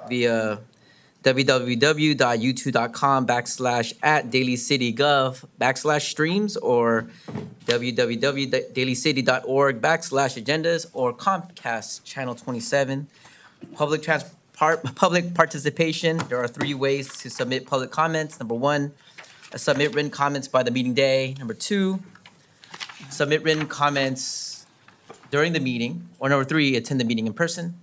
via www.youtube.com/@dalycitygov/streams or www.dalycity.org/agendas or Comcast Channel 27. Public participation, there are three ways to submit public comments. Number one, submit written comments by the meeting day. Number two, submit written comments during the meeting. Or number three, attend the meeting in person.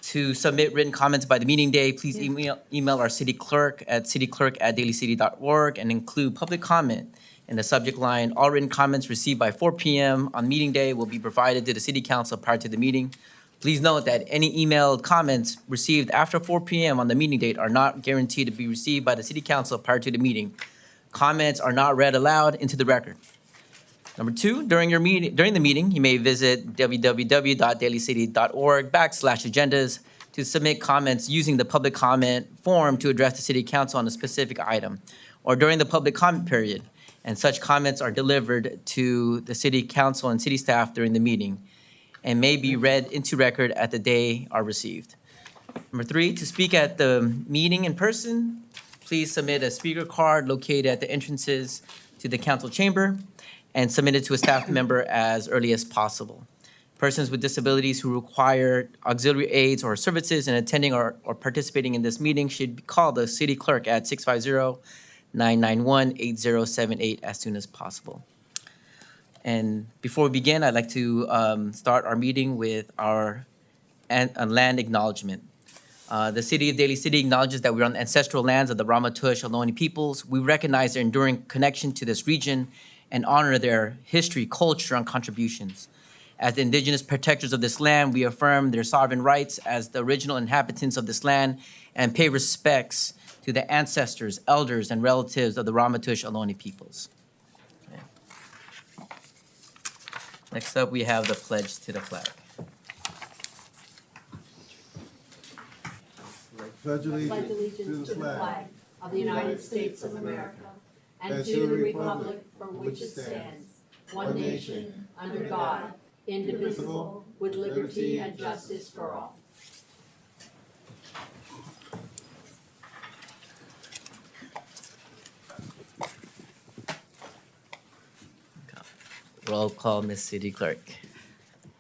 To submit written comments by the meeting day, please email our city clerk at cityclerk@dalycity.org and include public comment in the subject line. All written comments received by 4 p.m. on meeting day will be provided to the city council prior to the meeting. Please note that any emailed comments received after 4 p.m. on the meeting date are not guaranteed to be received by the city council prior to the meeting. Comments are not read aloud into the record. Number two, during the meeting, you may visit www.dalycity.org/agendas to submit comments using the public comment form to address the city council on a specific item or during the public comment period. And such comments are delivered to the city council and city staff during the meeting and may be read into record at the day are received. Number three, to speak at the meeting in person, please submit a speaker card located at the entrances to the council chamber and submit it to a staff member as early as possible. Persons with disabilities who require auxiliary aids or services in attending or participating in this meeting should call the city clerk at 650-991-8078 as soon as possible. And before we begin, I'd like to start our meeting with our land acknowledgement. The city of Daly City acknowledges that we're on the ancestral lands of the Ramaytush Ohlone peoples. We recognize their enduring connection to this region and honor their history, culture, and contributions. As the indigenous protectors of this land, we affirm their sovereign rights as the original inhabitants of this land and pay respects to the ancestors, elders, and relatives of the Ramaytush Ohlone peoples. Okay. Next up, we have the pledge to the flag. Pledge allegiance to the flag of the United States of America and to the republic for which it stands, one nation, under God, indivisible, with liberty and justice for all. Roll call, Ms. City Clerk.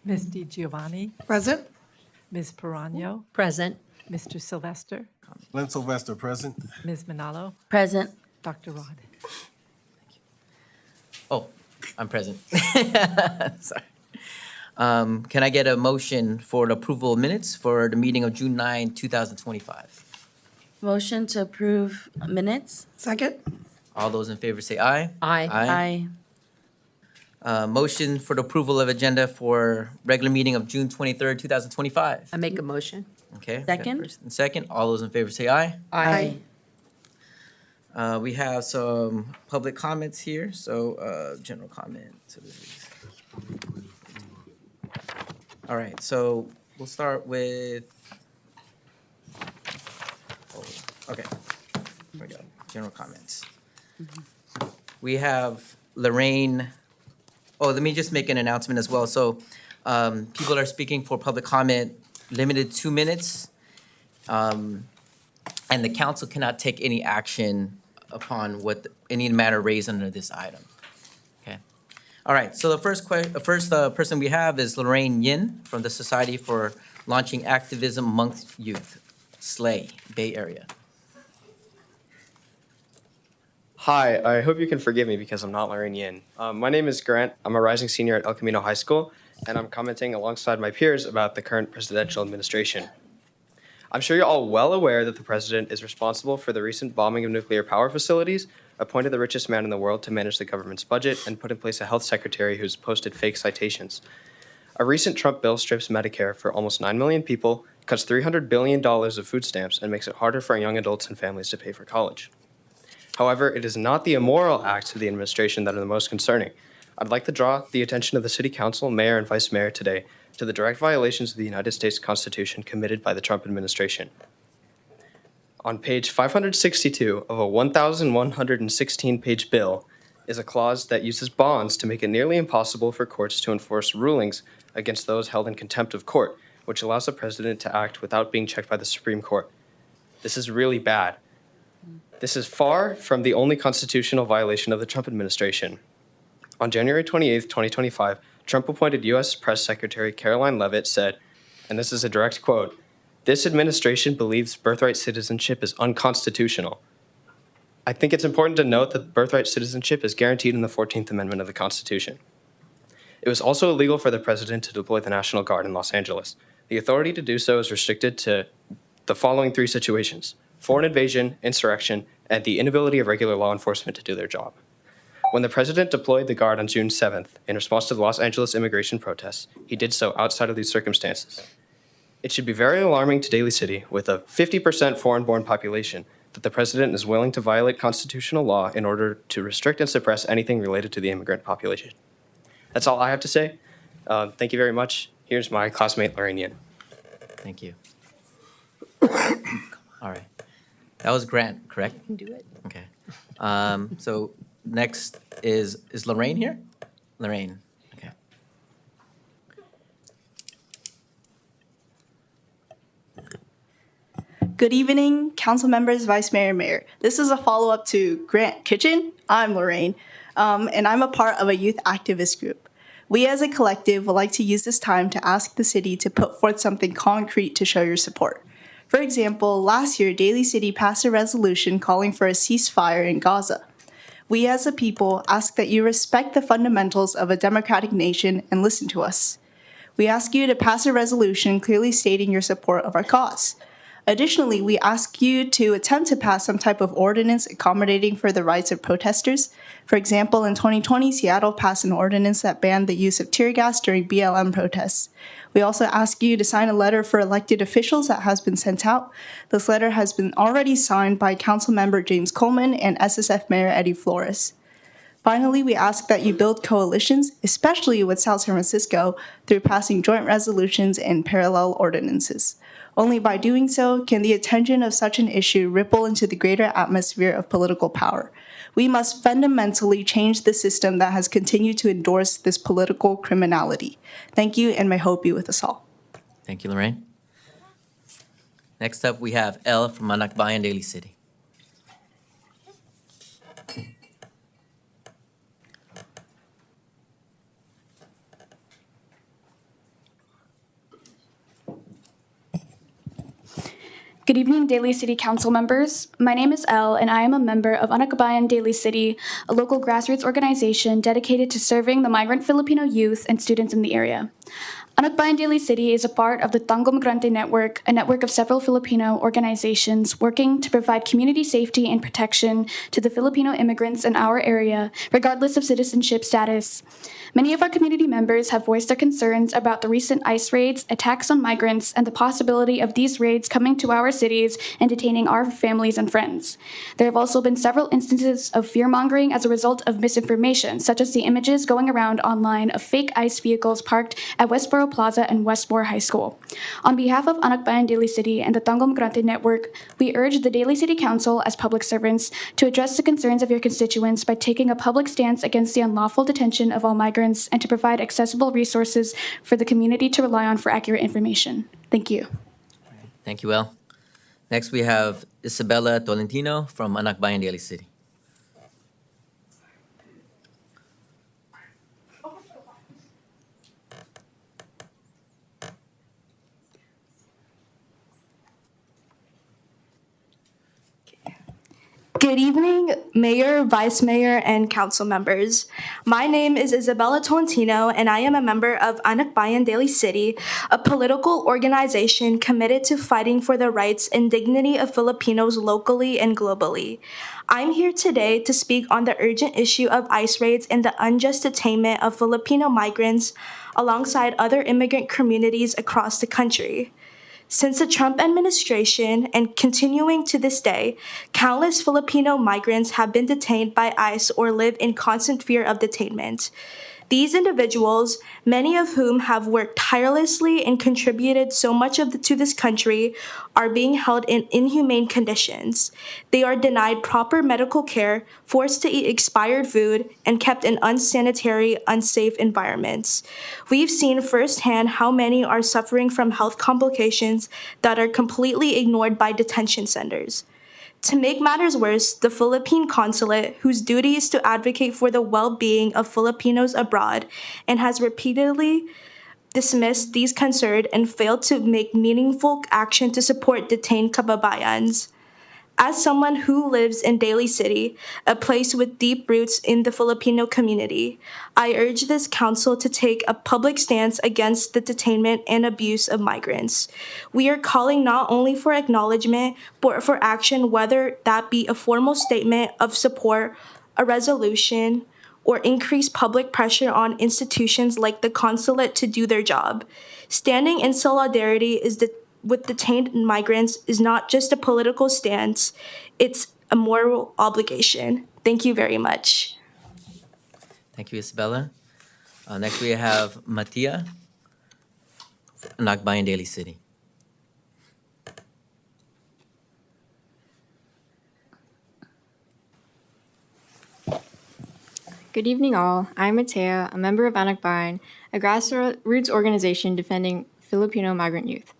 Ms. DiGiovanni, Present. Ms. Perano, Present. Mr. Sylvester, Glenn Sylvester, present. Ms. Manalo, Present. Dr. Rod. Oh, I'm present. Sorry. Can I get a motion for the approval of minutes for the meeting of June 9, 2025? Motion to approve minutes? Second. All those in favor say aye. Aye. Motion for the approval of agenda for regular meeting of June 23rd, 2025. I make a motion. Okay. we got Second. first and second. All those in favor say aye. Aye. We have some public comments here, so general comment. All right, so we'll start with, okay, here we go, general comments. We have Lorraine, let me just make an announcement as well. So people are speaking for public comment, limited 2 minutes. And the council cannot take any action upon any matter raised under this item. Okay. All right. So the first person we have is Lorraine Yin from the Society for Launching Activism Amongst Youth, SLAY, Bay Area. Hi, I hope you can forgive me because I'm not Lorraine Yin. My name is Grant. I'm a rising senior at El Camino High School, and I'm commenting alongside my peers about the current presidential administration. I'm sure you're all well aware that the president is responsible for the recent bombing of nuclear power facilities, appointed the richest man in the world to manage the government's budget, and put in place a health secretary who's posted fake citations. A recent Trump bill strips Medicare for almost 9 million people, cuts $300 billion of food stamps, and makes it harder for young adults and families to pay for college. However, it is not the immoral acts of the administration that are the most concerning. I'd like to draw the attention of the City Council, Mayor, and Vice Mayor today to the direct violations of the United States Constitution committed by the Trump administration. On page 562 of a 1,116-page bill is a clause that uses bonds to make it nearly impossible for courts to enforce rulings against those held in contempt of court, which allows the president to act without being checked by the Supreme Court. This is really bad. This is far from the only constitutional violation of the Trump administration. On January 28, 2025, Trump appointed U.S. Press Secretary Caroline Leavitt said, and this is a direct quote, "This administration believes birthright citizenship is unconstitutional." I think it's important to note that birthright citizenship is guaranteed in the 14th Amendment of the Constitution. It was also illegal for the president to deploy the National Guard in Los Angeles. The authority to do so is restricted to the following three situations: foreign invasion, insurrection, and the inability of regular law enforcement to do their job. When the president deployed the Guard on June 7th in response to the Los Angeles immigration protests, he did so outside of these circumstances. It should be very alarming to Daly City, with a 50% foreign-born population, that the president is willing to violate constitutional law in order to restrict and suppress anything related to the immigrant population. That's all I have to say. Thank you very much. Here's my classmate, Lorraine Yin. Thank you. All right. That was Grant, correct? Can do it. Okay. So next is Lorraine here? Lorraine, okay. Good evening, council members, vice mayor, mayor. This is a follow-up to Grant Kitchen. I'm Lorraine, and I'm a part of a youth activist group. We as a collective would like to use this time to ask the city to put forth something concrete to show your support. For example, last year, Daly City passed a resolution calling for a ceasefire in Gaza. We as a people ask that you respect the fundamentals of a democratic nation and listen to us. We ask you to pass a resolution clearly stating your support of our cause. Additionally, we ask you to attempt to pass some type of ordinance accommodating for the rights of protesters. For example, in 2020, Seattle passed an ordinance that banned the use of tear gas during BLM protests. We also ask you to sign a letter for elected officials that has been sent out. This letter has been already signed by Councilmember James Coleman and SSF Mayor Eddie Flores. Finally, we ask that you build coalitions, especially with South San Francisco, through passing joint resolutions and parallel ordinances. Only by doing so can the attention of such an issue ripple into the greater atmosphere of political power. We must fundamentally change the system that has continued to endorse this political criminality. Thank you, and may hope be with us all. Thank you, Lorraine. Next up, we have Elle from Manakbayan, Daly City. Good evening, Daly City Council members. My name is Elle, and I am a member of Anakabayan Daly City, a local grassroots organization dedicated to serving the migrant Filipino youth and students in the area. Anakbayan Daly City is a part of the Tango Migrante Network, a network of several Filipino organizations working to provide community safety and protection to the Filipino immigrants in our area, regardless of citizenship status. Many of our community members have voiced their concerns about the recent ICE raids, attacks on migrants, and the possibility of these raids coming to our cities and detaining our families and friends. There have also been several instances of fear-mongering as a result of misinformation, such as the images going around online of fake ICE vehicles parked at Westboro Plaza and Westmore High School. On behalf of Anakbayan Daly City and the Tango Migrante Network, we urge the Daly City Council, as public servants, to address the concerns of your constituents by taking a public stance against the unlawful detention of all migrants and to provide accessible resources for the community to rely on for accurate information. Thank you. Thank you, Elle. Next, we have Isabella Tolentino from Anakbayan, Daly City. Good evening, Mayor, Vice Mayor, and Council members. My name is Isabella Tolentino, and I am a member of Anakbayan Daly City, a political organization committed to fighting for the rights and dignity of Filipinos locally and globally. I'm here today to speak on the urgent issue of ICE raids and the unjust detainment of Filipino migrants alongside other immigrant communities across the country. Since the Trump administration and continuing to this day, countless Filipino migrants have been detained by ICE or live in constant fear of detainment. These individuals, many of whom have worked tirelessly and contributed so much to this country, are being held in inhumane conditions. They are denied proper medical care, forced to eat expired food, and kept in unsanitary, unsafe environments. We've seen firsthand how many are suffering from health complications that are completely ignored by detention centers. To make matters worse, the Philippine consulate, whose duty is to advocate for the well-being of Filipinos abroad, and has repeatedly dismissed these concerns and failed to make meaningful action to support detained kababayans. As someone who lives in Daly City, a place with deep roots in the Filipino community, I urge this council to take a public stance against the detainment and abuse of migrants. We are calling not only for acknowledgement, but for action, whether that be a formal statement of support, a resolution, or increased public pressure on institutions like the consulate to do their job. Standing in solidarity with detained migrants is not just a political stance, it's a moral obligation. Thank you very much. Thank you, Isabella. Next, we have Matia, Nakbayan Daly City. Good evening, all. I'm Matea, a member of Anakbayan, a grassroots organization defending Filipino migrant youth.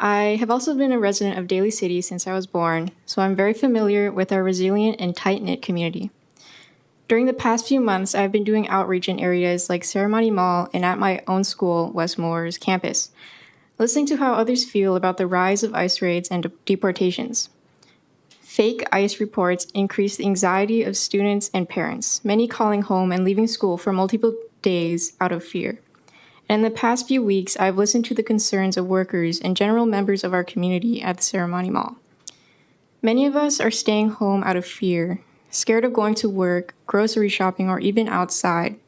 I have also been a resident of Daly City since I was born, so I'm very familiar with our resilient and tight-knit community. During the past few months, I've been doing outreach in areas like Ceremony Mall and at my own school, Westmore's campus, listening to how others feel about the rise of ICE raids and deportations. Fake ICE reports increase the anxiety of students and parents, many calling home and leaving school for multiple days out of fear. And in the past few weeks, I've listened to the concerns of workers and general members of our community at the Ceremony Mall. Many of us are staying home out of fear, scared of going to work, grocery shopping, or even outside,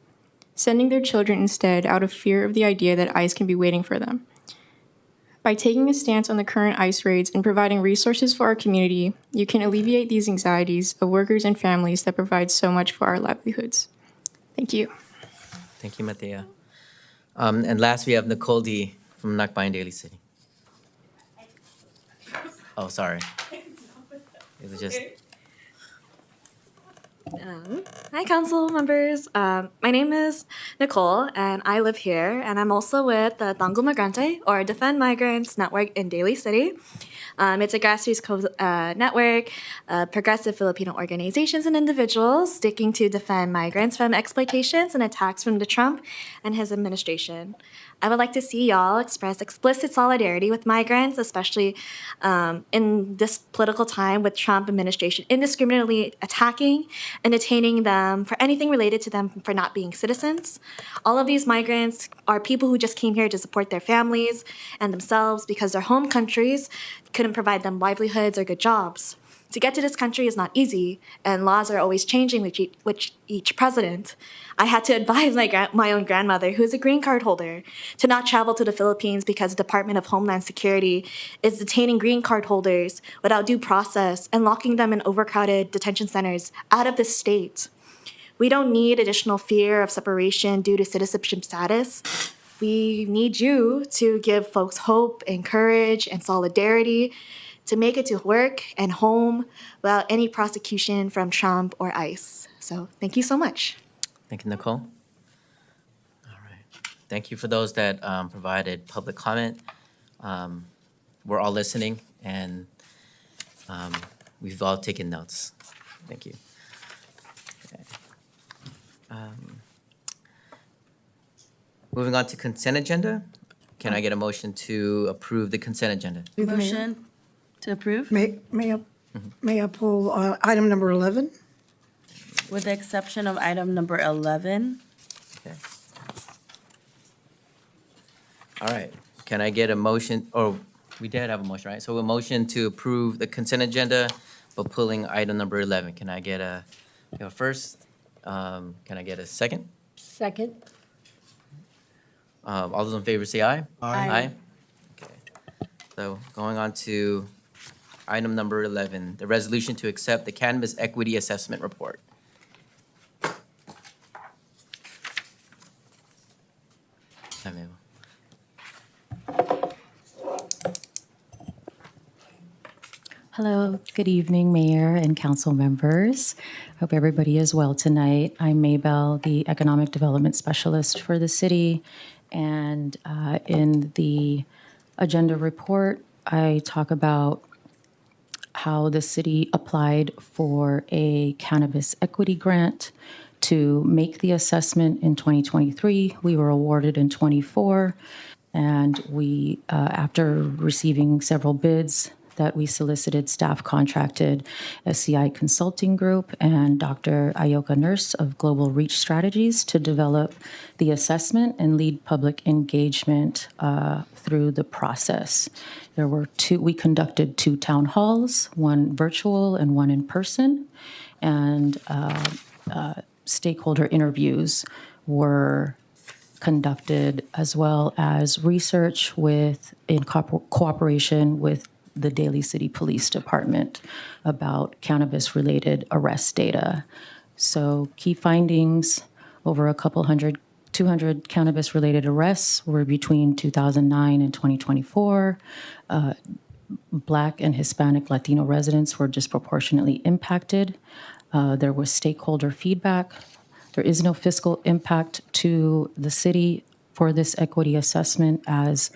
sending their children instead out of fear of the idea that ICE can be waiting for them. By taking a stance on the current ICE raids and providing resources for our community, you can alleviate these anxieties of workers and families that provide so much for our livelihoods. Thank you. Thank you, Matea. And last, we have Nicole D. from Nakbayan Daly City. Oh, sorry. It was just... Hi, council members. My name is Nicole, and I live here, and I'm also with the Tango Migrante, or Defend Migrants Network in Daly City. It's a grassroots network, progressive Filipino organizations and individuals seeking to defend migrants from exploitations and attacks from the Trump and his administration. I would like to see y'all express explicit solidarity with migrants, especially in this political time with Trump administration indiscriminately attacking and detaining them for anything related to them for not being citizens. All of these migrants are people who just came here to support their families and themselves because their home countries couldn't provide them livelihoods or good jobs. To get to this country is not easy, and laws are always changing with each president. I had to advise my own grandmother, who is a green card holder, to not travel to the Philippines because the Department of Homeland Security is detaining green card holders without due process and locking them in overcrowded detention centers out of the state. We don't need additional fear of separation due to citizenship status. We need you to give folks hope and courage and solidarity to make it to work and home without any prosecution from Trump or ICE. So thank you so much. Thank you, Nicole. All right. Thank you for those that provided public comment. We're all listening, and we've all taken notes. Thank you. Okay. Moving on to consent agenda. Can I get a motion to approve the consent agenda? Motion to approve, May I pull item number 11? with the exception of item number 11. Okay. All right. Can I get a motion, or we did have a motion, right? So a motion to approve the consent agenda, but pulling item number 11. Can I get a first? Can I get a second? Second. All those in favor say aye. Aye. Aye. Okay. So going on to item number 11, the resolution to accept the Cannabis Equity Assessment Report. Hello, good evening, Mayor and council members. Hope everybody is well tonight. I'm Maybell, the Economic Development Specialist for the city. And in the agenda report, I talk about how the city applied for a cannabis equity grant to make the assessment in 2023. We were awarded in '24. And we, after receiving several bids that we solicited, staff contracted SCI Consulting Group and Dr. Ayoka Nurse of Global Reach Strategies to develop the assessment and lead public engagement through the process. We conducted 2 town halls, one virtual and one in person, and stakeholder interviews were conducted, as well as research in cooperation with the Daly City Police Department about cannabis-related arrest data. So key findings: over a couple 200 cannabis-related arrests were between 2009 and 2024. Black and Hispanic Latino residents were disproportionately impacted. There was stakeholder feedback. There is no fiscal impact to the city for this equity assessment, as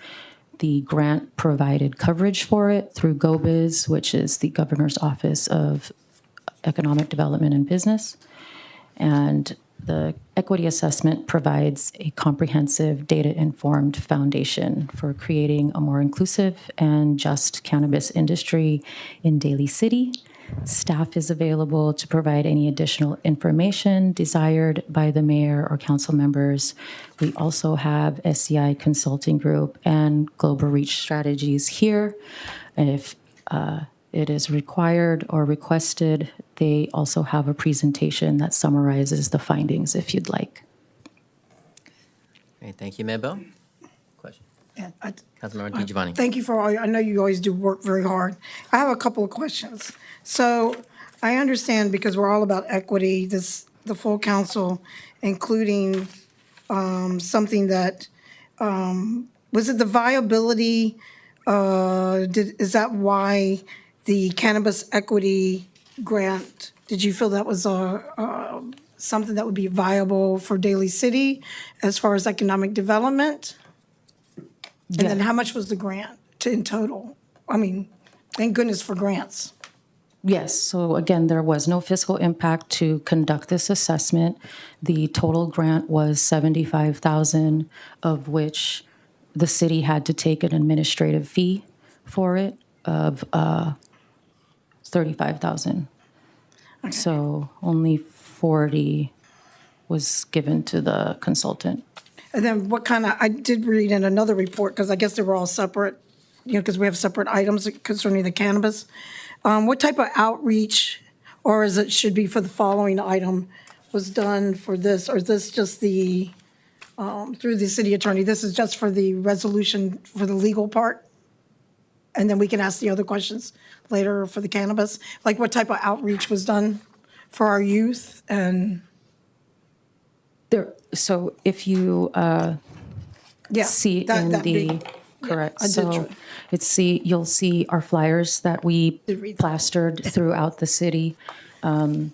the grant provided coverage for it through GoBiz, which is the Governor's Office of Economic Development and Business. And the equity assessment provides a comprehensive data-informed foundation for creating a more inclusive and just cannabis industry in Daly City. Staff is available to provide any additional information desired by the mayor or council members. We also have SCI Consulting Group and Global Reach Strategies here. And if it is required or requested, they also have a presentation that summarizes the findings if you'd like. Okay, thank you, Maybell. Question? Yeah, Councilmember DiGiovanni. Thank you for all, I know you always do work very hard. I have a couple of questions. So I understand, because we're all about equity, the full council, including something that, was it the viability? Is that why the cannabis equity grant, did you feel that was something that would be viable for Daly City as far as economic development? And then how much was the grant in total? I mean, thank goodness for grants. Yes, so again, there was no fiscal impact to conduct this assessment. The total grant was $75,000, of which the city had to take an administrative fee for it of $35,000. Okay. So only $40,000 was given to the consultant. And then what kind of, I did read in another report, because I guess they were all separate, because we have separate items concerning the cannabis. What type of outreach, or is it should be for the following item, was done for this? Or is this just the, through the city attorney, this is just for the resolution for the legal part? And then we can ask the other questions later for the cannabis? Like what type of outreach was done for our youth and? So if you see in the, correct, so you'll see our flyers that we plastered throughout the city. You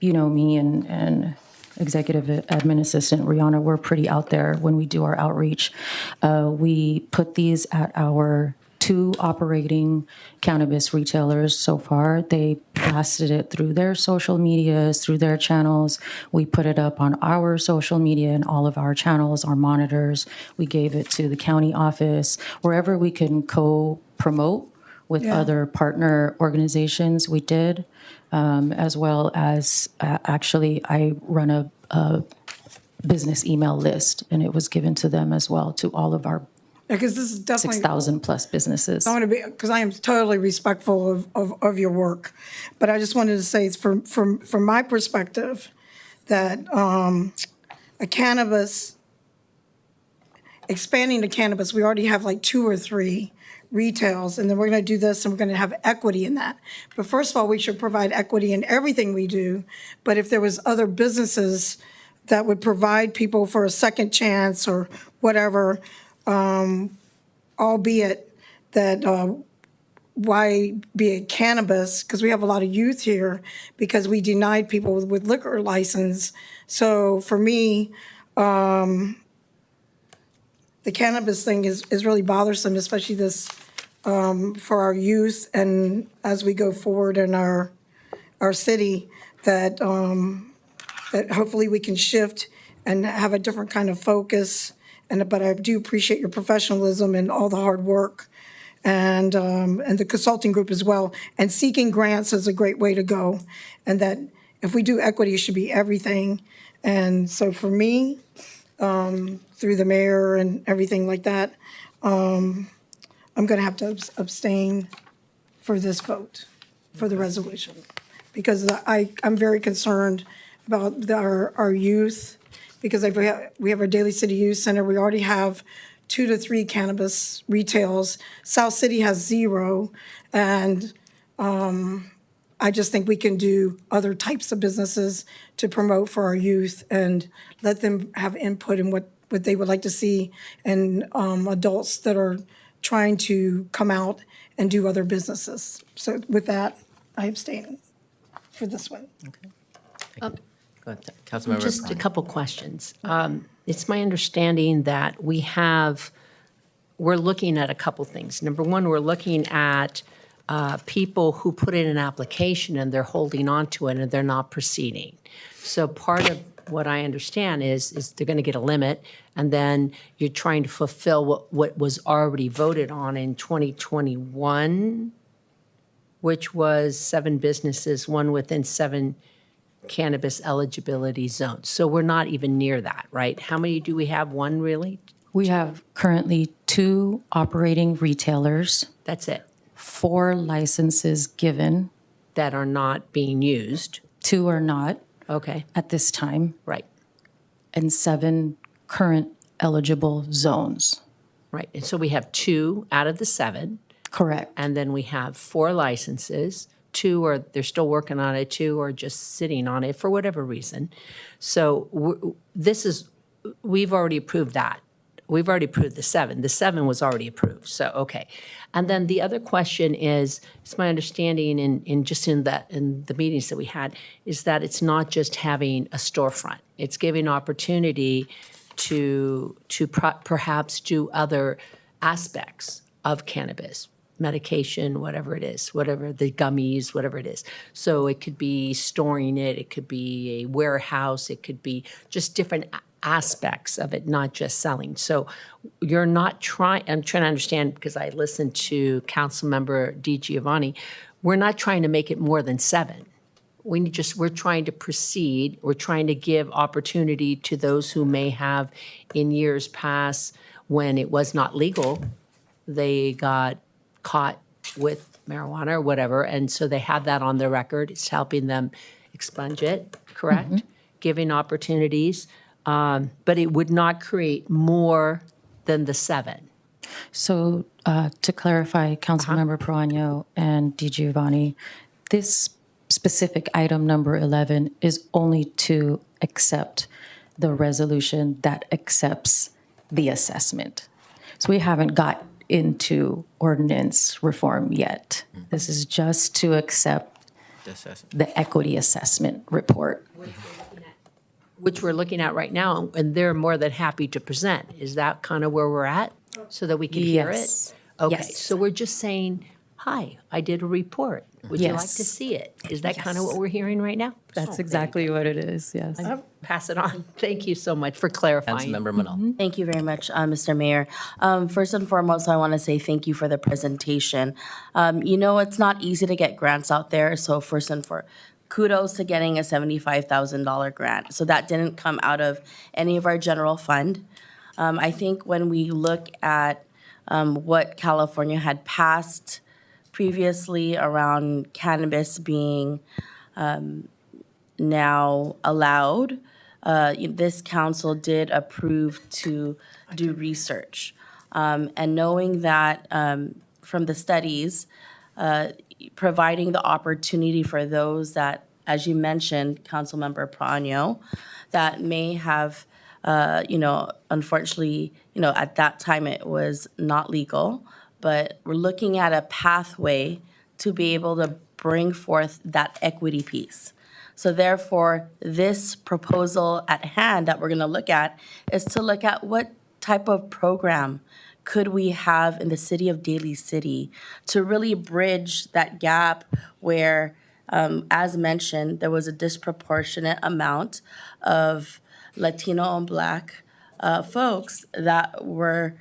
know, me and Executive Admin Assistant Rihanna, we're pretty out there when we do our outreach. We put these at our 2 operating cannabis retailers so far. They blasted it through their social medias, through their channels. We put it up on our social media and all of our channels, our monitors. We gave it to the county office. Wherever we can co-promote with other partner organizations, we did, as well as actually I run a business email list, and it was given to them as well, to all of our because this is definitely 6,000 plus businesses. I want to be, because I am totally respectful of your work, but I just wanted to say, from my perspective, that a cannabis, expanding the cannabis, we already have like 2 or 3 retails, and then we're going to do this, and we're going to have equity in that. But first of all, we should provide equity in everything we do. But if there was other businesses that would provide people for a second chance or whatever, albeit that why be it cannabis? Because we have a lot of youth here because we denied people with liquor license. So for me, the cannabis thing is really bothersome, especially this, for our youth and as we go forward in our city, that, that hopefully we can shift and have a different kind of focus. But I do appreciate your professionalism and all the hard work and the consulting group as well. And seeking grants is a great way to go. And that if we do equity, it should be everything. And so for me, through the mayor and everything like that, I'm going to have to abstain for this vote, for the resolution. Because I'm very concerned about our youth, because we have our Daly City Youth Center. We already have 2 to 3 cannabis retails. South City has 0. And I just think we can do other types of businesses to promote for our youth and let them have input in what they would like to see, and adults that are trying to come out and do other businesses. So with that, I abstain for this one. Go ahead, Councilmember. Just a couple questions. It's my understanding that we're looking at a couple things. Number one, we're looking at people who put in an application and they're holding on to it and they're not proceeding. So part of what I understand is they're going to get a limit, and then you're trying to fulfill what was already voted on in 2021, which was 7 businesses, one within 7 cannabis eligibility zones. So we're not even near that, right? How many do we have? 1, really? We have currently 2 operating retailers, That's it. 4 licenses given, That are not being used. 2 are not Okay, at this time, right, and 7 current eligible zones. right. And so we have 2 out of the 7, Correct. and then we have 4 licenses. 2 are, they're still working on it, 2 are just sitting on it for whatever reason. So we've already approved that. We've already approved the 7. The 7 was already approved, so, okay. And then the other question is, it's my understanding in the meetings that we had, is that it's not just having a storefront. It's giving opportunity to perhaps do other aspects of cannabis, medication, whatever it is, whatever the gummies, whatever it is. So it could be storing it could be a warehouse, it could be just different aspects of it, not just selling. So you're not I'm trying to understand, because I listened to Councilmember DiGiovanni, we're not trying to make it more than 7. We're trying to proceed, we're trying to give opportunity to those who may have in years past, when it was not legal, they got caught with marijuana or whatever, and so they have that on their record. It's helping them expunge it, correct? Giving opportunities, but it would not create more than the 7. So to clarify, Councilmember Perano and DiGiovanni, this specific item number 11 is only to accept the resolution that accepts the assessment. So we haven't got into ordinance reform yet. This is just to accept the equity assessment report. Which we're looking at right now, and they're more than happy to present. Is that kind of where we're at, so that we can hear it? Yes. Okay, Yes. so we're just saying, hi, I did a report. Would you like to Yes. see it? Is that kind of what we're hearing right now? That's exactly what it is, yes. I'll pass it on. Thank you so much for clarifying. Councilmember Manal. Thank you very much, Mr. Mayor. First and foremost, I want to say thank you for the presentation. It's not easy to get grants out there, so first and foremost, kudos to getting a $75,000 grant. So that didn't come out of any of our general fund. I think when we look at what California had passed previously around cannabis being now allowed, this council did approve to do research. And knowing that from the studies, providing the opportunity for those that, as you mentioned, Councilmember Prano, that may have, unfortunately, at that time it was not legal, but we're looking at a pathway to be able to bring forth that equity piece. So therefore, this proposal at hand that we're going to look at is to look at what type of program could we have in the city of Daly City to really bridge that gap where, as mentioned, there was a disproportionate amount of Latino and Black folks that were,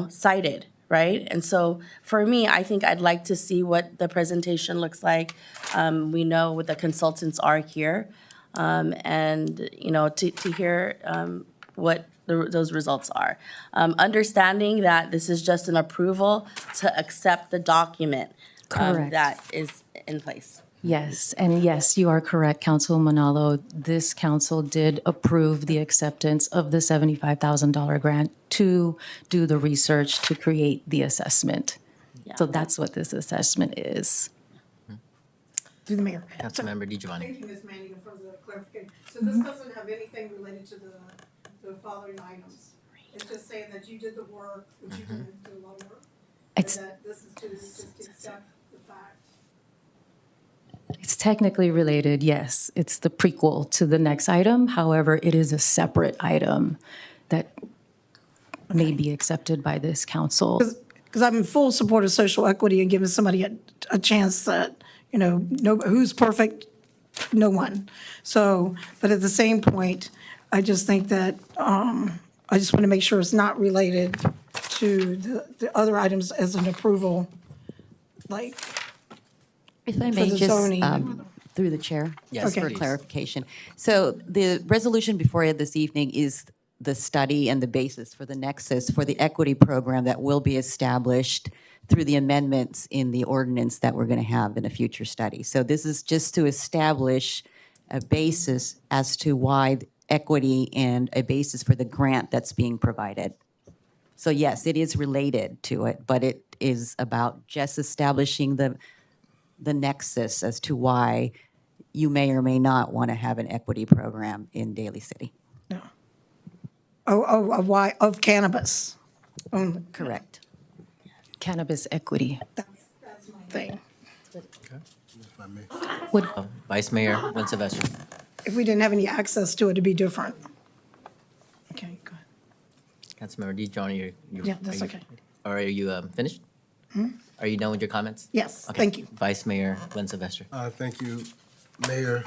cited, right? And so for me, I think I'd like to see what the presentation looks like. We know what the consultants are here, and, to hear what those results are. Understanding that this is just an approval to accept the document Correct. that is in place. Yes, and yes, you are correct, Council Manalo. This council did approve the acceptance of the $75,000 grant to do the research to create the assessment. So that's what this assessment is. Through the mayor. Councilmember DiGiovanni. Thank you, Ms. Manning, for the clarification. So this doesn't have anything related to the following items? It's just saying that you did the work, which you did a lot of work, and It's- that this is to just accept the fact. It's technically related, yes. It's the prequel to the next item. However, it is a separate item that may be accepted by this council. Because I'm in full support of social equity and giving somebody a chance that, no, who's perfect? No one. So, but at the same point, I just think that, I just want to make sure it's not related to the other items as an approval, like, If I for may the just, zoning. through the chair, Yes, for please. clarification. So the resolution before you this evening is the study and the basis for the nexus for the equity program that will be established through the amendments in the ordinance that we're going to have in a future study. So this is just to establish a basis as to why equity and a basis for the grant that's being provided. So yes, it is related to it, but it is about just establishing the nexus as to why you may or may not want to have an equity program in Daly City. Why, of cannabis. Correct. Cannabis equity. That's my thing. Vice Mayor Lynn Sylvester. If we didn't have any access to it, it'd be different. Okay, good. Councilmember DiGiovanni, Yeah, that's okay. Or are you finished? Are you done with your comments? Yes, Okay. thank you. Vice Mayor Lynn Sylvester. Thank you, Mayor.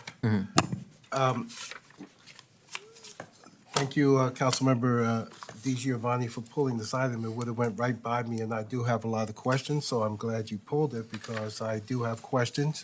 Thank you, Councilmember DiGiovanni, for pulling this item. It would have went right by me, and I do have a lot of questions, so I'm glad you pulled it because I do have questions.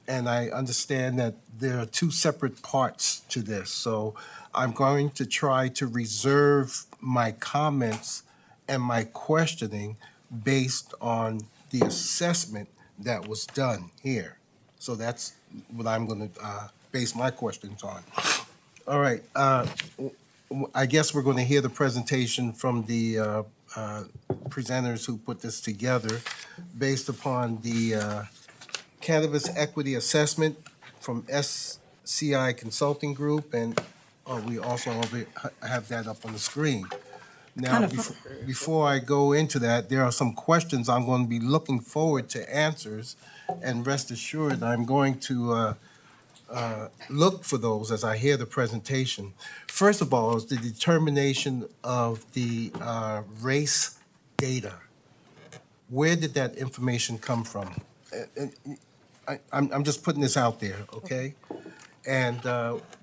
And I understand that there are two separate parts to this. So I'm going to try to reserve my comments and my questioning based on the assessment that was done here. So that's what I'm going to base my questions on. All right. I guess we're going to hear the presentation from the presenters who put this together based upon the Cannabis Equity Assessment from SCI Consulting Group, and we also have that up on the screen. Now, before I go into that, there are some questions I'm going to be looking forward to answers, and rest assured, I'm going to look for those as I hear the presentation. First of all, is the determination of the race data. Where did that information come from? I'm just putting this out there, okay? And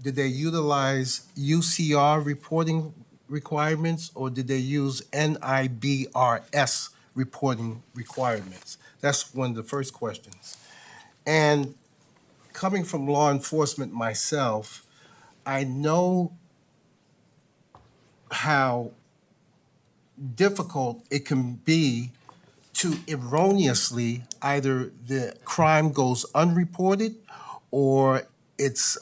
did they utilize UCR reporting requirements, or did they use NIBRS reporting requirements? That's one of the first questions. And coming from law enforcement myself, I know how difficult it can be to erroneously, either the crime goes unreported or it's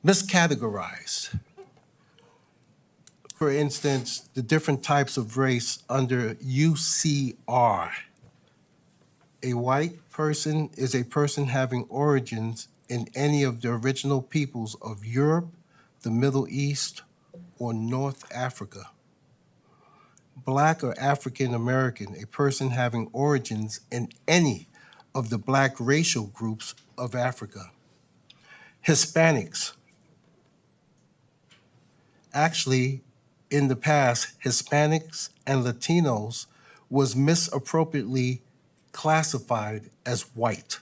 miscategorized. For instance, the different types of race under UCR. A white person is a person having origins in any of the original peoples of Europe, the Middle East, or North Africa. Black or African American, a person having origins in any of the Black racial groups of Africa. Hispanics. Actually, in the past, Hispanics and Latinos was misappropriately classified as white.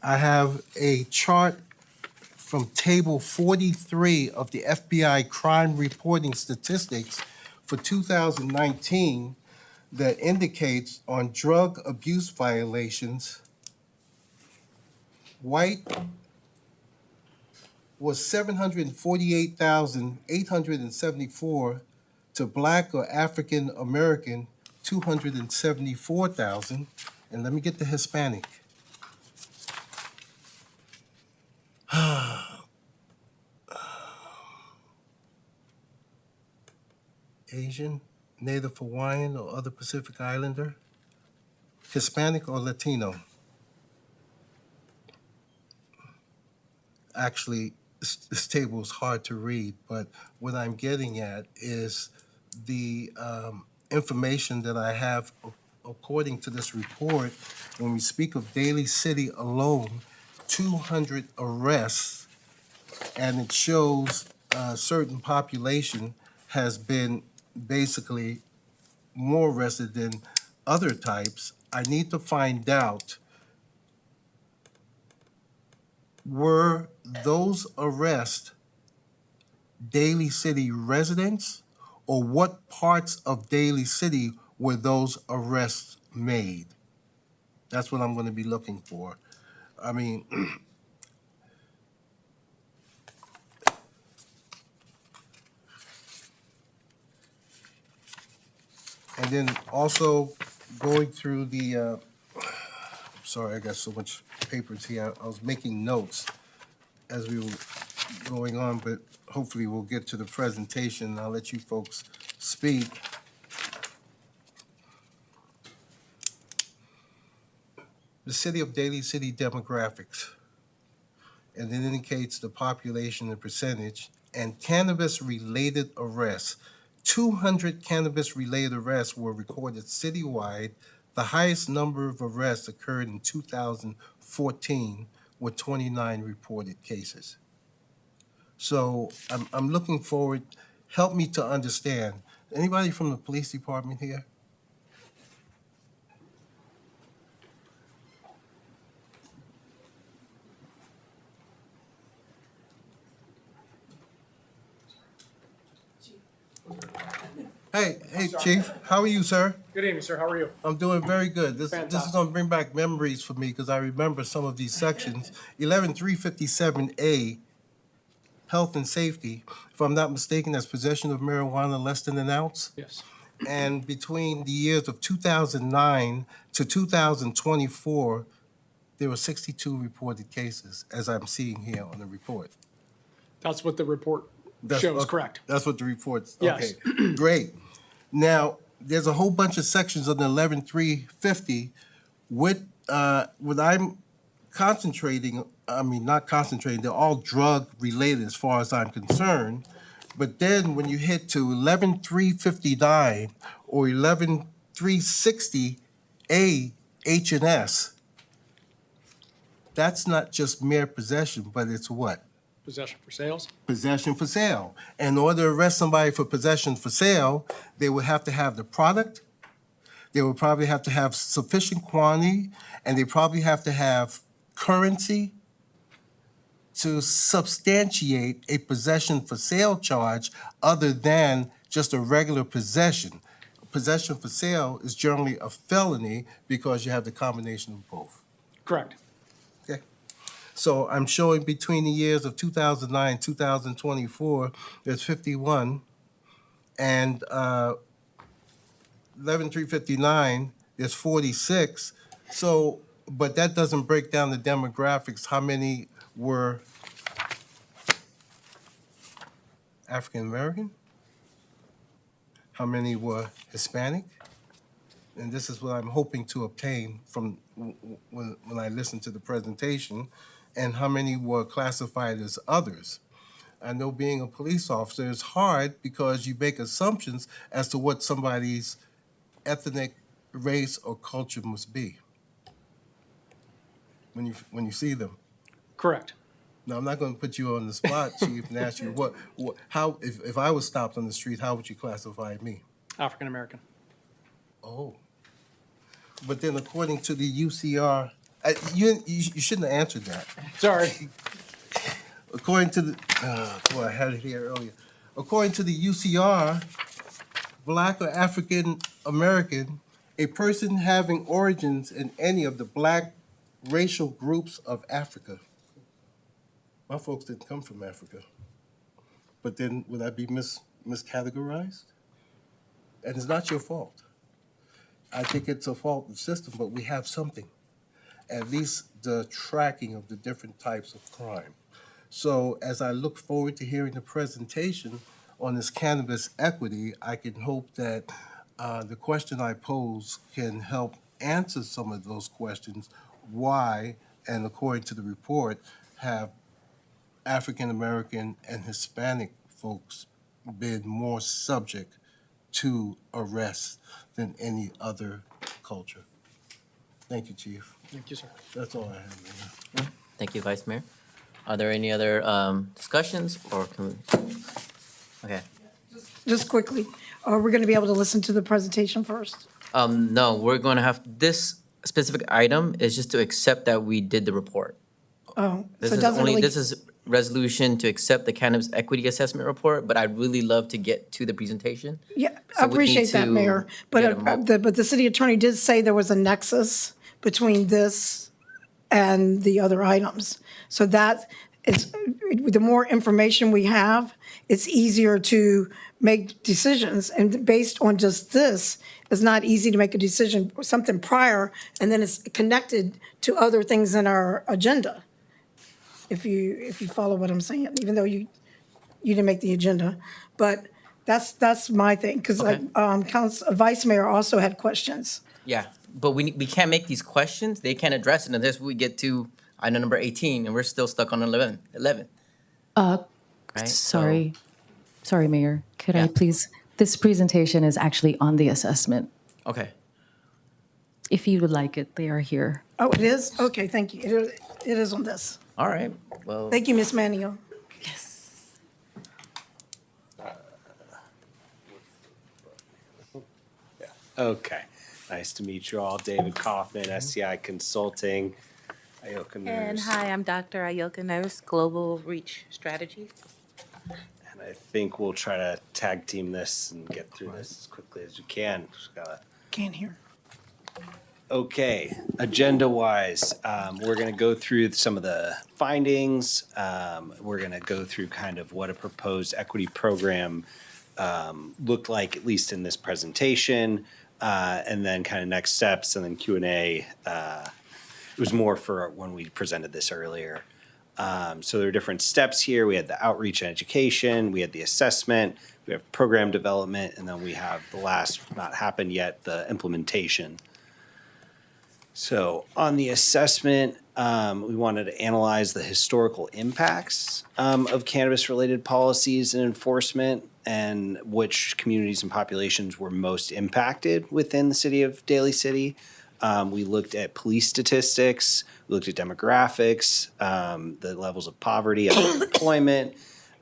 I have a chart from Table 43 of the FBI crime reporting statistics for 2019 that indicates on drug abuse violations, white was 748,874 to Black or African American, 274,000. And let me get the Hispanic. Asian, Native Hawaiian, or other Pacific Islander, Hispanic or Latino. Actually, this table is hard to read, but what I'm getting at is the information that I have according to this report. When we speak of Daly City alone, 200 arrests, and it shows a certain population has been basically more arrested than other types. I need to find out, were those arrests Daly City residents, or what parts of Daly City were those arrests made? That's what I'm going to be looking for. I mean, and then also going through the, sorry, I got so much papers here. I was making notes as we were going on, but hopefully we'll get to the presentation. I'll let you folks speak. The city of Daly City demographics, and it indicates the population and percentage, and cannabis-related arrests. 200 cannabis-related arrests were recorded citywide. The highest number of arrests occurred in 2014 with 29 reported cases. So I'm looking forward, help me to understand. Anybody from the police department here? Hey, Chief, how are you, sir? Good evening, sir. How are you? I'm doing very good. This is Fantastic. gonna bring back memories for me because I remember some of these sections. 11357A, health and safety. If I'm not mistaken, that's possession of marijuana less than an ounce. Yes. And between the years of 2009 to 2024, there were 62 reported cases, as I'm seeing here on the report. That's what the report That's shows, okay. correct? That's what the report's, Yes. okay, great. Now, there's a whole bunch of sections on the 11350 with, what I'm concentrating, I mean, not concentrating, they're all drug-related as far as I'm concerned. But then when you hit to 11359 or 11360A, H and S, that's not just mere possession, but it's what? Possession for sales? Possession for sale. In order to arrest somebody for possession for sale, they would have to have the product, they would probably have to have sufficient quantity, and they probably have to have currency to substantiate a possession for sale charge other than just a regular possession. Possession for sale is generally a felony because you have the combination of both. Correct. Okay. So I'm showing between the years of 2009 and 2024, there's 51, and 11359, there's 46. So, but that doesn't break down the demographics. How many were African American? How many were Hispanic? And this is what I'm hoping to obtain from when I listen to the presentation. And how many were classified as others? I know being a police officer is hard because you make assumptions as to what somebody's ethnic race or culture must be when you see them. Correct. Now, I'm not going to put you on the spot, Chief, and ask you how, if I was stopped on the street, how would you classify me? African American. Oh. But then according to the UCR, you shouldn't have answered that. Sorry. According to the, boy, I had it here earlier. According to the UCR, Black or African American, a person having origins in any of the Black racial groups of Africa. My folks didn't come from Africa. But then would I be miscategorized? And it's not your fault. I think it's a fault of the system, but we have something. At least the tracking of the different types of crime. So as I look forward to hearing the presentation on this cannabis equity, I can hope that the question I pose can help answer some of those questions. Why, and according to the report, have African American and Hispanic folks been more subject to arrest than any other culture? Thank you, Chief. Thank you, sir. That's all I have, Mayor. Thank you, Vice Mayor. Are there any other discussions or can we? Okay. Just quickly, are we going to be able to listen to the presentation first? No, we're going to have, this specific item is just to accept that we did the report. Oh, This so it is doesn't only, really, this is resolution to accept the cannabis equity assessment report, but I'd really love to get to the presentation. yeah, So I we need appreciate that, to Mayor. get a But the city attorney did say there was a nexus between this and the other items. So that is, the more information we have, it's easier to make decisions. And based on just this, it's not easy to make a decision, something prior, and then it's connected to other things in our agenda. If you follow what I'm saying, even though you didn't make the agenda. But that's my thing, because Okay. Vice Mayor also had questions. Yeah, but we can't make these questions, they can't address it unless we get to item number 18 and we're still stuck on 11. Right? Sorry, Mayor. Could I Yeah. please, this presentation is actually on the assessment. Okay. If you would like it, they are here. Oh, it is? Okay, thank you. It is on this. All right, well. Thank you, Ms. Manio. Okay. Nice to meet you all. David Kaufman, SCI Consulting. Ayoka And Nurse. hi, I'm Dr. Ayoka Nurse, Global Reach Strategies. And I think we'll try to tag team this and get through this as quickly as we can. Just gotta. Can't hear. Okay, agenda-wise, we're going to go through some of the findings. We're going to go through kind of what a proposed equity program looked like, at least in this presentation, and then kind of next steps, and then Q&A. It was more for when we presented this earlier. So there are different steps here. We had the outreach and education, we had the assessment, we have program development, and then we have the last, not happened yet, the implementation. So on the assessment, we wanted to analyze the historical impacts of cannabis-related policies and enforcement and which communities and populations were most impacted within the city of Daly City. We looked at police statistics, we looked at demographics, the levels of poverty and unemployment,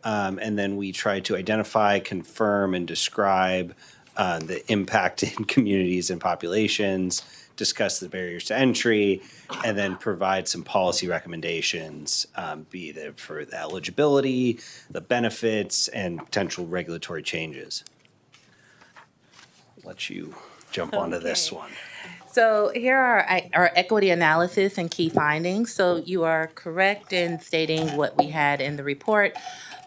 and then we tried to identify, confirm, and describe the impact in communities and populations, discuss the barriers to entry, and then provide some policy recommendations, be it for the eligibility, the benefits, and potential regulatory changes. I'll let you jump onto this one. So here are our equity analysis and key findings. So you are correct in stating what we had in the report.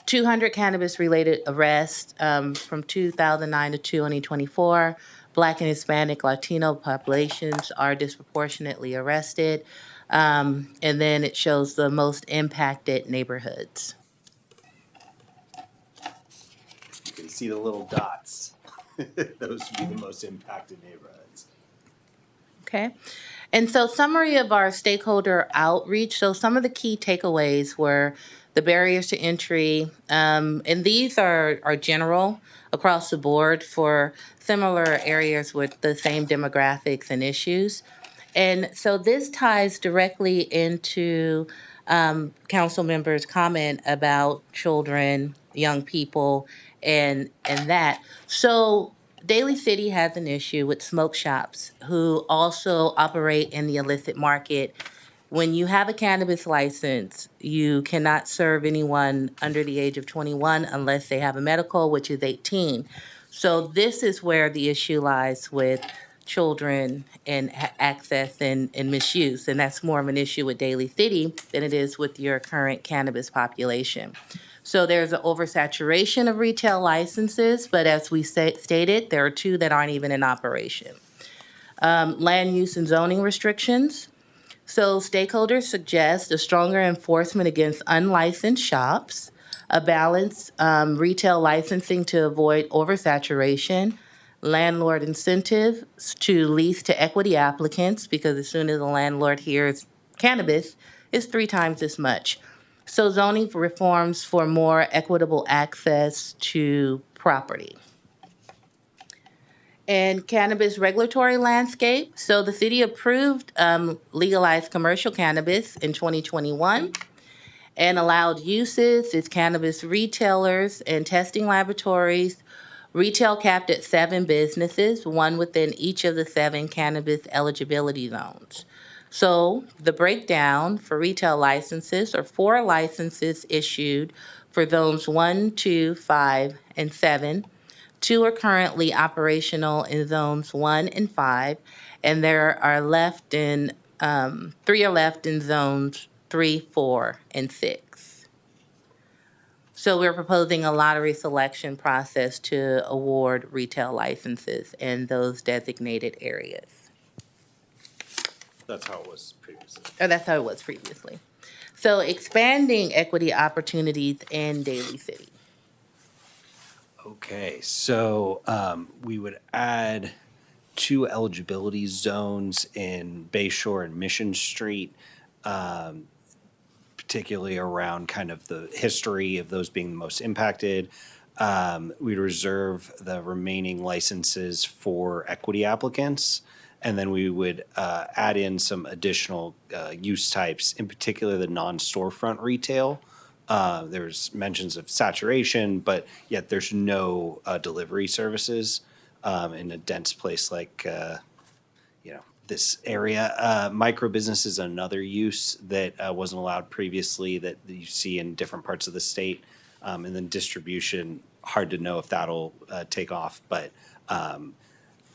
200 cannabis-related arrests from 2009 to 2024. Black and Hispanic Latino populations are disproportionately arrested. And then it shows the most impacted neighborhoods. You can see the little dots. Those would be the most impacted neighborhoods. Okay. And so summary of our stakeholder outreach. So some of the key takeaways were the barriers to entry, and these are general across the board for similar areas with the same demographics and issues. And so this ties directly into council members' comment about children, young people, and that. So Daly City has an issue with smoke shops who also operate in the illicit market. When you have a cannabis license, you cannot serve anyone under the age of 21 unless they have a medical, which is 18. So this is where the issue lies with children and access and misuse. And that's more of an issue with Daly City than it is with your current cannabis population. So there's an oversaturation of retail licenses, but as we stated, there are 2 that aren't even in operation. Land use and zoning restrictions. So stakeholders suggest a stronger enforcement against unlicensed shops, a balanced retail licensing to avoid oversaturation, landlord incentives to lease to equity applicants, because as soon as a landlord hears cannabis, it's 3 times as much. So zoning reforms for more equitable access to property. And cannabis regulatory landscape. So the city approved legalized commercial cannabis in 2021 and allowed uses as cannabis retailers and testing laboratories. Retail capped at 7 businesses, 1 within each of the 7 cannabis eligibility zones. So the breakdown for retail licenses are 4 licenses issued for zones 1, 2, 5, and 7. 2 are currently operational in zones 1 and 5, and there are left in 3 are left in zones 3, 4, and 6. So we're proposing a lottery selection process to award retail licenses in those designated areas. That's how it was previously. Or that's how it was previously. So expanding equity opportunities in Daly City. Okay, so we would add 2 eligibility zones in Bayshore and Mission Street, particularly around kind of the history of those being the most impacted. We'd reserve the remaining licenses for equity applicants, and then we would add in some additional use types, in particular the non-storefront retail. There's mentions of saturation, but yet there's no delivery services in a dense place like this area. Micro business is another use that wasn't allowed previously that you see in different parts of the state. And then distribution, hard to know if that'll take off, but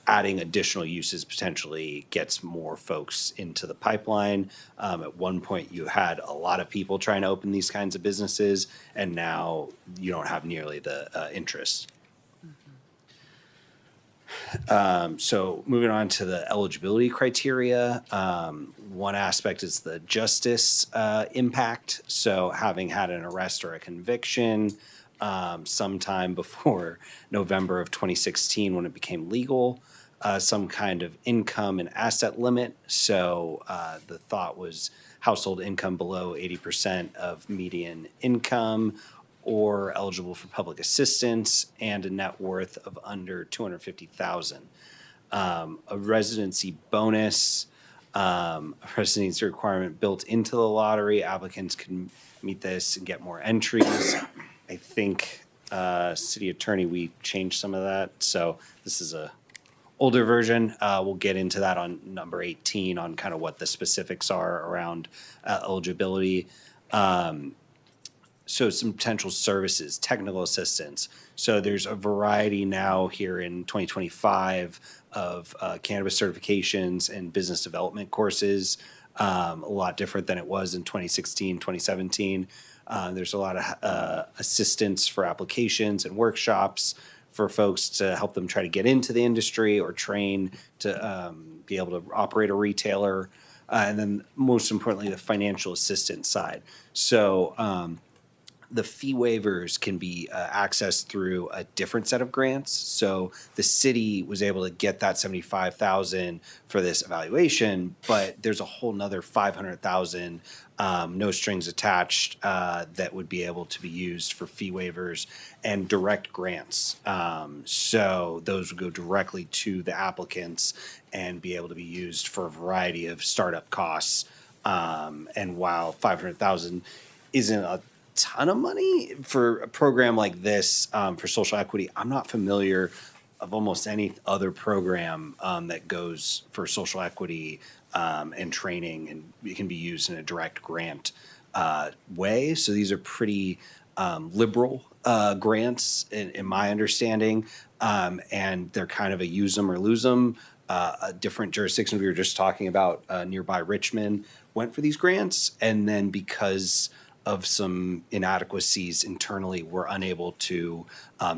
adding additional uses potentially gets more folks into the pipeline. At one point, you had a lot of people trying to open these kinds of businesses, and now you don't have nearly the interest. So moving on to the eligibility criteria, one aspect is the justice impact. So having had an arrest or a conviction sometime before November of 2016 when it became legal, some kind of income and asset limit. So the thought was household income below 80% of median income, or eligible for public assistance, and a net worth of under $250,000. A residency bonus, a residency requirement built into the lottery. Applicants can meet this and get more entries. I think, city attorney, we changed some of that. So this is a older version. We'll get into that on number 18 on kind of what the specifics are around eligibility. So some potential services, technical assistance. So there's a variety now here in 2025 of cannabis certifications and business development courses, a lot different than it was in 2016, 2017. There's a lot of assistance for applications and workshops for folks to help them try to get into the industry or train to be able to operate a retailer. And then most importantly, the financial assistance side. So the fee waivers can be accessed through a different set of grants. So the city was able to get that 75,000 for this evaluation, but there's a whole nother 500,000 no strings attached that would be able to be used for fee waivers and direct grants. So those would go directly to the applicants and be able to be used for a variety of startup costs. And while 500,000 isn't a ton of money for a program like this for social equity, I'm not familiar of almost any other program that goes for social equity and training, and it can be used in a direct grant way. So these are pretty liberal grants in my understanding, and they're kind of a use them or lose them. Different jurisdictions we were just talking about nearby Richmond went for these grants, and then because of some inadequacies internally, we're unable to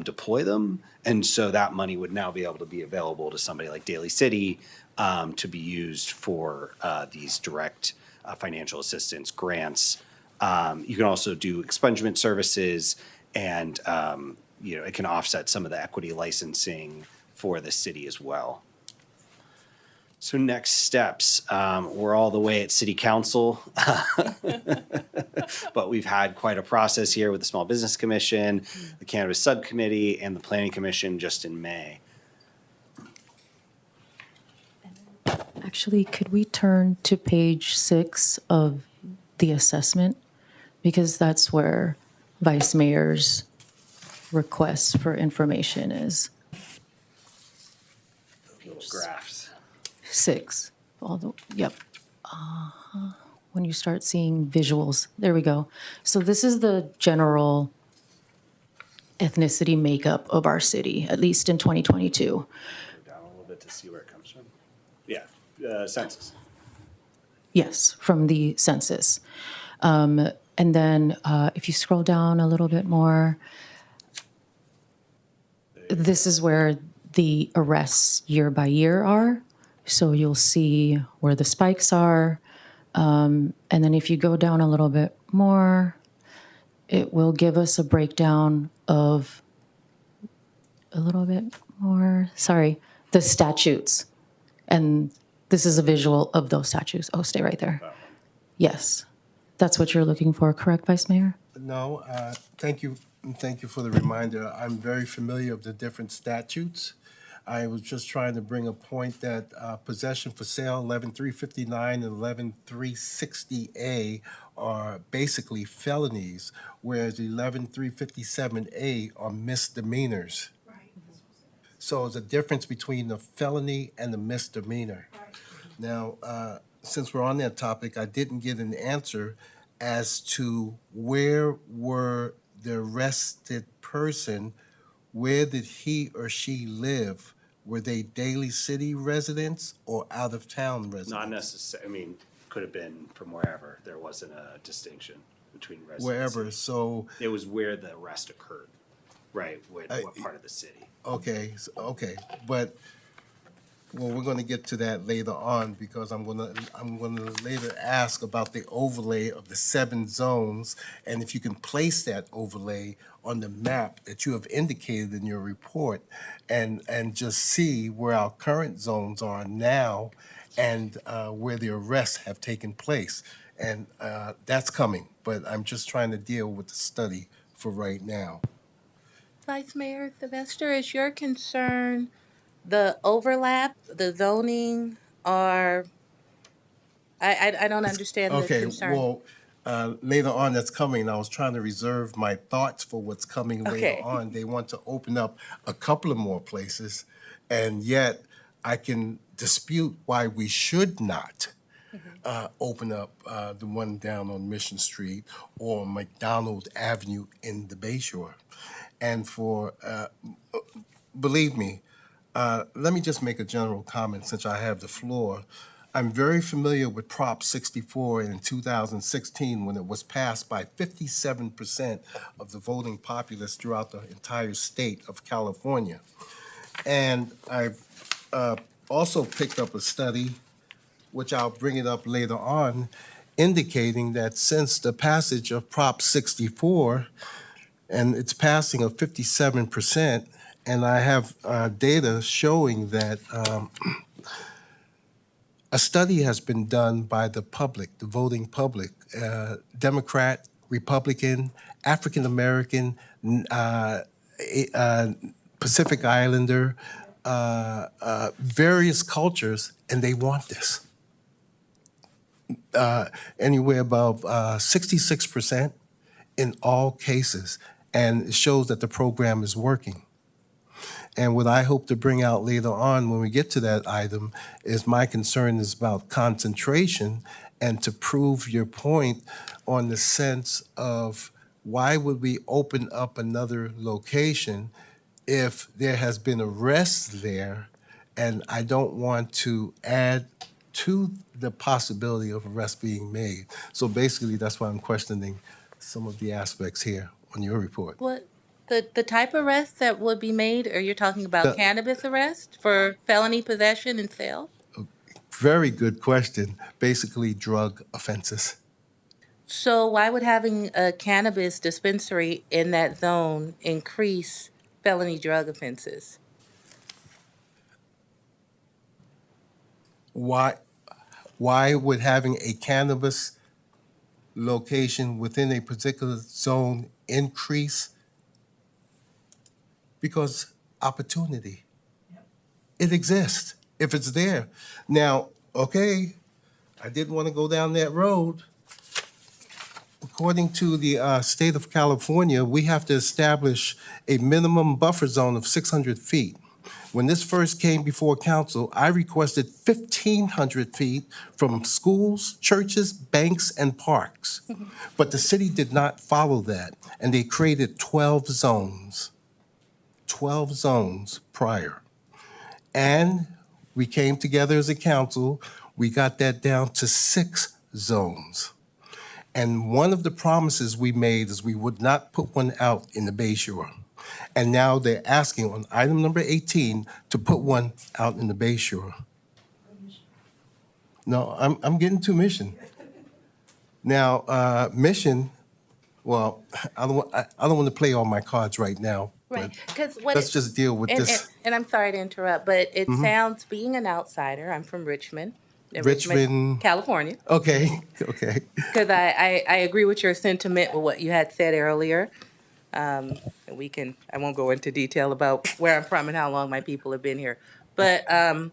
deploy them. And so that money would now be able to be available to somebody like Daly City to be used for these direct financial assistance grants. You can also do expungement services, and it can offset some of the equity licensing for the city as well. So next steps, we're all the way at city council, but we've had quite a process here with the Small Business Commission, the Cannabis Subcommittee, and the Planning Commission just in May. Actually, could we turn to page 6 of the assessment? Because that's where Vice Mayor's request for information is. Graphs. 6. Yep. When you start seeing visuals, there we go. So this is the general ethnicity makeup of our city, at least in 2022. Go down a little bit to see where it comes from. Yeah, census. Yes, from the census. And then if you scroll down a little bit more, this is where the arrests year by year are. So you'll see where the spikes are. And then if you go down a little bit more, it will give us a breakdown of a little bit more, the statutes. And this is a visual of those statutes. Oh, stay right there. Yes, that's what you're looking for, correct, Vice Mayor? No, thank you for the reminder. I'm very familiar of the different statutes. I was just trying to bring a point that possession for sale, 11359 and 11360A are basically felonies, whereas 11357A are misdemeanors. So there's a difference between the felony and the misdemeanor. Now, since we're on that topic, I didn't get an answer as to where were the arrested person, where did he or she live? Were they Daly City residents or out-of-town residents? Not necessarily. I mean, could have been from wherever. There wasn't a distinction between residency. Wherever, so. It was where the arrest occurred, right? What part of the city? Okay, but well, we're going to get to that later on because I'm going to later ask about the overlay of the 7 zones and if you can place that overlay on the map that you have indicated in your report and just see where our current zones are now and where the arrests have taken place. And that's coming, but I'm just trying to deal with the study for right now. Vice Mayor Sylvester, is your concern the overlap, the zoning, or I don't understand the concern. Okay, well, later on that's coming. I was trying to reserve my thoughts for what's coming later on. They want to open up a couple of more places, and yet I can dispute why we should not open up the one down on Mission Street or McDonald Avenue in the Bayshore. And for, believe me, let me just make a general comment since I have the floor. I'm very familiar with Prop 64 in 2016 when it was passed by 57% of the voting populace throughout the entire state of California. And I've also picked up a study, which I'll bring it up later on, indicating that since the passage of Prop 64 and its passing of 57%, and I have data showing that a study has been done by the public, the voting public, Democrat, Republican, African American, Pacific Islander, various cultures, and they want this. Anywhere above 66% in all cases, and it shows that the program is working. And what I hope to bring out later on when we get to that item is my concern is about concentration and to prove your point on the sense of why would we open up another location if there has been arrests there, and I don't want to add to the possibility of arrest being made. So basically, that's why I'm questioning some of the aspects here on your report. What, the type of arrest that would be made, or you're talking about The- cannabis arrest for felony possession and sale? Very good question. Basically, drug offenses. So why would having a cannabis dispensary in that zone increase felony drug offenses? Why would having a cannabis location within a particular zone increase? Because opportunity. It exists if it's there. Now, okay, I didn't want to go down that road. According to the state of California, we have to establish a minimum buffer zone of 600 feet. When this first came before council, I requested 1,500 feet from schools, churches, banks, and parks. But the city did not follow that, and they created 12 zones. 12 zones prior. And we came together as a council, we got that down to 6 zones. And one of the promises we made is we would not put one out in the Bayshore. And now they're asking on item number 18 to put one out in the Bayshore. No, I'm getting to Mission. Now, Mission, well, I don't want to play all my cards right now. Right, but because what let's it- just deal with and, this. And I'm sorry to interrupt, but it Mhm. sounds, being an outsider, I'm from Richmond, Richmond. California. Okay, okay. Because I agree with your sentiment with what you had said earlier. And I won't go into detail about where I'm from and how long my people have been here. But as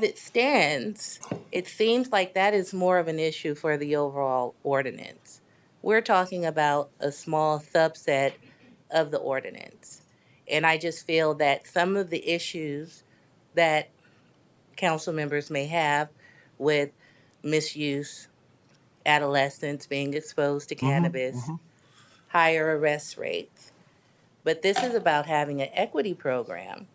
it stands, it seems like that is more of an issue for the overall ordinance. We're talking about a small subset of the ordinance. And I just feel that some of the issues that council members may have with misuse, adolescents being exposed to cannabis, higher arrest rates. But this is about having an equity program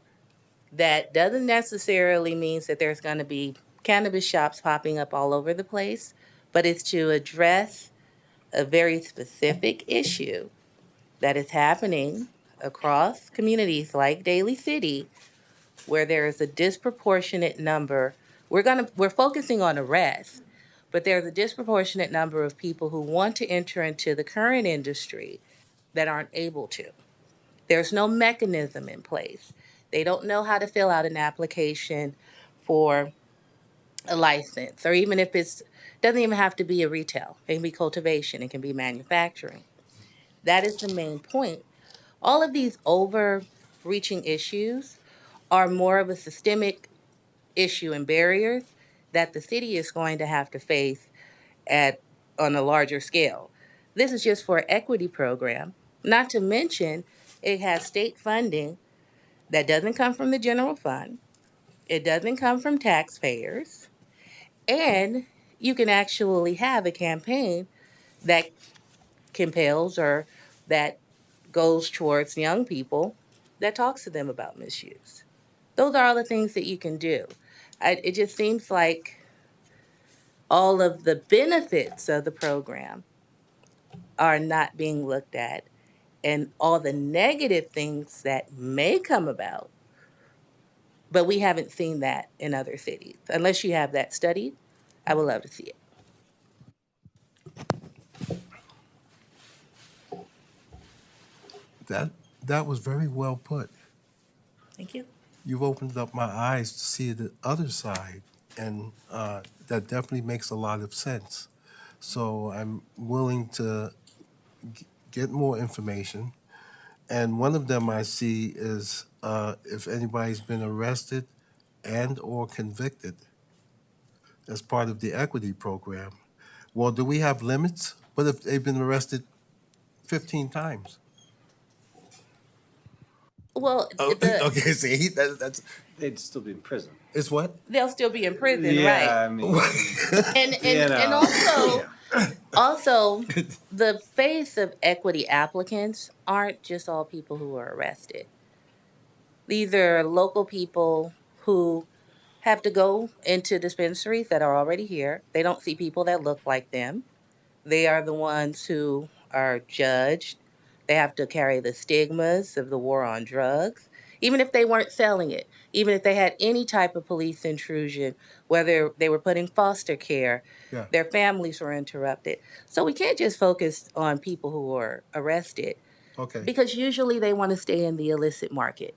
that doesn't necessarily mean that there's going to be cannabis shops popping up all over the place, but it's to address a very specific issue that is happening across communities like Daly City, where there is a disproportionate number. We're focusing on arrests, but there's a disproportionate number of people who want to enter into the current industry that aren't able to. There's no mechanism in place. They don't know how to fill out an application for a license, or even if doesn't even have to be a retail. It can be cultivation, it can be manufacturing. That is the main point. All of these overreaching issues are more of a systemic issue and barriers that the city is going to have to face on a larger scale. This is just for an equity program, not to mention it has state funding that doesn't come from the general fund. It doesn't come from taxpayers. And you can actually have a campaign that compels or that goes towards young people that talks to them about misuse. Those are all the things that you can do. It just seems like all of the benefits of the program are not being looked at, and all the negative things that may come about, but we haven't seen that in other cities. Unless you have that studied, I would love to see it. That, that was very well put. Thank you. You've opened up my eyes to see the other side, and that definitely makes a lot of sense. So I'm willing to get more information. And one of them I see is if anybody's been arrested and/or convicted as part of the equity program. Well, do we have limits? What if they've been arrested 15 times? Well, Oh, the okay, see, that's, They'd still be in prison. it's what? they'll still be in prison, Yeah, right? I mean, And also the face of equity applicants aren't just all people who are arrested. These are local people who have to go into dispensaries that are already here. They don't see people that look like them. They are the ones who are judged. They have to carry the stigmas of the war on drugs, even if they weren't selling it, even if they had any type of police intrusion, whether they were put in foster care, Yeah. their families were interrupted. So we can't just focus on people who are arrested Okay. because usually they want to stay in the illicit market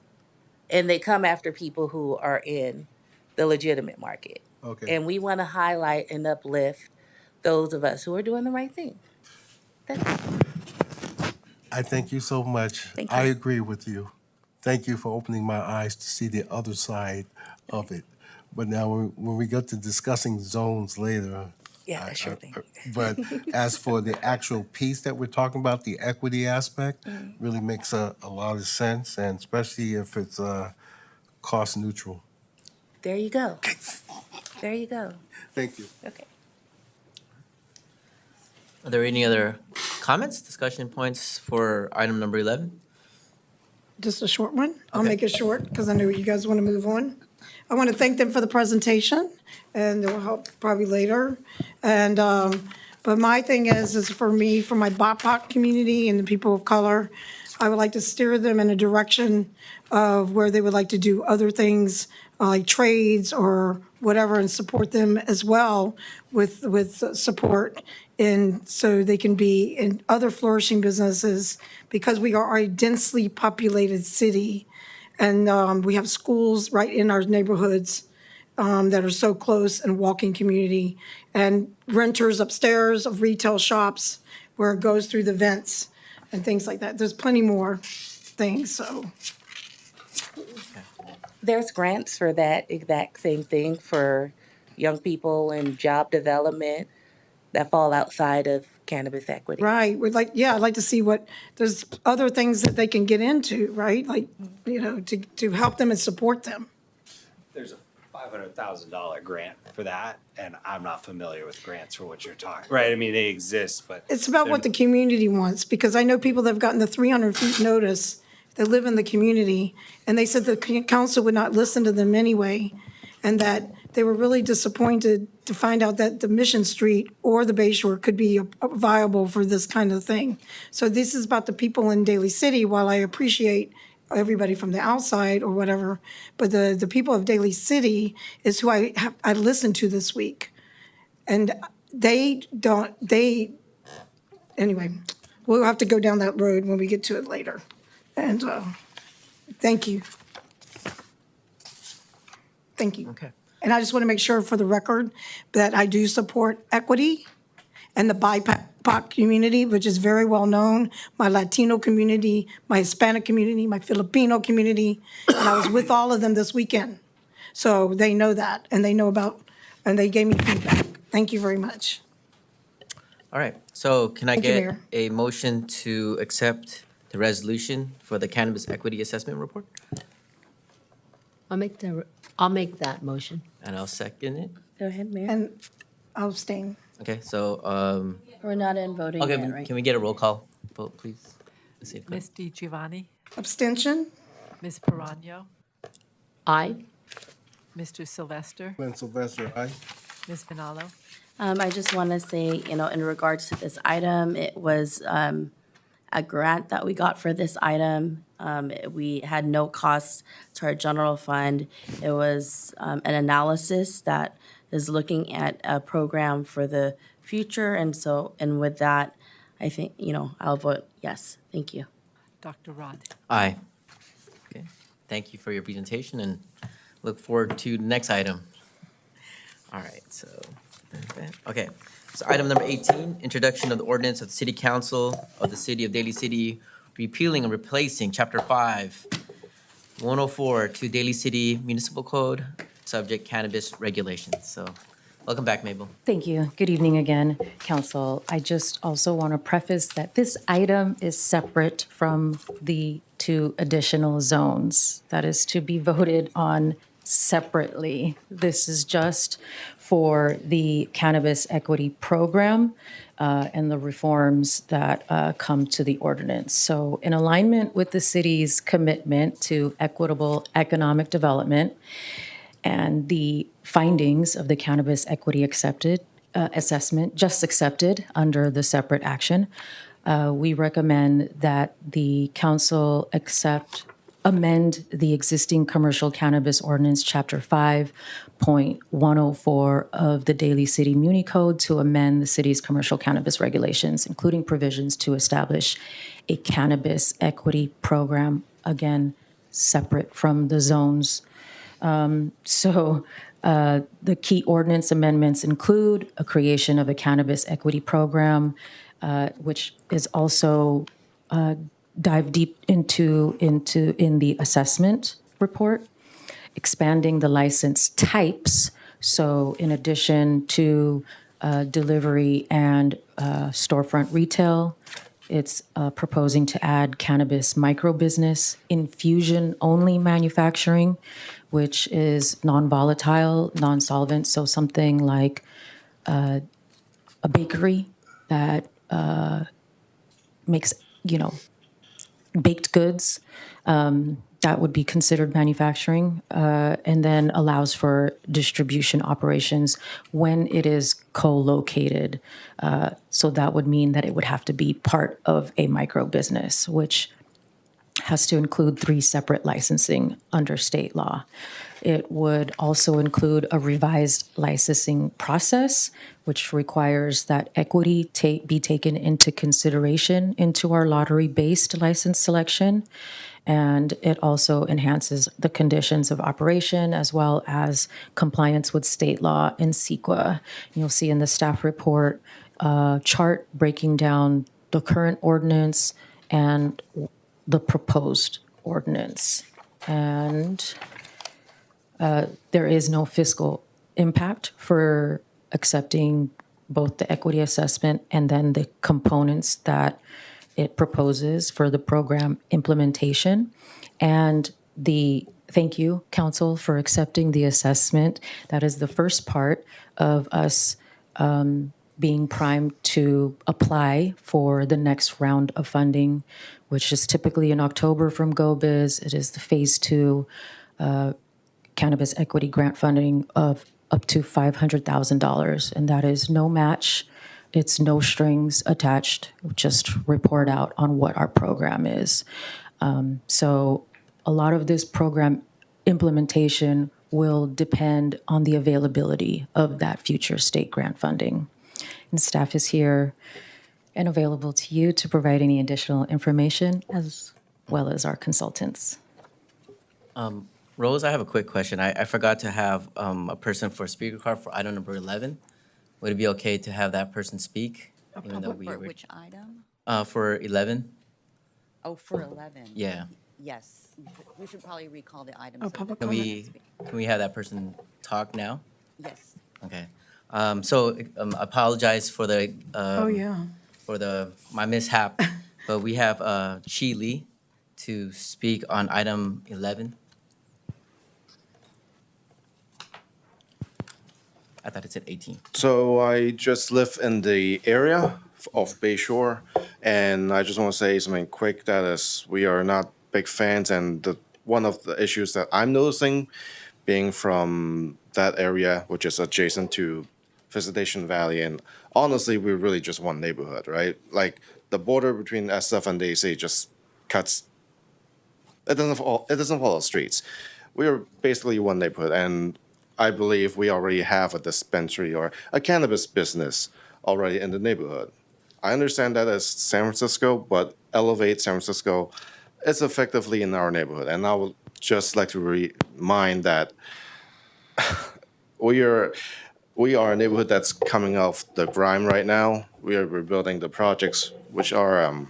and they come after people who are in the legitimate market. Okay. And we want to highlight and uplift those of us who are doing the right thing. I thank you so much. Thank you. I agree with you. Thank you for opening my eyes to see the other side of it. But now, when we get to discussing zones later, Yeah, sure thing. but as for the actual piece that we're talking about, the equity aspect, really makes a lot of sense, and especially if it's cost neutral. There you go. There you go. Thank you. Okay. Are there any other comments, discussion points for item number 11? Just a short one. I'll Okay. make it short because I know you guys want to move on. I want to thank them for the presentation, and it will help probably later. And, but my thing is for me, for my BIPOC community and the people of color, I would like to steer them in a direction of where they would like to do other things, like trades or whatever, and support them as well with support. And so they can be in other flourishing businesses because we are a densely populated city. And we have schools right in our neighborhoods that are so close and walking community. And renters upstairs of retail shops where it goes through the vents and things like that. There's plenty more things, so. There's grants for that exact same thing for young people and job development that fall outside of cannabis equity. Right, I'd like to see what, there's other things that they can get into, right? Like, to help them and support them. there's a $500,000 grant for that, and I'm not familiar with grants for what you're talking. Right, I mean, they exist, but. It's about what the community wants, because I know people that have gotten the 300 feet notice that live in the community, and they said the council would not listen to them anyway, and that they were really disappointed to find out that the Mission Street or the Bay Shore could be viable for this kind of thing. So this is about the people in Daly City, while I appreciate everybody from the outside or whatever, but the people of Daly City is who I listened to this week. And anyway, we'll have to go down that road when we get to it later. And thank you. Thank you. Okay. And I just want to make sure for the record that I do support equity and the BIPOC community, which is very well known, my Latino community, my Hispanic community, my Filipino community, and I was with all of them this weekend. So they know that, and they know about, and they gave me feedback. Thank you very much. All right, so can I Thank you, get Mayor. a motion to accept the resolution for the Cannabis Equity Assessment Report? I'll make that motion. And I'll second it. Go ahead, Mayor. And I'll abstain. Okay, so, We're not in voting okay, yet, right? can we get a roll call vote, please? Let's see if- Ms. DiGiovanni, Abstention? Ms. Perano, Aye. Mr. Sylvester, Glenn Sylvester, aye. Ms. Vinalo. I just want to say, in regards to this item, it was a grant that we got for this item. We had no costs to our general fund. It was an analysis that is looking at a program for the future. And with that, I think, I'll vote yes. Thank you. Dr. Rod. Aye. Okay. Thank you for your presentation and look forward to the next item. All right, so, okay. So item number 18, introduction of the ordinance of the City Council of the City of Daly City repealing and replacing Chapter 5, 104 to Daly City Municipal Code, subject cannabis regulations. So, welcome back, Mabel. Thank you. Good evening again, Council. I just also want to preface that this item is separate from the two additional zones that is to be voted on separately. This is just for the cannabis equity program and the reforms that come to the ordinance. So in alignment with the city's commitment to equitable economic development and the findings of the cannabis equity assessment just accepted under the separate action, we recommend that the council amend the existing commercial cannabis ordinance, Chapter 5.104 of the Daly City Muni Code to amend the city's commercial cannabis regulations, including provisions to establish a cannabis equity program, again, separate from the zones. So the key ordinance amendments include a creation of a cannabis equity program, which is also dive deep into in the assessment report, expanding the license types. So in addition to delivery and storefront retail, it's proposing to add cannabis micro-business, infusion-only manufacturing, which is non-volatile, non-solvent, so something like a bakery that makes, baked goods. That would be considered manufacturing, and then allows for distribution operations when it is co-located. So that would mean that it would have to be part of a micro business, which has to include 3 separate licensing under state law. It would also include a revised licensing process, which requires that equity be taken into consideration into our lottery-based license selection. And it also enhances the conditions of operation as well as compliance with state law and CEQA. You'll see in the staff report chart breaking down the current ordinance and the proposed ordinance. And there is no fiscal impact for accepting both the equity assessment and then the components that it proposes for the program implementation. And thank you, Council, for accepting the assessment. That is the first part of us being primed to apply for the next round of funding, which is typically in October from GoBiz. It is the Phase 2 cannabis equity grant funding of up to $500,000, and that is no match. It's no strings attached, just report out on what our program is. So a lot of this program implementation will depend on the availability of that future state grant funding. And staff is here and available to you to provide any additional information as well as our consultants. Rose, I have a quick question. I forgot to have a person for a speaker card for item number 11. Would it be okay to have that person speak? Even though we For were, which item? for 11? Oh, for 11. Yeah. Yes, we should probably recall the items. Oh, so public that- Can we have that person talk now? Yes. Okay. So apologize for the Oh, yeah. for my mishap, but we have Chi Lee to speak on item 11. I thought it said 18. So I just live in the area of Bayshore, and I just want to say something quick that is, we are not big fans, and one of the issues that I'm noticing being from that area, which is adjacent to Visitation Valley, and honestly, we're really just one neighborhood, right? Like, the border between SF and DC just cuts, it doesn't follow streets. We are basically one neighborhood, and I believe we already have a dispensary or a cannabis business already in the neighborhood. I understand that as San Francisco, but Elevate San Francisco is effectively in our neighborhood. And I would just like to remind that we are a neighborhood that's coming off the grime right now. We are rebuilding the projects which are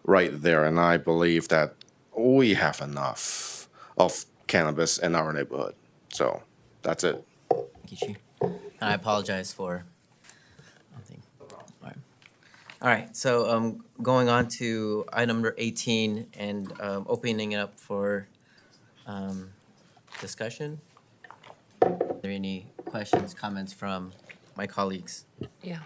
right there, and I believe that we have enough of cannabis in our neighborhood. So that's it. Thank you, Chief. I apologize for. All right, so going on to item number 18 and opening it up for discussion. Are there any questions, comments from my colleagues? Yeah.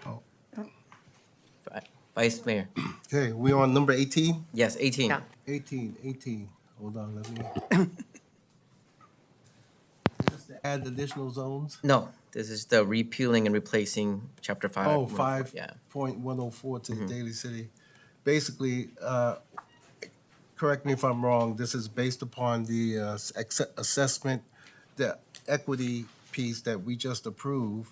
Vice Mayor? Okay, we on number 18? Yes, 18. Yeah. 18. Hold on, let me. Just to add additional zones? No, this is the repealing and replacing Chapter 5. Oh, 104, yeah. 5.104 to the Daly City. Basically, correct me if I'm wrong, this is based upon the assessment, the equity piece that we just approved.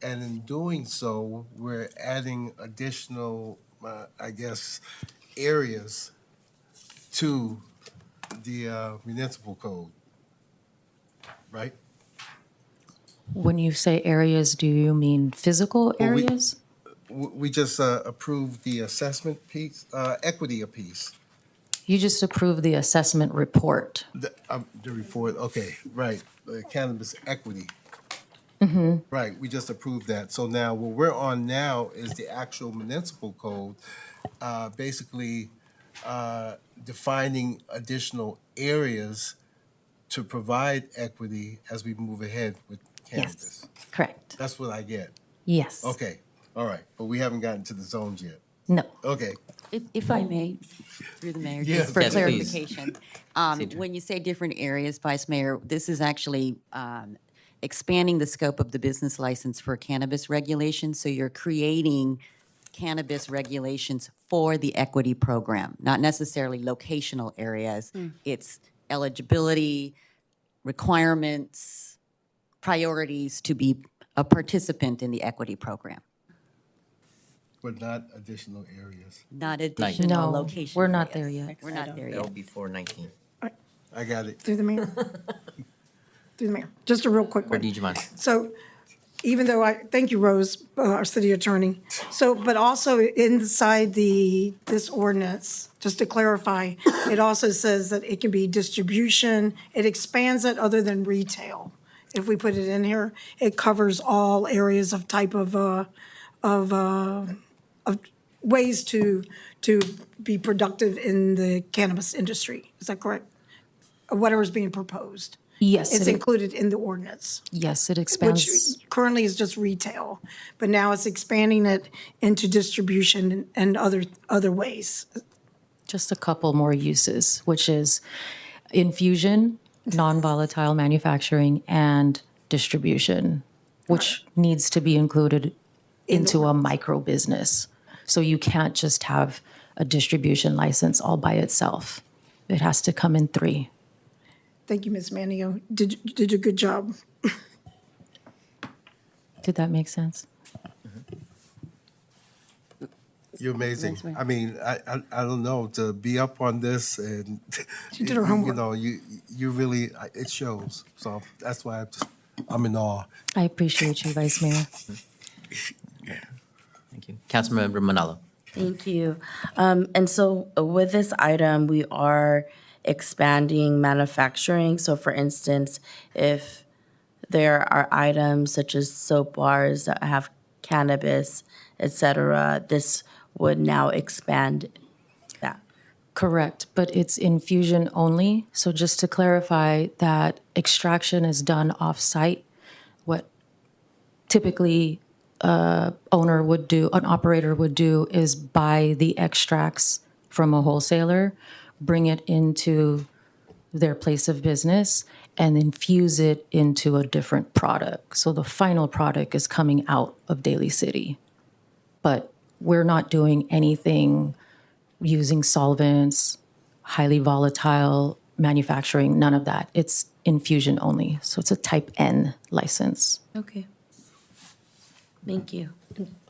And in doing so, we're adding additional, I guess, areas to the municipal code, right? When you say areas, do you mean physical Well, we- areas? We just approved the assessment piece, equity piece. You just approved the assessment report. The report, okay, right, the cannabis equity. Right, we just approved that. So now what we're on now is the actual municipal code, basically defining additional areas to provide equity as we move ahead with cannabis. Correct. That's what I get. Yes. Okay, all right, but we haven't gotten to the zones yet. No. Okay. If I may, through the mayor, Yes, just for yes, please. clarification. Cedric. When you say different areas, Vice Mayor, this is actually expanding the scope of the business license for cannabis regulations. So you're creating cannabis regulations for the equity program, not necessarily locational areas. It's eligibility, requirements, priorities to be a participant in the equity program, But not additional areas. not additional No, location. we're not areas. there yet. We're not there That'll yet. be 419. I got it. Through the mayor. Through the mayor. Just a real quick Or one. Nijman? So even though thank you, Rose, our city attorney. So, but also inside this ordinance, just to clarify, it also says that it can be distribution. It expands it other than retail. If we put it in here, it covers all areas of type of ways to be productive in the cannabis industry. Is that correct? Whatever's being proposed. Yes. It's it- included in the ordinance, Yes, it which expands. currently is just retail, but now it's expanding it into distribution and other ways. Just a couple more uses, which is infusion, non-volatile manufacturing, and distribution, which needs to be included into a micro business. So you can't just have a distribution license all by itself. It has to come in 3. Thank you, Ms. Manio. Did a good job. Did that make sense? You're amazing. I mean, I don't know, to be up on this and. She did her homework. You know, you really, it shows. So that's why I'm in awe. I appreciate you, Vice Mayor. Thank you. Councilmember Manalo. Thank you. And so with this item, we are expanding manufacturing. So for instance, if there are items such as soap bars that have cannabis, et cetera, this would now expand that. Correct, but it's infusion only. So just to clarify that extraction is done off-site. What typically an operator would do is buy the extracts from a wholesaler, bring it into their place of business, and infuse it into a different product. So the final product is coming out of Daly City. But we're not doing anything using solvents, highly volatile manufacturing, none of that. It's infusion only. So it's a type N license. Okay. Thank you.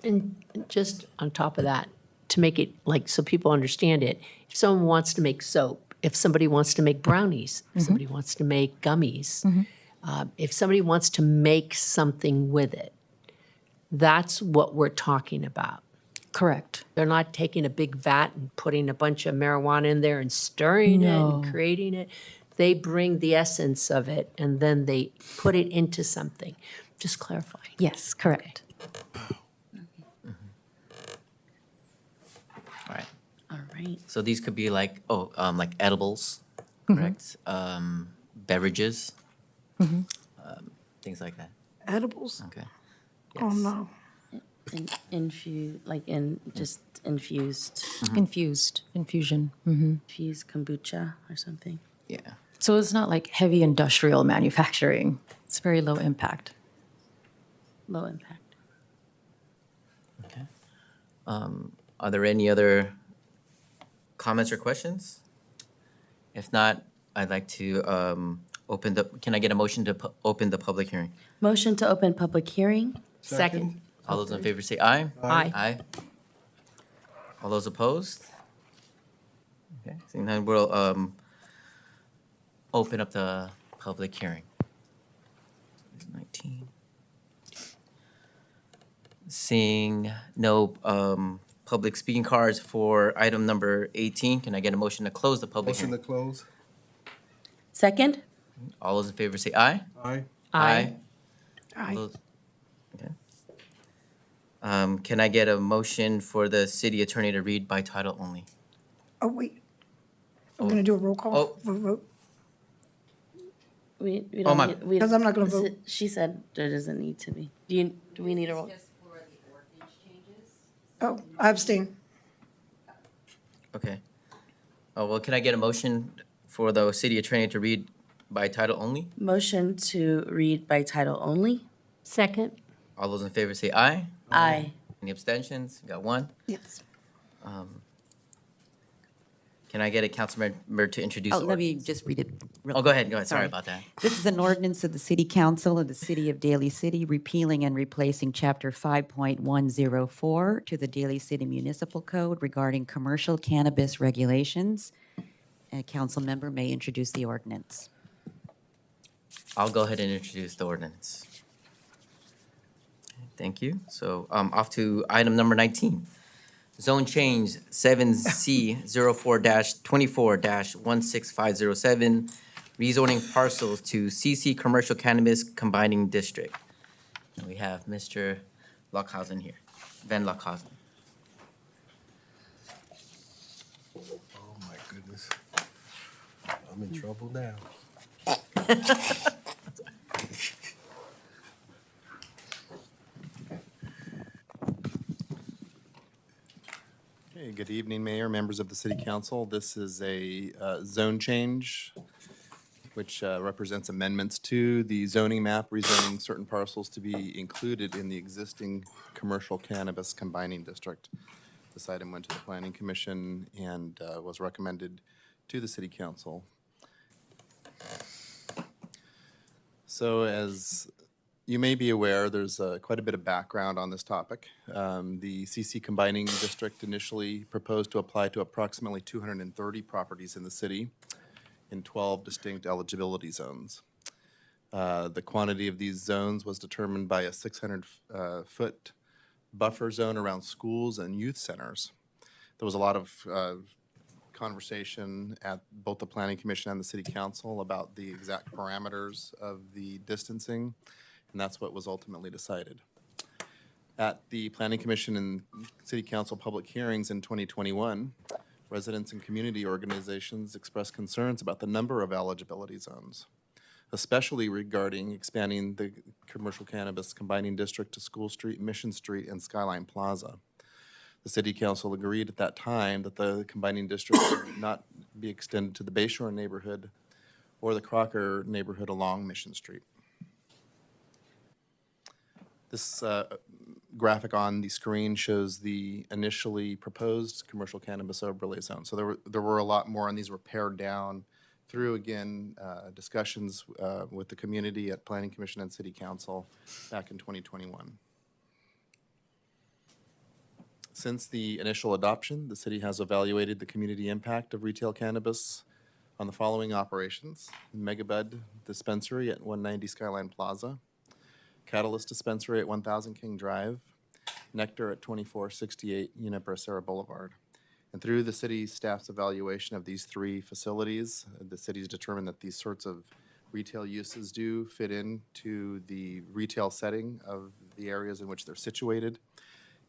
And just on top of that, to make it like, so people understand it, if someone wants to make soap, if somebody wants to make brownies, if somebody wants to make gummies, if somebody wants to make something with it, that's what we're talking about. Correct. They're not taking a big vat and putting a bunch of marijuana in there and stirring it and No. creating it. They bring the essence of it and then they put it into something. Just clarifying. Yes, correct. All right. All right. So these could be like, like edibles, correct? Beverages, things like that. Edibles? Okay. Oh, no. Just infused. Infusion. Infused kombucha or something. Yeah. So it's not like heavy industrial manufacturing. It's very low impact. Low impact. Okay. Are there any other comments or questions? If not, I'd like to can I get a motion to open the public hearing? Motion to open public hearing. Second. All those in favor say aye. Aye. Aye. All those opposed? Okay, seeing none, we'll open up the public hearing. 19. Seeing no public speaking cards for item number 18, can I get a motion to close the public Motion hearing? to close. Second. All those in favor say aye. Aye. Aye. All those- Okay. Can I get a motion for the city attorney to read by title only? Oh, wait. We're going to do a roll call Oh. for vote? We Oh, don't my- need. Because I'm not gonna vote. She said there doesn't need to be. Do we need a roll? Oh, I abstain. Okay. Oh, well, can I get a motion for the city attorney to read by title only? Motion to read by title only. Second. All those in favor say aye. Aye. Any abstentions? Got one. Yes. Can I get a council member to introduce? Oh, the let me ordinance? just read it. Oh, go ahead, sorry Sorry. about that. This is an ordinance of the City Council of the City of Daly City repealing and replacing Chapter 5.104 to the Daly City Municipal Code regarding commercial cannabis regulations. A council member may introduce the ordinance. I'll go ahead and introduce the ordinance. Thank you. So, off to item number 19. Zone change 7C04-24-16507, rezoning parcels to CC Commercial Cannabis Combining District. And we have Mr. Lockhausen here, Van Lockhausen. Oh, my goodness. I'm in trouble now. Okay, good evening, Mayor, members of the City Council. This is a zone change, which represents amendments to the zoning map, rezoning certain parcels to be included in the existing commercial cannabis combining district. This item went to the Planning Commission and was recommended to the City Council. So as you may be aware, there's quite a bit of background on this topic. The CC Combining District initially proposed to apply to approximately 230 properties in the city in 12 distinct eligibility zones. The quantity of these zones was determined by a 600-foot buffer zone around schools and youth centers. There was a lot of conversation at both the Planning Commission and the City Council about the exact parameters of the distancing, and that's what was ultimately decided. At the Planning Commission and City Council public hearings in 2021, residents and community organizations expressed concerns about the number of eligibility zones, especially regarding expanding the commercial cannabis combining district to School Street, Mission Street, and Skyline Plaza. The City Council agreed at that time that the combining district would not be extended to the Bayshore neighborhood or the Crocker neighborhood along Mission Street. This graphic on the screen shows the initially proposed commercial cannabis overlay zone. So there were a lot more, and these were pared down through, again, discussions with the community at Planning Commission and City Council back in 2021. Since the initial adoption, the city has evaluated the community impact of retail cannabis on the following operations: Megabud Dispensary at 190 Skyline Plaza, Catalyst Dispensary at 1000 King Drive, Nectar at 2468 Unibracera Boulevard. And through the city staff's evaluation of these three facilities, the city's determined that these sorts of retail uses do fit into the retail setting of the areas in which they're situated.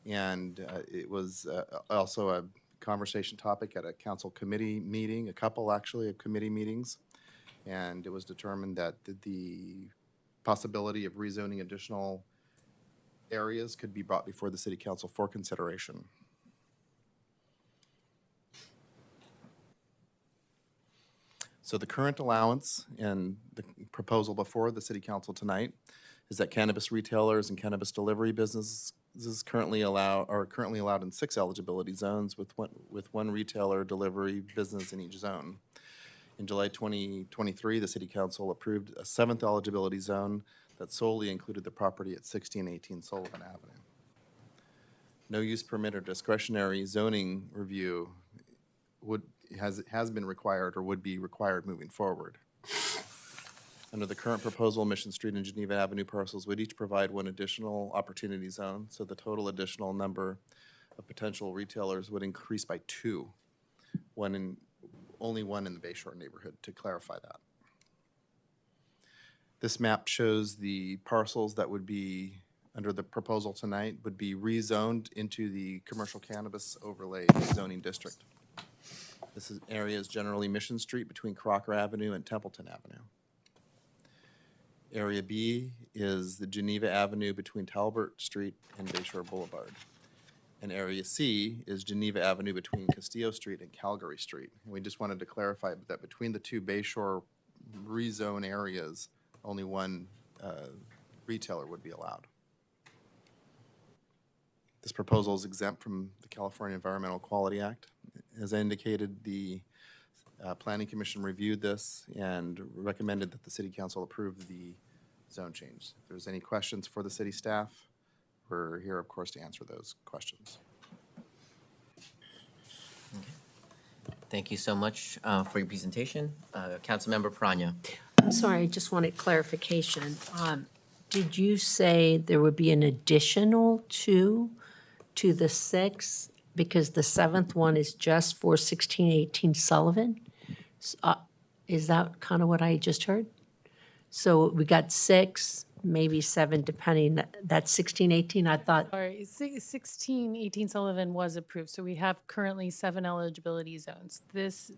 And it was also a conversation topic at a council committee meeting, a couple actually of committee meetings. And it was determined that the possibility of rezoning additional areas could be brought before the city council for consideration. So the current allowance and the proposal before the city council tonight is that cannabis retailers and cannabis delivery businesses are currently allowed in 6 eligibility zones with one retailer delivery business in each zone. In July 2023, the city council approved a 7th eligibility zone that solely included the property at 1618 Sullivan Avenue. No use permit or discretionary zoning review has been required or would be required moving forward. Under the current proposal, Mission Street and Geneva Avenue parcels would each provide one additional opportunity zone, so the total additional number of potential retailers would increase by 2, only one in the Bayshore neighborhood, to clarify that. This map shows the parcels that would be, under the proposal tonight, would be rezoned into the commercial cannabis overlay zoning district. This area is generally Mission Street between Crocker Avenue and Templeton Avenue. Area B is the Geneva Avenue between Talbot Street and Bayshore Boulevard. And Area C is Geneva Avenue between Castillo Street and Calgary Street. And we just wanted to clarify that between the two Bayshore rezone areas, only one retailer would be allowed. This proposal is exempt from the California Environmental Quality Act. As I indicated, the Planning Commission reviewed this and recommended that the City Council approve the zone change. If there's any questions for the city staff, we're here, of course, to answer those questions. Thank you so much for your presentation. Councilmember Prania. I'm sorry, I just wanted clarification. Did you say there would be an additional 2 to the 6? Because the 7th one is just for 1618 Sullivan? Is that kind of what I just heard? So we got 6, maybe 7, depending. That's 1618, I thought. Sorry, 1618 Sullivan was approved, so we have currently 7 eligibility zones. This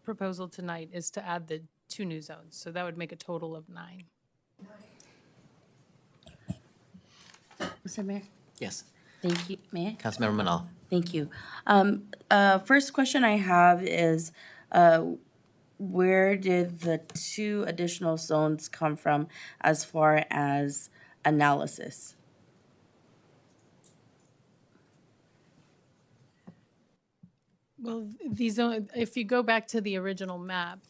proposal tonight is to add the 2 new zones, so that would make a total of 9. Mr. Mayor? Yes. Thank you. Mayor? Councilmember Manal. Thank you. First question I have is, where did the 2 additional zones come from as far as analysis? Well, these, if you go back to the original map,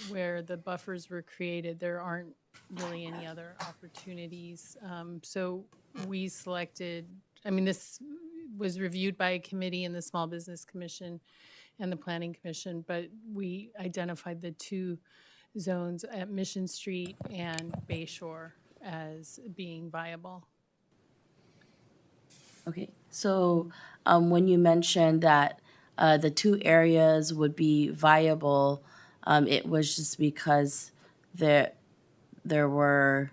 where the buffers were created, there aren't really any other opportunities. So we selected, this was reviewed by a committee in the Small Business Commission and the Planning Commission, but we identified the 2 zones at Mission Street and Bayshore as being viable. Okay, so when you mentioned that the 2 areas would be viable, it was just because there were,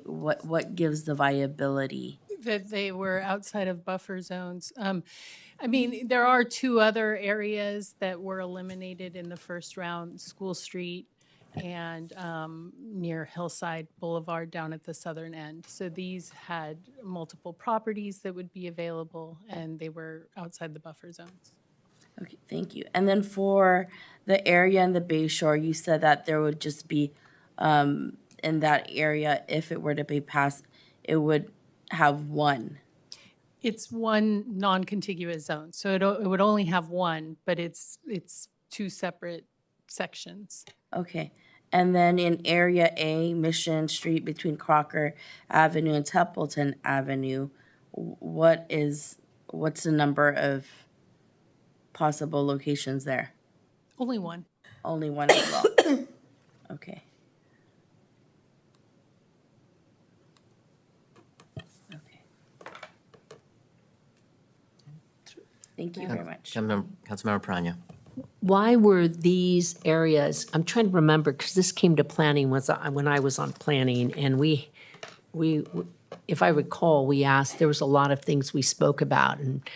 what gives the viability? That they were outside of buffer zones. There are 2 other areas that were eliminated in the first round, School Street and near Hillside Boulevard down at the southern end. So these had multiple properties that would be available, and they were outside the buffer zones. Okay, thank you. And then for the area in the Bayshore, you said that there would just be, in that area, if it were to be passed, it would have 1. It's 1 non-contiguous zone, so it would only have 1, but it's 2 separate sections. Okay. And then in Area A, Mission Street between Crocker Avenue and Templeton Avenue, what is What's the number of possible locations there? Only one. Only one as well. Okay. Thank you very much. Councilmember Prano. Why were these areas, I'm trying to remember, because this came to planning when I was on planning, and we, if I recall, we asked, there was a lot of things we spoke about, and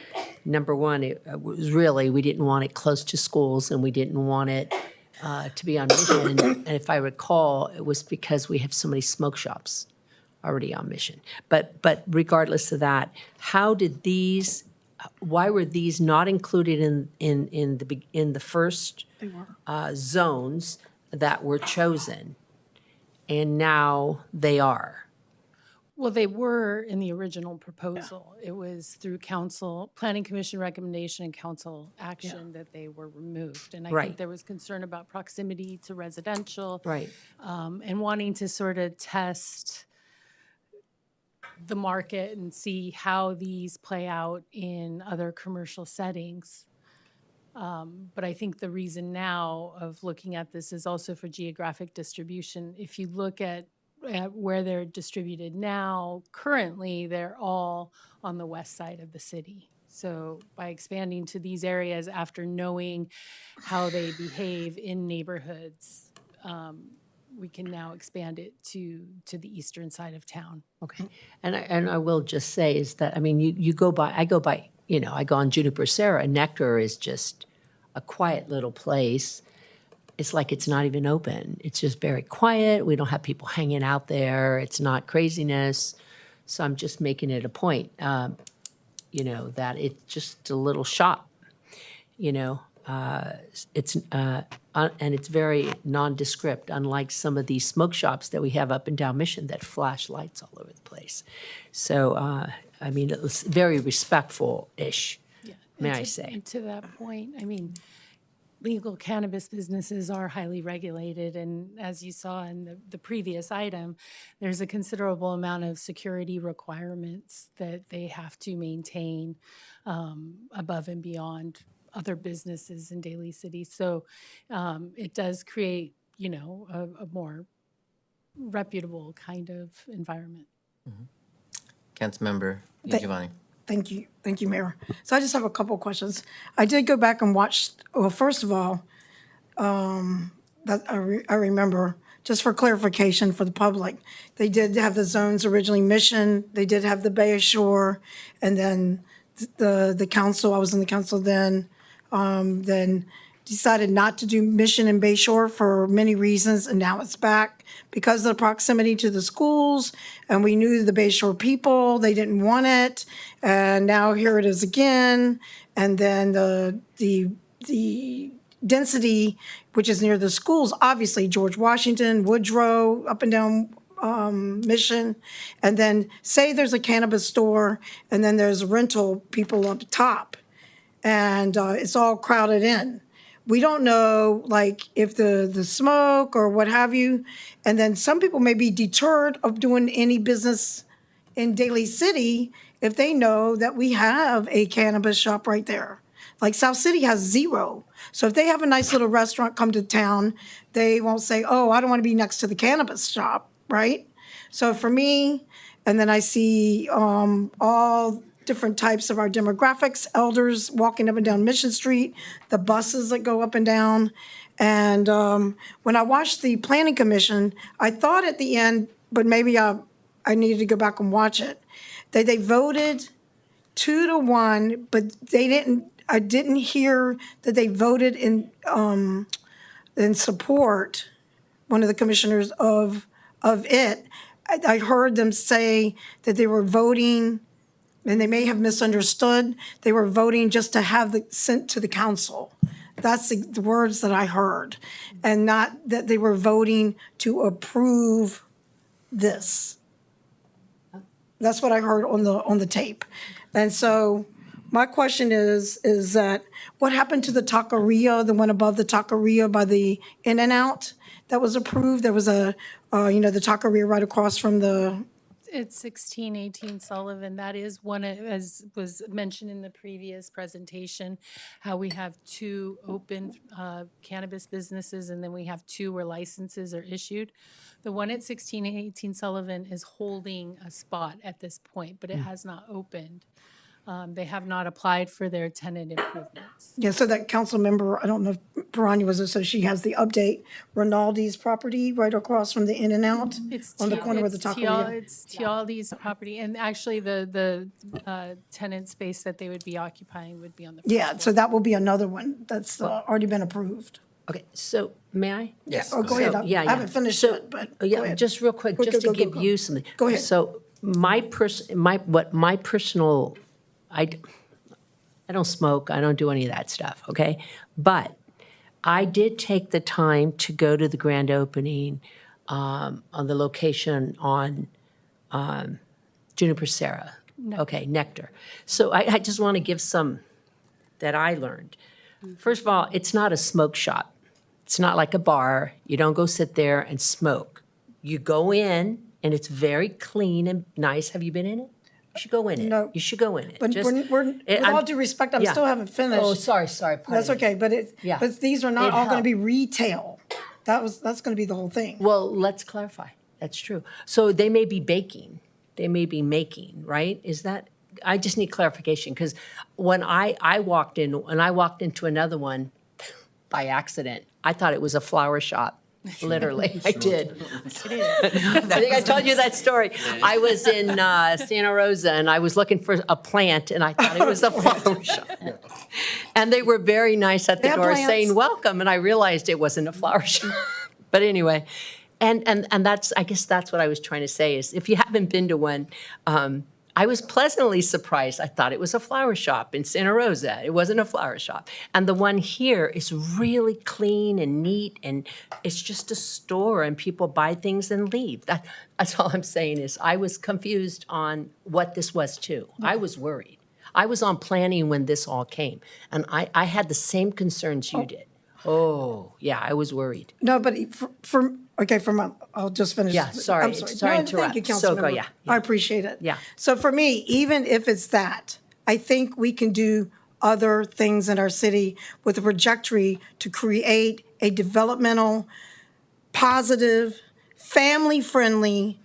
number one, it was really, we didn't want it close to schools, and we didn't want it to be on mission, and if I recall, it was because we have so many smoke shops already on mission. But regardless of that, how did these, why were these not included in the first zones that were chosen, and now they are? Well, they were in the original proposal. It was through council, planning commission recommendation and council action that they were removed. And I Right. think there was concern about proximity to residential. Right. And wanting to sort of test the market and see how these play out in other commercial settings. But I think the reason now of looking at this is also for geographic distribution. If you look at where they're distributed now, currently they're all on the west side of the city. So by expanding to these areas after knowing how they behave in neighborhoods, we can now expand it to the eastern side of town. Okay. And I will just say is that, I mean, you go by, I go by, I go on Juniper Serra, and Nectar is just a quiet little place. It's like it's not even open. It's just very quiet. We don't have people hanging out there. It's not craziness. So I'm just making it a point, that it's just a little shop, it's and it's very nondescript, unlike some of these smoke shops that we have up and down Mission that flash lights all over the place. So, I mean, it was very respectful-ish, may I say. And to that point, I mean, legal cannabis businesses are highly regulated, and as you saw in the previous item, there's a considerable amount of security requirements that they have to maintain above and beyond other businesses in Daly City. So it does create, a more reputable kind of environment. Councilmember Giovanni. Thank you, Mayor. So I just have a couple of questions. I did go back and watch, well, first of all, that I remember, just for clarification for the public, they did have the zones originally Mission, they did have the Bay Shore, and then the council, I was in the council then decided not to do Mission and Bay Shore for many reasons, and now it's back because of the proximity to the schools, and we knew the Bay Shore people, they didn't want it, and now here it is again, and then the density, which is near the schools, obviously George Washington, Woodrow, up and down Mission, and then say there's a cannabis store, and then there's rental people up top, and it's all crowded in. We don't know, like, if the smoke or what have you, and then some people may be deterred of doing any business in Daly City if they know that we have a cannabis shop right there. Like South City has 0. So if they have a nice little restaurant come to town, they won't say, oh, I don't want to be next to the cannabis shop, right? So for me, and then I see all different types of our demographics, elders walking up and down Mission Street, the buses that go up and down. And when I watched the Planning Commission, I thought at the end, but maybe I needed to go back and watch it, that they voted 2-1, but I didn't hear that they voted in support, one of the commissioners of it. I heard them say that they were voting, and they may have misunderstood, they were voting just to have it sent to the council. That's the words that I heard, and not that they were voting to approve this. That's what I heard on the tape. And so my question is that what happened to the taqueria, the one above the taqueria by the In-N-Out that was approved? There was the taqueria right across from the It's 1618 Sullivan. That is one, as was mentioned in the previous presentation, how we have two open cannabis businesses, and then we have two where licenses are issued. The one at 1618 Sullivan is holding a spot at this point, but it has not opened. They have not applied for their tenant improvements. Yeah, so that council member, I don't know if Paranya was there, so she has the update, Rinaldi's property right across from the In-N-Out on the corner with the taco. Yeah. It's Tialdi's property, and actually the tenant space that they would be occupying would be on the first Yeah, so floor. that will be another one that's already been approved. Okay, so may I? Yes. Oh, go ahead. So, yeah, I haven't finished So- yet, but yeah, go ahead. just real quick, Go, just go, to go, give go. you something. Go ahead. So my personal, I don't smoke, I don't do any of that stuff, okay? But I did take the time to go to the grand opening on the location on Juniper Serra. Okay, Nectar. So I just want to give some that I learned. First of all, it's not a smoke shop. It's not like a bar. You don't go sit there and smoke. You go in, and it's very clean and nice. Have you been in it? You should go in it. No. You should go in it. But Just- with I'm- all due respect, I yeah. still haven't finished. Oh, sorry, pardon That's me. okay, but Yeah. but these are not It all going to be helped. retail. That's going to be the whole thing. Well, let's clarify. That's true. So they may be baking, they may be making, right? Is that, I just need clarification, because when I walked in, and I walked into another one by accident, I thought it was a flower shop. Literally, I did. It is. I think I told you that story. I was in Santa Rosa, and I was looking for a plant, and I thought it was a flower shop. And they were very nice at the They have door plants. saying, welcome, and I realized it wasn't a flower shop. But anyway, and that's, I guess that's what I was trying to say, is if you haven't been to one, I was pleasantly surprised. I thought it was a flower shop in Santa Rosa. It wasn't a flower shop. And the one here is really clean and neat, and it's just a store, and people buy things and leave. That's all I'm saying, is I was confused on what this was too. I was worried. I was on planning when this all came, and I had the same concerns you did. Oh, yeah, I was worried. No, but I'll just finish. Yeah, sorry. I'm Sorry to No, interrupt. Thank you, So go, Councilmember. yeah. I appreciate it. Yeah. So for me, even if it's that, I think we can do other things in our city with a trajectory to create a developmental, positive, family-friendly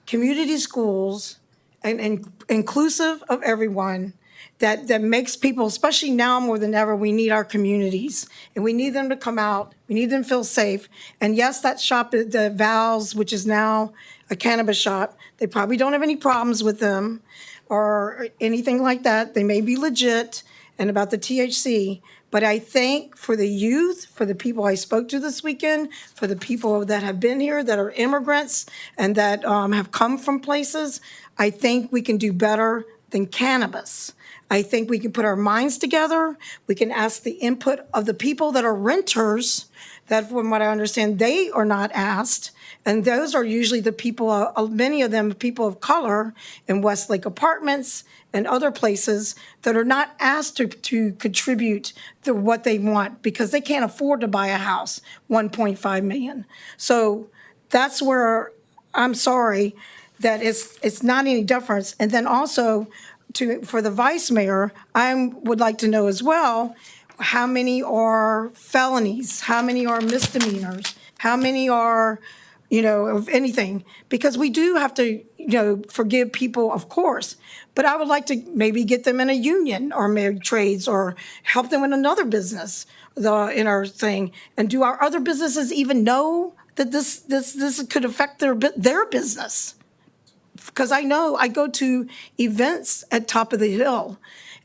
community schools and inclusive of everyone that makes people, especially now more than ever, we need our communities. And we need them to come out. We need them to feel safe. And yes, that shop, the Val's, which is now a cannabis shop, they probably don't have any problems with them or anything like that. They may be legit and about the THC. But I think for the youth, for the people I spoke to this weekend, for the people that have been here, that are immigrants and that have come from places, I think we can do better than cannabis. I think we can put our minds together. We can ask the input of the people that are renters, that from what I understand, they are not asked. And those are usually the people, many of them, people of color in Westlake Apartments and other places that are not asked to contribute to what they want because they can't afford to buy a house, 1.5 million. So that's where I'm sorry that it's not any difference. And then also for the vice mayor, I would like to know as well, how many are felonies? How many are misdemeanors? How many are, of anything? Because we do have to, forgive people, of course. But I would like to maybe get them in a union or maybe trades or help them in another business in our thing. And do our other businesses even know that this could affect their business? Because I know I go to events at Top of the Hill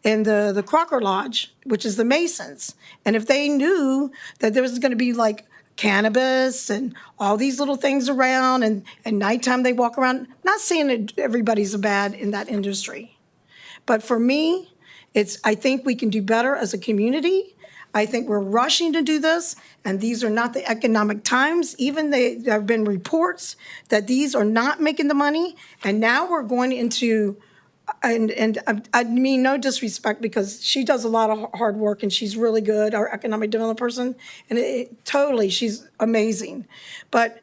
and the Crocker Lodge, which is the Masons. And if they knew that there was going to be like cannabis and all these little things around and nighttime they walk around, not saying that everybody's bad in that industry. But for me, I think we can do better as a community. I think we're rushing to do this, and these are not the economic times. Even there have been reports that these are not making the money, and now we're going into, and I mean no disrespect because she does a lot of hard work and she's really good, our economic development person, and totally, she's amazing. But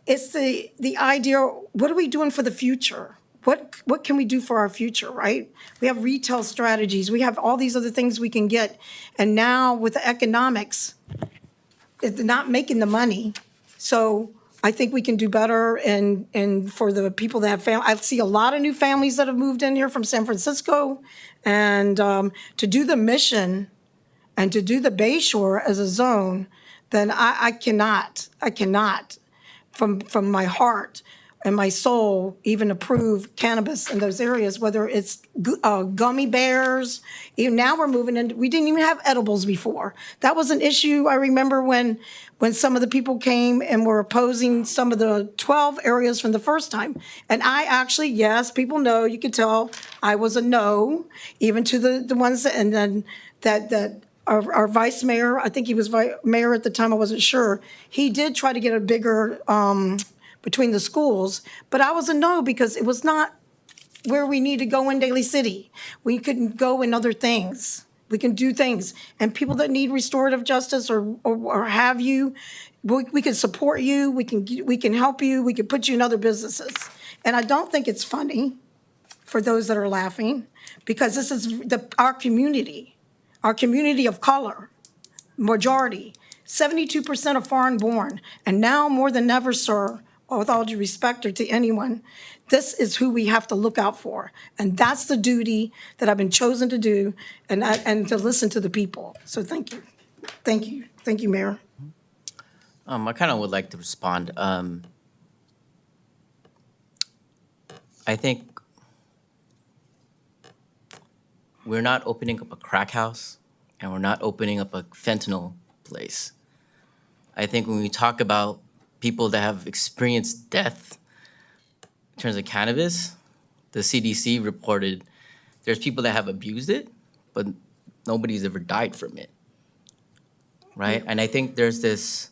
it's the idea, what are we doing for the future? What can we do for our future, right? We have retail strategies. We have all these other things we can get. And now with the economics, it's not making the money. So I think we can do better and for the people that have family. I see a lot of new families that have moved in here from San Francisco. And to do the mission and to do the Bay Shore as a zone, then I cannot from my heart and my soul even approve cannabis in those areas, whether it's gummy bears. Even now we're moving into, we didn't even have edibles before. That was an issue. I remember when some of the people came and were opposing some of the 12 areas from the first time. And I actually, yes, people know, you could tell I was a no, even to the ones that, and then that our vice mayor, I think he was mayor at the time, I wasn't sure. He did try to get a bigger, between the schools, but I was a no because it was not where we need to go in Daly City. We couldn't go in other things. We can do things. And people that need restorative justice or have you, we can support you, we can help you, we can put you in other businesses. And I don't think it's funny for those that are laughing, because this is our community of color, majority. 72% are foreign born. And now more than ever, sir, with all due respect or to anyone, this is who we have to look out for. And that's the duty that I've been chosen to do and to listen to the people. So thank you. Thank you. Thank you, Mayor. I kind of would like to respond. I think we're not opening up a crack house and we're not opening up a fentanyl place. I think when we talk about people that have experienced death in terms of cannabis, the CDC reported there's people that have abused it, but nobody's ever died from it, right? And I think there's this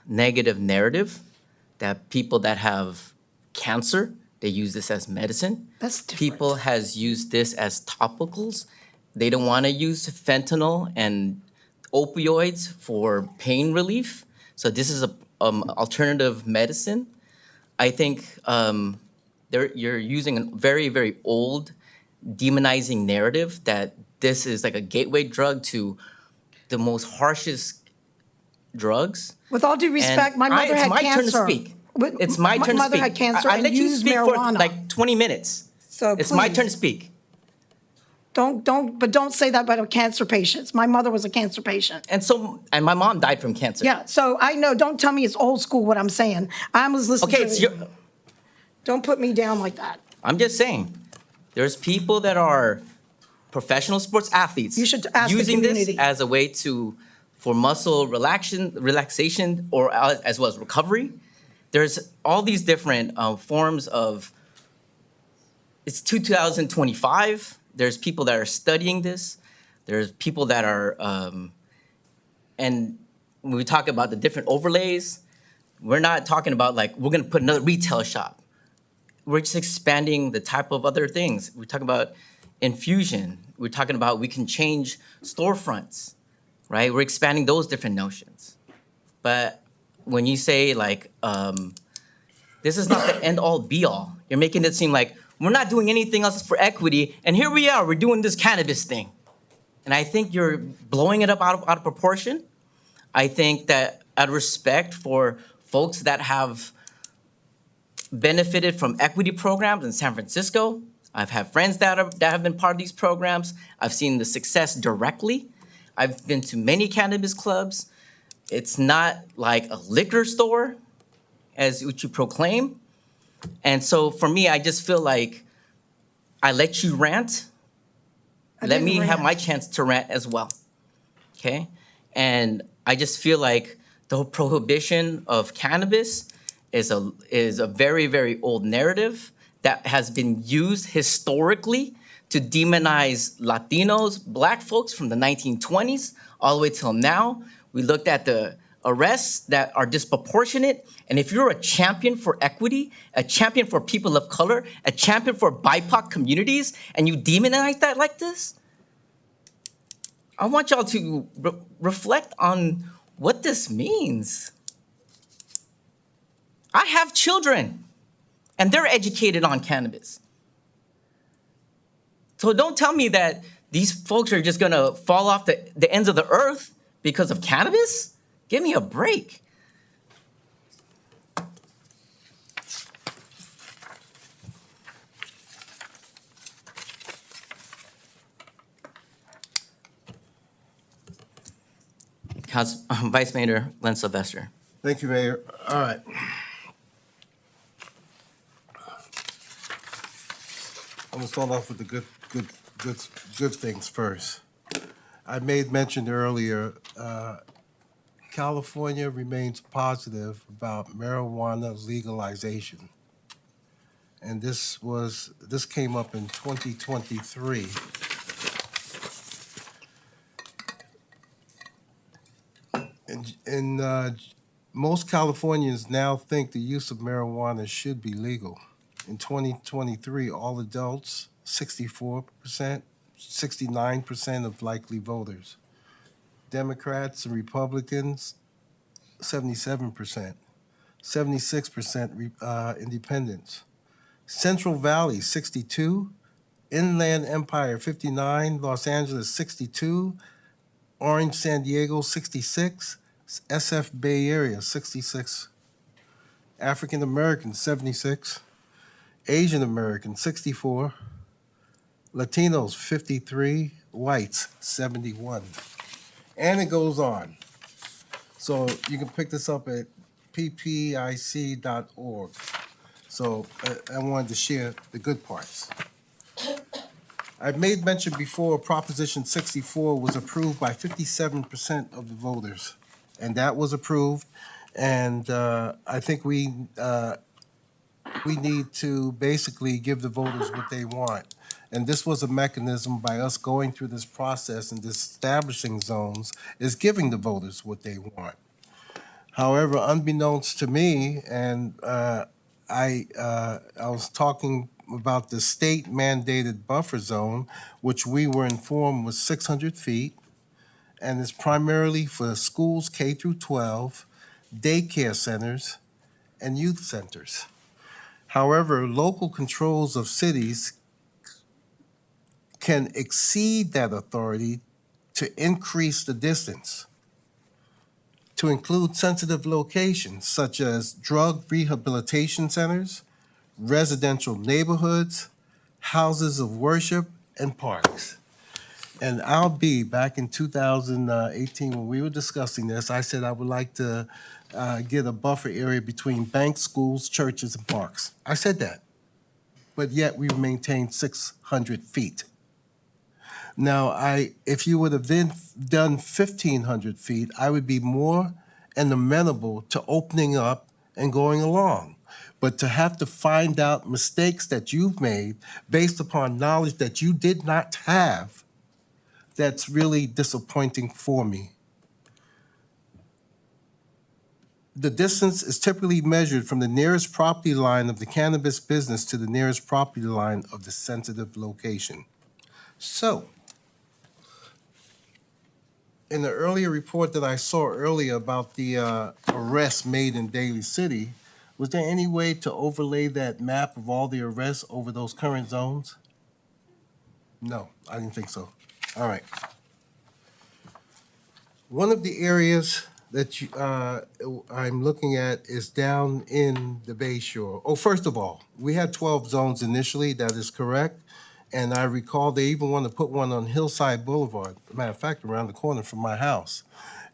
negative narrative that people that have cancer, they use this as medicine. That's different. People has used this as topicals. They don't want to use fentanyl and opioids for pain relief. So this is a alternative medicine. I think you're using a very, very old demonizing narrative that this is like a gateway drug to the most harshest drugs. With all due respect, my mother had cancer. It's my turn to speak. It's my turn to speak. My mother had cancer I and let you used speak marijuana. for like 20 minutes. So it's my please. turn to speak. Don't say that about cancer patients. My mother was a cancer patient. And my mom died from cancer. Yeah, so I know, don't tell me it's old school what I'm saying. I was listening Okay, to Don't put me down like that. I'm just saying, there's people that are professional sports athletes. You should ask the using community. this as a way for muscle relaxation or as well as recovery. There's all these different forms of, it's 2025. There's people that are studying this. There's people that are, and when we talk about the different overlays, we're not talking about like, we're gonna put another retail shop. We're just expanding the type of other things. We're talking about infusion. We're talking about we can change storefronts, right? We're expanding those different notions. But when you say like, this is not the end all be all, you're making it seem like we're not doing anything else for equity, and here we are, we're doing this cannabis thing. And I think you're blowing it up out of proportion. I think that out of respect for folks that have benefited from equity programs in San Francisco, I've had friends that have been part of these programs. I've seen the success directly. I've been to many cannabis clubs. It's not like a liquor store, as what you proclaim. And so for me, I just feel like I let you rant. Let me have my chance to rant as well, okay? And I just feel like the prohibition of cannabis is a very, very old narrative that has been used historically to demonize Latinos, Black folks from the 1920s all the way till now. We looked at the arrests that are disproportionate. And if you're a champion for equity, a champion for people of color, a champion for BIPOC communities, and you demonize that like this, I want y'all to reflect on what this means. I have children, and they're educated on cannabis. So don't tell me that these folks are just gonna fall off the ends of the earth because of cannabis. Give me a break. Vice Mayor Glenn Sylvester. Thank you, Mayor. All right. I'm gonna start off with the good things first. I made mention earlier, California remains positive about marijuana legalization. And this came up in 2023. And most Californians now think the use of marijuana should be legal. In 2023, all adults, 64%, 69% of likely voters. Democrats and Republicans, 77%, 76% independents. Central Valley, 62, Inland Empire, 59, Los Angeles, 62, Orange, San Diego, 66, SF Bay Area, 66, African Americans, 76, Asian Americans, 64, Latinos, 53, whites, 71. And it goes on. So you can pick this up at ppic.org. So I wanted to share the good parts. I've made mention before, Proposition 64 was approved by 57% of the voters, and that was approved. And I think we need to basically give the voters what they want. And this was a mechanism by us going through this process and establishing zones is giving the voters what they want. However, unbeknownst to me, and I was talking about the state mandated buffer zone, which we were informed was 600 feet, and is primarily for schools K through 12, daycare centers, and youth centers. However, local controls of cities can exceed that authority to increase the distance, to include sensitive locations such as drug rehabilitation centers, residential neighborhoods, houses of worship, and parks. And I'll be back in 2018 when we were discussing this, I said I would like to get a buffer area between banks, schools, churches, and parks. I said that. But yet we maintained 600 feet. Now, if you would have then done 1,500 feet, I would be more and amenable to opening up and going along. But to have to find out mistakes that you've made based upon knowledge that you did not have, that's really disappointing for me. The distance is typically measured from the nearest property line of the cannabis business to the nearest property line of the sensitive location. So, in the earlier report that I saw earlier about the arrests made in Daly City, was there any way to overlay that map of all the arrests over those current zones? No, I didn't think so. All right. One of the areas that I'm looking at is down in the Bay Shore. Oh, first of all, we had 12 zones initially, that is correct. And I recall they even want to put one on Hillside Boulevard, matter of fact, around the corner from my house.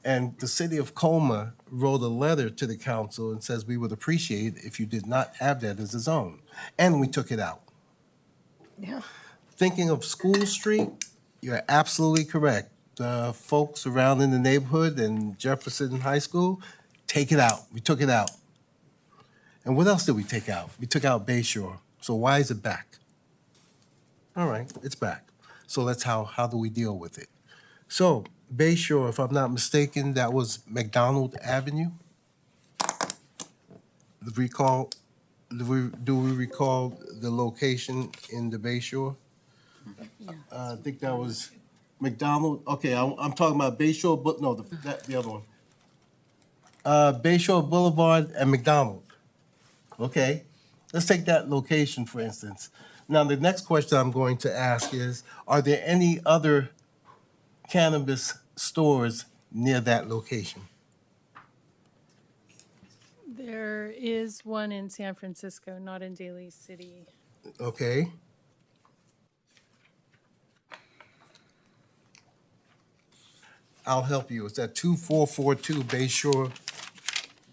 And the city of Colma wrote a letter to the council and says we would appreciate if you did not have that as a zone. And we took it out. Yeah. Thinking of School Street, you're absolutely correct. The folks around in the neighborhood and Jefferson High School, take it out. We took it out. And what else did we take out? We took out Bay Shore. So why is it back? All right, it's back. So that's how do we deal with it? So Bay Shore, if I'm not mistaken, that was McDonald Avenue. Do we recall the location in the Bay Shore? I think that was McDonald. Okay, I'm talking about Bay Shore, but no, the other one. Bay Shore Boulevard and McDonald. Okay, let's take that location, for instance. Now, the next question I'm going to ask is, are there any other cannabis stores near that location? There is one in San Francisco, not in Daly City. Okay. I'll help you. It's at 2442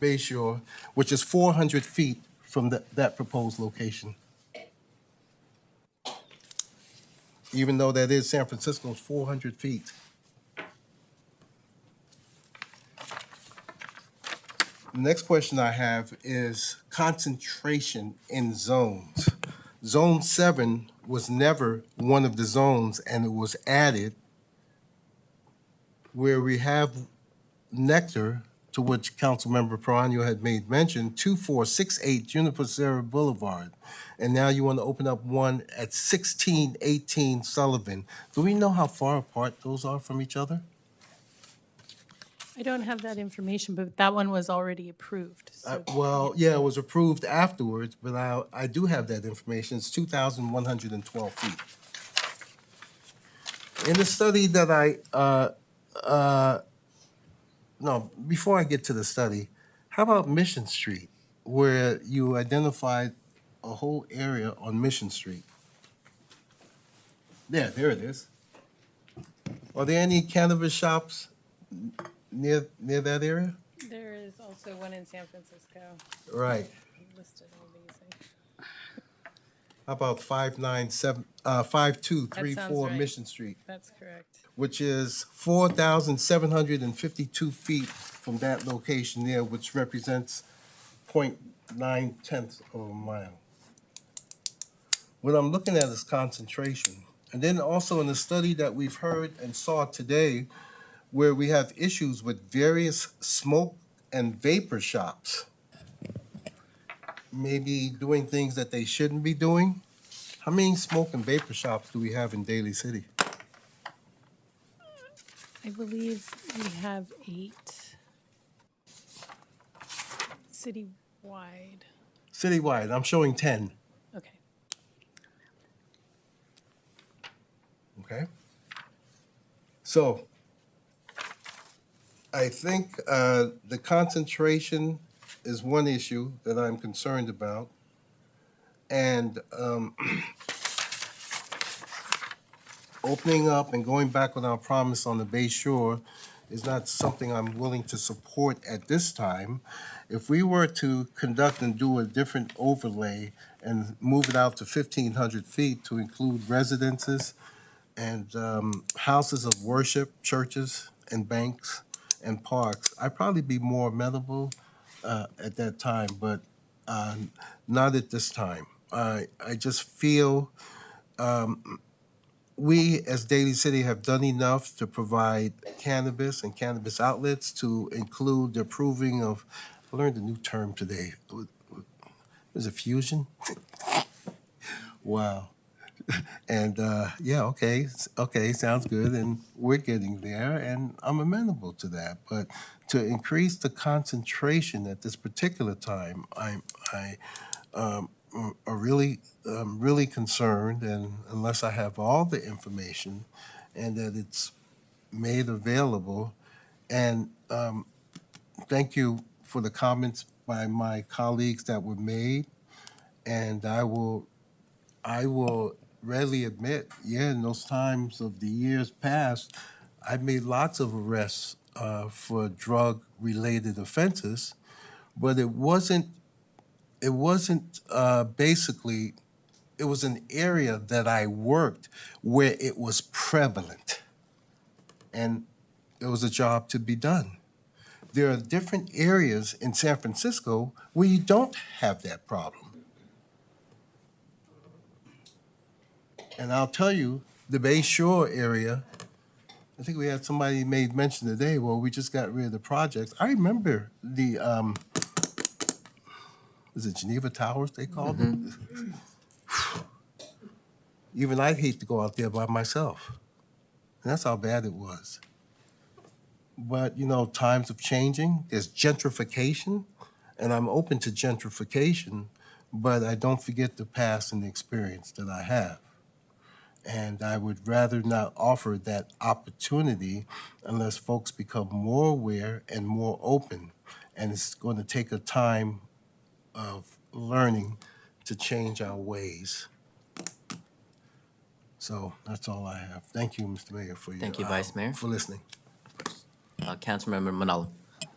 Bayshore, which is 400 feet from that proposed location. Even though that is San Francisco's 400 feet. The next question I have is concentration in zones. Zone 7 was never one of the zones, and it was added where we have Nectar, to which Councilmember Perano had made mention, 2468 Juniper Serra Boulevard. And now you want to open up one at 1618 Sullivan. Do we know how far apart those are from each other? I don't have that information, but that one was already approved. So Well, yeah, it was approved afterwards, but I do have that information. It's 2,112 feet. In the study that no, before I get to the study, how about Mission Street, where you identified a whole area on Mission Street? There it is. Are there any cannabis shops near that area? there is also one in San Francisco. Right. Listed all these. How about 5234 right. Mission Street, That's correct. which is 4,752 feet from that location there, which represents 0.9 of a mile. What I'm looking at is concentration. And then also in the study that we've heard and saw today, where we have issues with various smoke and vapor shops, maybe doing things that they shouldn't be doing. How many smoke and vapor shops do we have in Daly City? I believe we have 8 citywide. Citywide, I'm showing 10. Okay. Okay. So I think the concentration is one issue that I'm concerned about. And opening up and going back on our promise on the Bay Shore is not something I'm willing to support at this time. If we were to conduct and do a different overlay and move it out to 1,500 feet to include residences and houses of worship, churches and banks and parks, I'd probably be more amenable at that time, but not at this time. I just feel we as Daly City have done enough to provide cannabis and cannabis outlets to include the approving of, I learned a new term today. Was it fusion? Wow. And yeah, okay, sounds good, and we're getting there, and I'm amenable to that. But to increase the concentration at this particular time, I are really concerned, and unless I have all the information, and that it's made available, and thank you for the comments by my colleagues that were made, and I will readily admit, yeah, in those times of the years past, I made lots of arrests for drug-related offenses, but it wasn't basically, it was an area that I worked where it was prevalent, and it was a job to be done. There are different areas in San Francisco where you don't have that problem. And I'll tell you, the Bay Shore area, I think we had somebody made mention today, well, we just got rid of the projects. I remember the, was it Geneva Towers they called it? Even I'd hate to go out there by myself. And that's how bad it was. But, you know, times are changing. There's gentrification. and I'm open to gentrification, but I don't forget the past and the experience that I have. And I would rather not offer that opportunity unless folks become more aware and more open. And it's going to take a time of learning to change our ways. So that's all I have. Thank you, Mr. Mayor, for your, Thank you, Vice Mayor. for listening. Councilmember Manalo.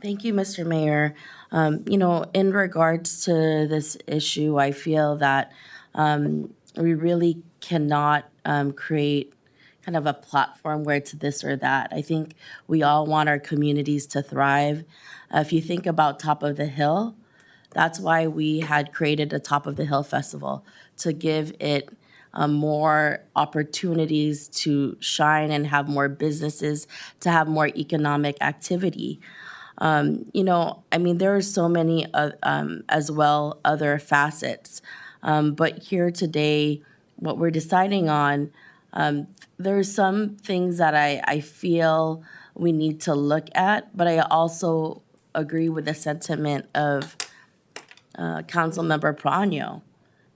Thank you, Mr. Mayor. In regards to this issue, I feel that we really cannot create kind of a platform where it's this or that. I think we all want our communities to thrive. If you think about Top of the Hill, that's why we had created a Top of the Hill Festival, to give it more opportunities to shine and have more businesses, to have more economic activity. There are so many as well other facets. But here today, what we're deciding on, there's some things that I feel we need to look at, but I also agree with the sentiment of Councilmember Prano.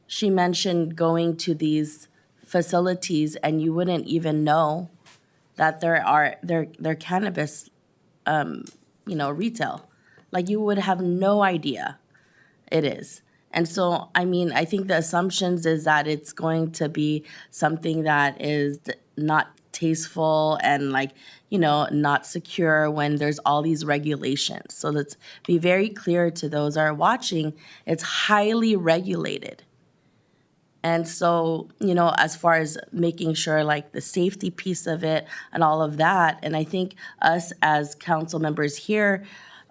She mentioned going to these facilities and you wouldn't even know that they're cannabis retail. Like, you would have no idea it is. And so, I think the assumptions is that it's going to be something that is not tasteful and not secure when there's all these regulations. So let's be very clear to those that are watching, it's highly regulated. And so, as far as making sure the safety piece of it and all of that, and I think us as council members here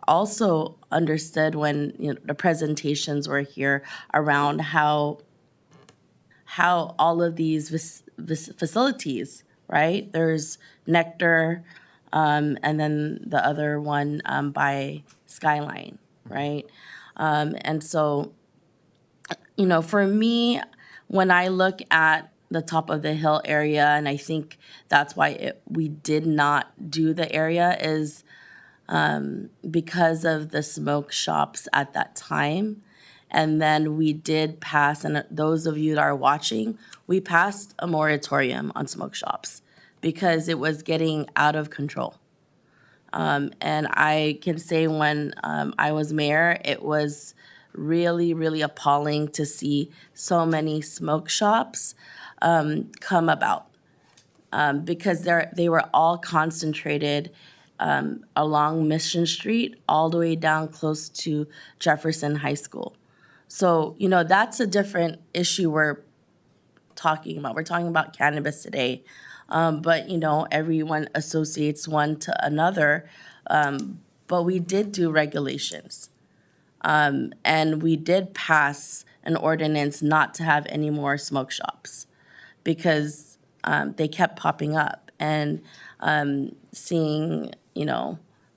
also understood when the presentations were here around how all of these facilities, right? There's Nectar, and then the other one by Skyline, right? And so, for me, when I look at the Top of the Hill area, and I think that's why we did not do the area, is because of the smoke shops at that time. And then we did pass, and those of you that are watching, we passed a moratorium on smoke shops because it was getting out of control. And I can say when I was mayor, it was really, really appalling to see so many smoke shops come about because they were all concentrated along Mission Street all the way down close to Jefferson High School. So, that's a different issue we're talking about. We're talking about cannabis today. But, everyone associates one to another. But we did do regulations. And we did pass an ordinance not to have any more smoke shops because they kept popping up, and seeing,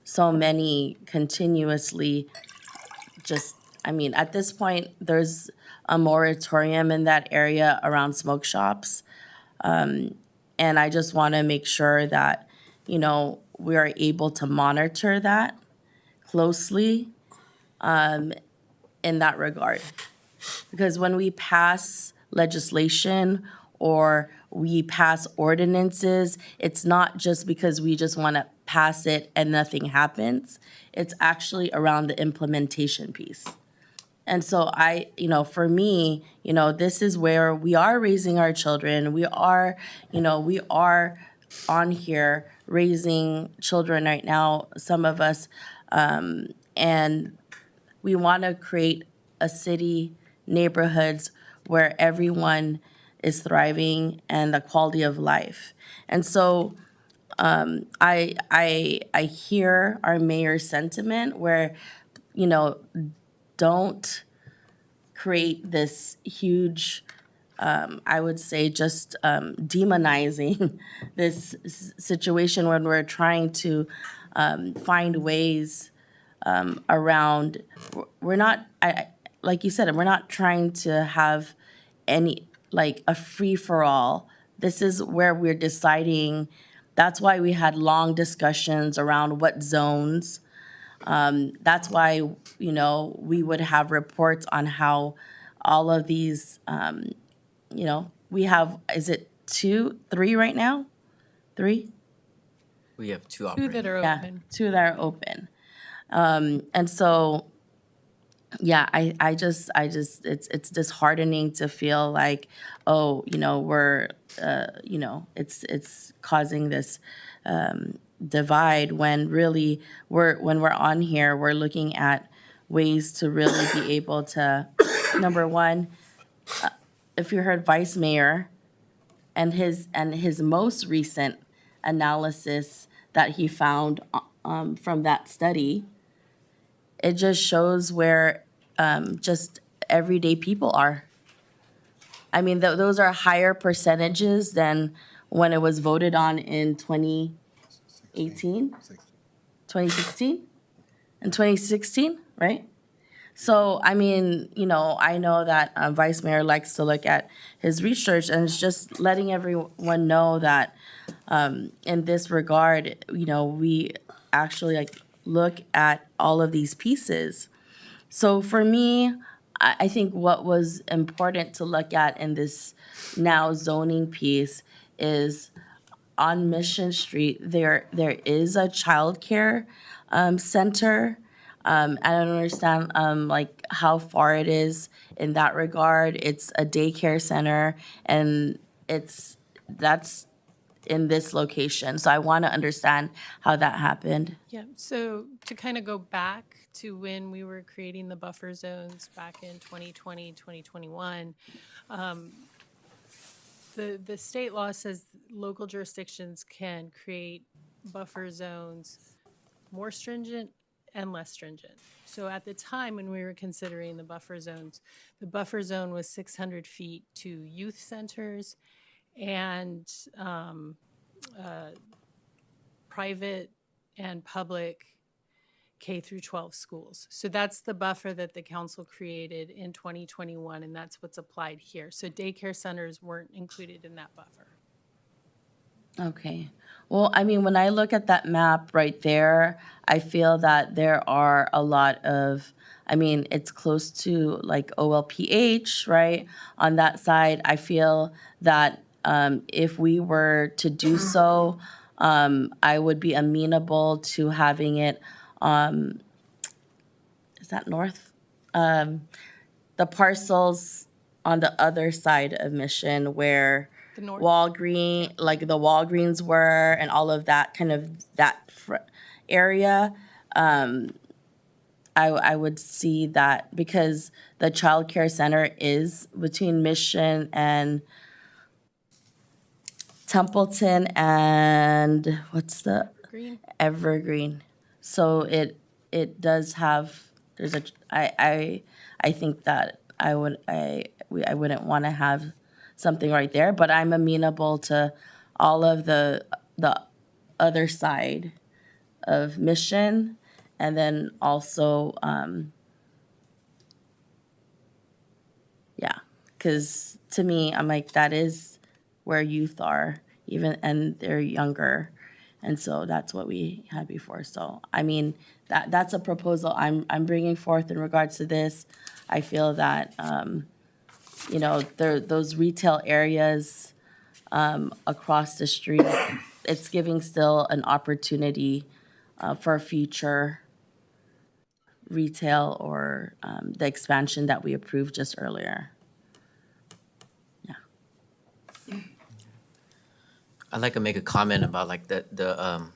so many continuously at this point, there's a moratorium in that area around smoke shops. And I just want to make sure that, we are able to monitor that closely in that regard. Because when we pass legislation or we pass ordinances, it's not just because we just want to pass it and nothing happens. It's actually around the implementation piece. And so for me, this is where we are raising our children. We are on here raising children right now, some of us, and we want to create a city, neighborhoods where everyone is thriving and the quality of life. And so I hear our mayor's sentiment where, don't create this huge, I would say, just demonizing this situation when we're trying to find ways around. We're not, like you said, we're not trying to have any, a free-for-all. This is where we're deciding. That's why we had long discussions around what zones That's why, you know, we would have reports on how all of these, you know, we have, is it 3 right now? 3? We have two Two operating. that are Yeah, open. 2 that are open. And so, yeah, I just, it's disheartening to feel like, oh, you know, we're, you know, it's causing this divide when really when we're on here, we're looking at ways to really be able to, number one, if you heard Vice Mayor and his most recent analysis that he found from that study, it just shows where just everyday people are. I mean, those are higher percentages than when it was voted on in 2018, 2016, and 2016, right? So, I mean, you know, I know that Vice Mayor likes to look at his research, and it's just letting everyone know that in this regard, you know, we actually like look at all of these pieces. So for me, I think what was important to look at in this now zoning piece is on Mission Street, there is a childcare center. I don't understand like how far it is in that regard. It's a daycare center, and that's in this location. So I want to understand how that happened. Yeah, so to kind of go back to when we were creating the buffer zones back in 2020, 2021, the state law says local jurisdictions can create buffer zones more stringent and less stringent. So at the time when we were considering the buffer zones, the buffer zone was 600 feet to youth centers and private and public K through 12 schools. So that's the buffer that the council created in 2021, and that's what's applied here. So daycare centers weren't included in that buffer. Okay. Well, I mean, when I look at that map right there, I feel that there are a lot of, I mean, it's close to like OLPH, right? On that side, I feel that if we were to do so, I would be amenable to having it, is that north? The parcels on the other side of Mission where The north? Walgreen, like the Walgreens were, and all of that kind of area. I would see that because the child care center is between Mission and Templeton and what's the Green? Evergreen. So it does have, there's a, I think that I wouldn't want to have something right there, but I'm amenable to all of the other side of Mission, and then also, yeah, because to me, I'm like, that is where youth are, even, and they're younger. And so that's what we had before. So, I mean, that's a proposal I'm bringing forth in regards to this. I feel that, you know, those retail areas across the street, it's giving still an opportunity for future retail or the expansion that we approved just earlier. I'd like to make a comment about like the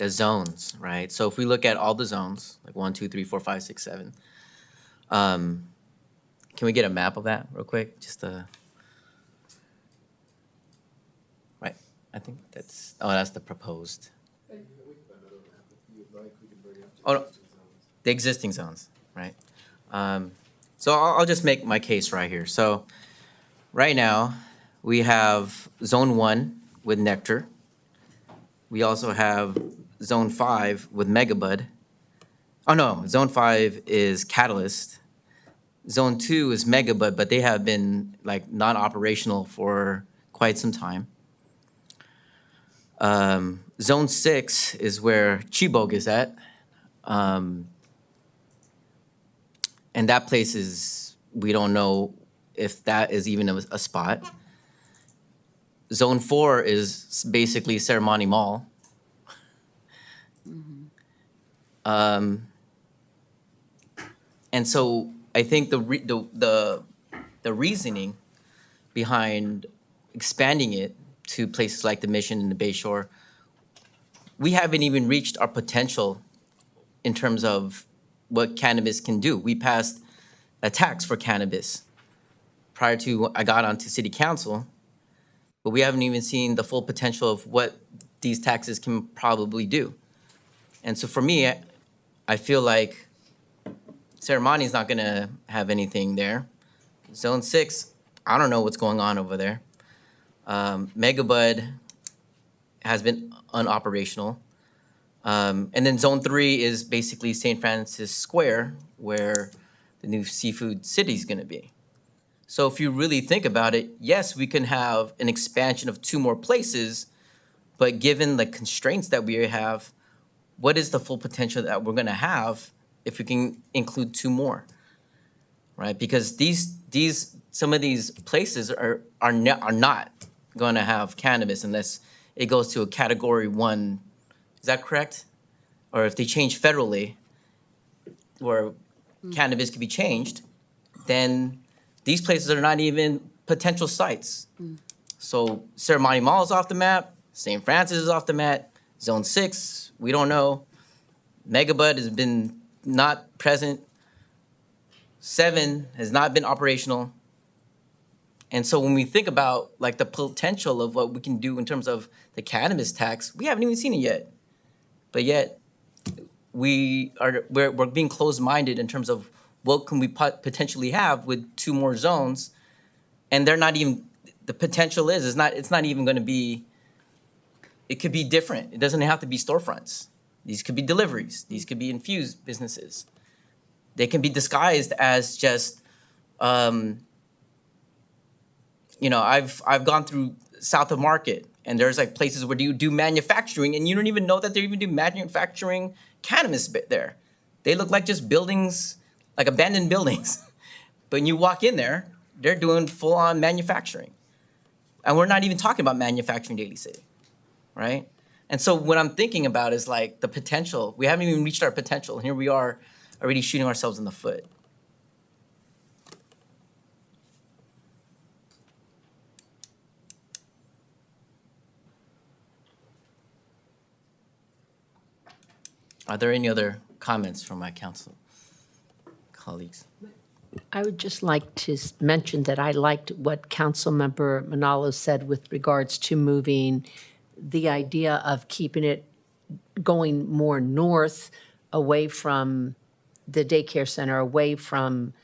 zones, right? So if we look at all the zones, like 1, 2, 3, 4, 5, 6, 7, can we get a map of that real quick? Just right. I think that's the proposed. Oh, no, the existing zones, right? So I'll just make my case right here. So right now we have Zone 1 with Nectar. We also have Zone 5 with Megabud. Oh no, Zone 5 is Catalyst. Zone 2 is Megabud, but they have been like non-operational for quite some time. Zone 6 is where Chibok is at. And that place is, we don't know if that is even a spot. Zone 4 is basically Ceremony Mall. And so I think the reasoning behind expanding it to places like the Mission and the Bayshore, we haven't even reached our potential in terms of what cannabis can do. We passed a tax for cannabis prior to I got onto city council, but we haven't even seen the full potential of what these taxes can probably do. And so for me, I feel like Ceremony is not gonna have anything there. Zone 6, I don't know what's going on over there. Megabud has been unoperational. And then Zone 3 is basically St. Francis Square, where the new seafood city is gonna be. So if you really think about it, yes, we can have an expansion of 2 more places, but given the constraints that we have, what is the full potential that we're gonna have if we can include 2 more, right? Because some of these places are not gonna have cannabis unless it goes to a Category 1. Is that correct? Or if they change federally, where cannabis could be changed, then these places are not even potential sites. So Ceremony Mall is off the map, St. Francis is off the map, Zone 6, we don't know. Megabud has been not present. 7 has not been operational. And so when we think about like the potential of what we can do in terms of the cannabis tax, we haven't even seen it yet. But yet we're being closed-minded in terms of what can we potentially have with 2 more zones, and they're not even, the potential it's not even gonna be, it could be different. It doesn't have to be storefronts. These could be deliveries. These could be infused businesses. They can be disguised as just, I've gone through South of Market, and there's like places where you do manufacturing, and you don't even know that they even do manufacturing cannabis there. They look like just buildings, like abandoned buildings. But when you walk in there, they're doing full-on manufacturing. And we're not even talking about manufacturing Daly City, right? And so what I'm thinking about is like the potential. We haven't even reached our potential, and here we are already shooting ourselves in the foot. Are there any other comments from my council colleagues? I would just like to mention that I liked what Councilmember Manalo said with regards to moving the idea of keeping it going more north, away from the daycare center, away from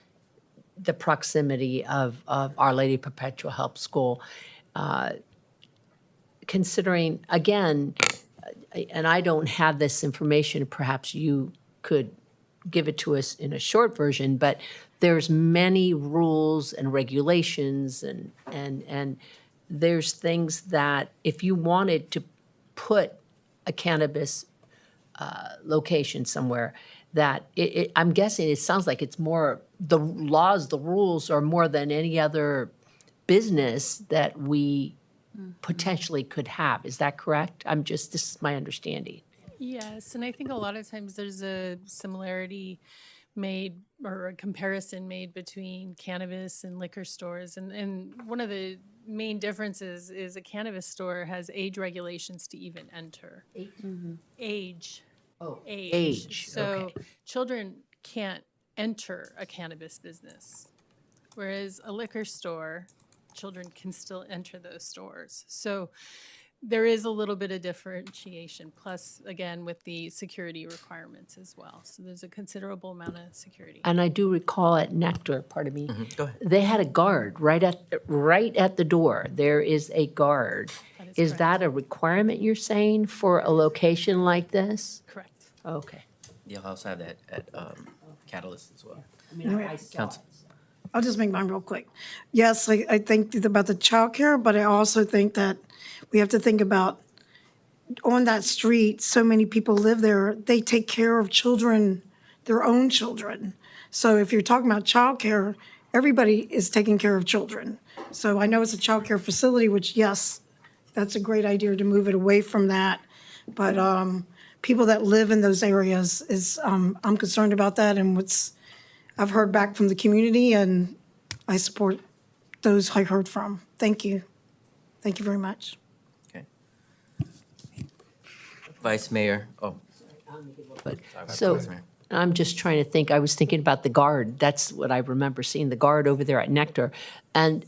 the proximity of Our Lady Perpetual Help School. Considering, again, and I don't have this information, perhaps you could give it to us in a short version, but there's many rules and regulations and there's things that if you wanted to put a cannabis location somewhere, that I'm guessing it sounds like it's more, the laws, the rules are more than any other business that we potentially could have. Is that correct? This is my understanding. Yes, and I think a lot of times there's a similarity made or a comparison made between cannabis and liquor stores. And one of the main differences is a cannabis store has age regulations to even enter. Age. Oh, Age. age, So okay. children can't enter a cannabis business, whereas a liquor store, children can still enter those stores. So there is a little bit of differentiation, plus, again, with the security requirements as well. So there's a considerable amount of security. And I do recall at Nectar, pardon me, Go ahead. they had a guard right at the door. There is a guard. Is that a requirement, you're saying, for a location like this? Correct. Okay. You'll also have that at Catalyst as well. I mean, I saw Council. I'll just make mine real quick. Yes, I think about the childcare, but I also think that we have to think about on that street, so many people live there, they take care of children, their own children. So if you're talking about childcare, everybody is taking care of children. So I know it's a childcare facility, which, yes, that's a great idea to move it away from that. But people that live in those areas is, I'm concerned about that and what's, I've heard back from the community and I support those I heard from. Thank you. Thank you very much. Vice Mayor, oh. But, Sorry, so, Vice Mayor. I'm just trying to think, I was thinking about the guard. That's what I remember seeing, the guard over there at Nectar. And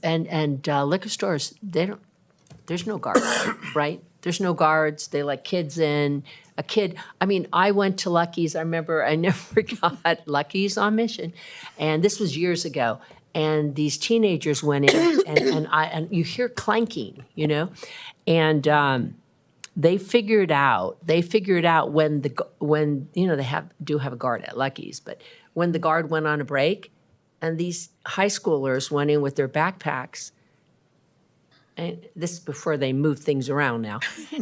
liquor stores, there's no guards, right? There's no guards. They let kids in. I mean, I went to Lucky's. I remember I never got Lucky's on mission. And this was years ago. And these teenagers went in and you hear clanking, you know? And they figured out when you know, they do have a guard at Lucky's, but when the guard went on a break and these high schoolers went in with their backpacks, and this is before they moved things around now,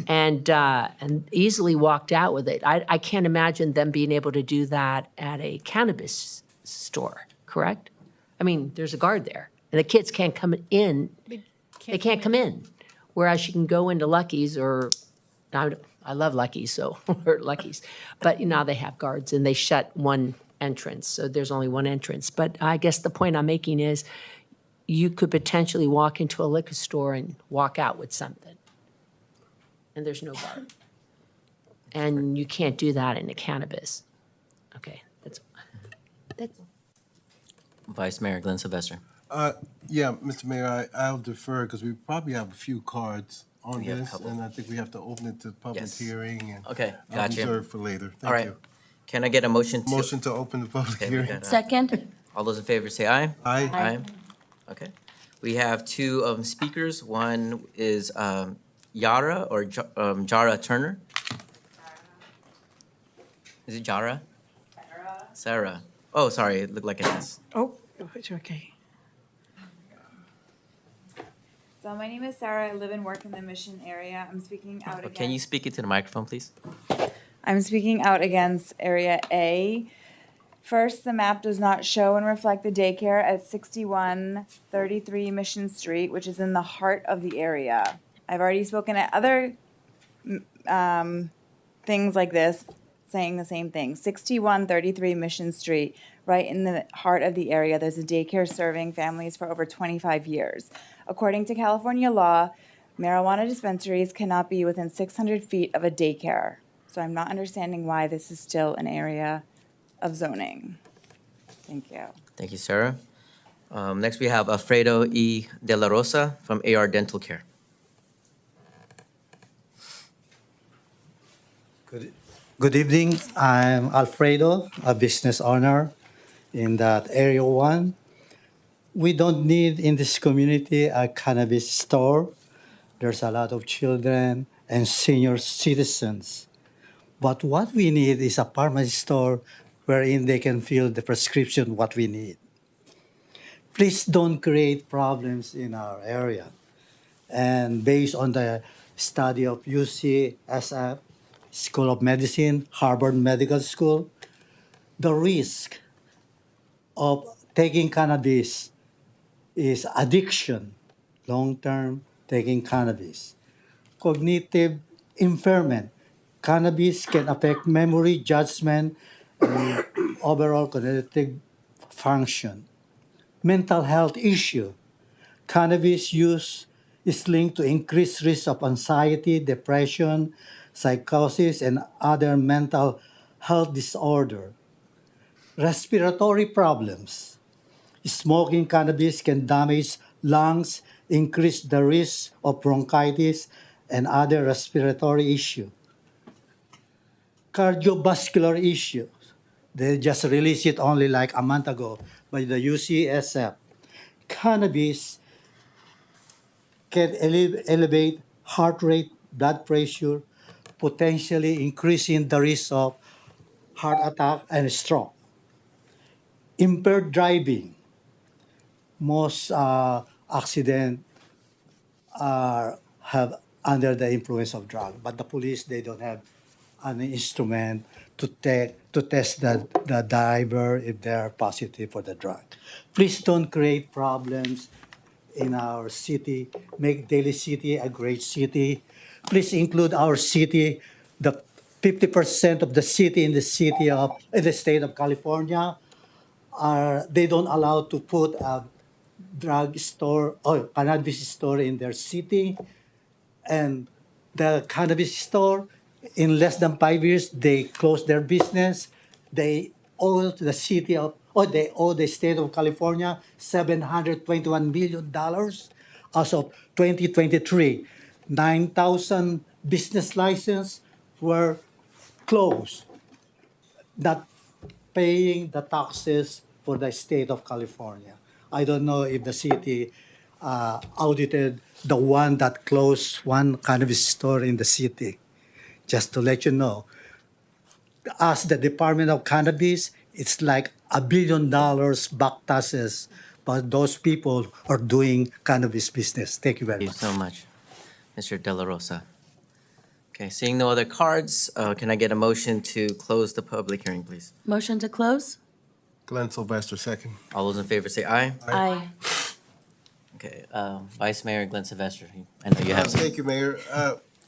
and easily walked out with it. I can't imagine them being able to do that at a cannabis store, correct? I mean, there's a guard there, and the kids can't come in. They can't come in. Whereas you can go into Lucky's or, I love Lucky's, so, or Lucky's. But now they have guards and they shut one entrance, so there's only one entrance. But I guess the point I'm making is you could potentially walk into a liquor store and walk out with something. And there's no guard. And you can't do that in a cannabis. Okay, that's. Vice Mayor Glenn Sylvester. Yeah, Mr. Mayor, I'll defer because we probably have a few cards on We have a this, couple. and I think we have to open it to public Yes. hearing. And Okay, I'll gotcha. reserve for later. All Thank right. you. Can I get a motion to? Motion to open the public Okay, we hearing. got, Second? all those in favor say aye. Aye. Aye. Okay. We have two speakers. One is Yara or Jara Turner. Is it Jara? Sarah. Oh, sorry, it looked like an S. Oh, it's okay. So my name is Sarah. I live and work in the Mission area. I'm speaking out against. Can you speak into the microphone, please? I'm speaking out against Area A. First, the map does not show and reflect the daycare at 6133 Mission Street, which is in the heart of the area. I've already spoken at other things like this, saying the same thing. 6133 Mission Street, right in the heart of the area. There's a daycare serving families for over 25 years. According to California law, marijuana dispensaries cannot be within 600 feet of a daycare. So I'm not understanding why this is still an area of zoning. Thank you. Thank you, Sarah. Next, we have Alfredo E. De La Rosa from AR Dental Care. Good evening. I'm Alfredo, a business owner in that Area 1. We don't need in this community a cannabis store. There's a lot of children and senior citizens. But what we need is a pharmacy store wherein they can fill the prescription what we need. Please don't create problems in our area. And based on the study of UCSF, School of Medicine, Harvard Medical School, the risk of taking cannabis is addiction, long-term taking cannabis. Cognitive impairment. Cannabis can affect memory, judgment, and overall cognitive function. Mental health issue. Cannabis use is linked to increased risk of anxiety, depression, psychosis, and other mental health disorder. Respiratory problems. Smoking cannabis can damage lungs, increase the risk of bronchitis, and other respiratory issues. Cardiovascular issues. They just released it only like a month ago by the UCSF. Cannabis can elevate heart rate, blood pressure, potentially increasing the risk of heart attack and stroke. Impaired driving. Most accidents have under the influence of drug. But the police, they don't have an instrument to test the driver if they are positive for the drug. Please don't create problems in our city. Make Daly City a great city. Please include our city, the 50% of the city in the state of California they don't allow to put a drug store or cannabis store in their city, and the cannabis store in less than 5 years they close their business. They owe the city of or they owe the state of California $721 million as of 2023. 9,000 business licenses were closed, not paying the taxes for the state of California. I don't know if the city audited the one that closed one cannabis store in the city. Just to let you know, as the Department of Cannabis, it's like $1 billion back taxes, but those people are doing cannabis business. Thank you very Thank much. you so much, Mr. De La Rosa. Okay, seeing no other cards, can I get a motion to close the public hearing, please? Motion to close? Glenn Sylvester, second. All those in favor say aye. Aye. Okay, Vice Mayor Glenn Sylvester, I know you have some. Thank you, Mayor.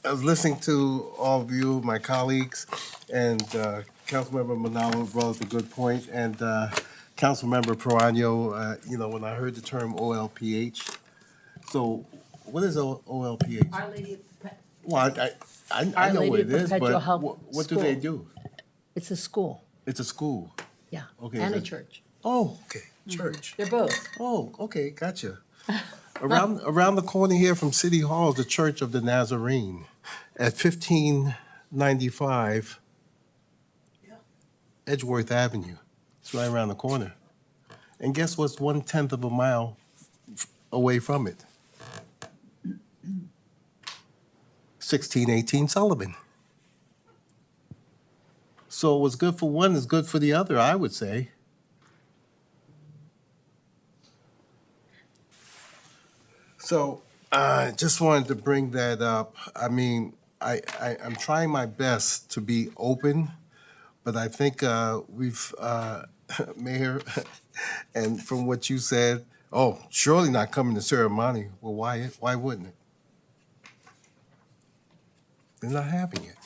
I was listening to all of you, my colleagues, and Councilmember Manalo brought up a good point, and Councilmember Perano, when I heard the term OLPH, so what is OLPH? Our Lady of Well, I Our know what Lady it of is, Perpetual but Help what do they School. do? It's a school, It's a school. yeah, Okay, and a so- church. Oh, okay, church. They're both. Oh, okay, gotcha. Around the corner here from City Hall is the Church of the Nazarene at 1595 Edgeworth Avenue. It's right around the corner. And guess what's 1/10 of a mile away from it? 1618 Sullivan. So what's good for one is good for the other, I would say. So I just wanted to bring that up. I mean, I'm trying my best to be open, but I think we've, Mayor, and from what you said, oh, surely not coming to ceremony. Well, why wouldn't it? They're not having it.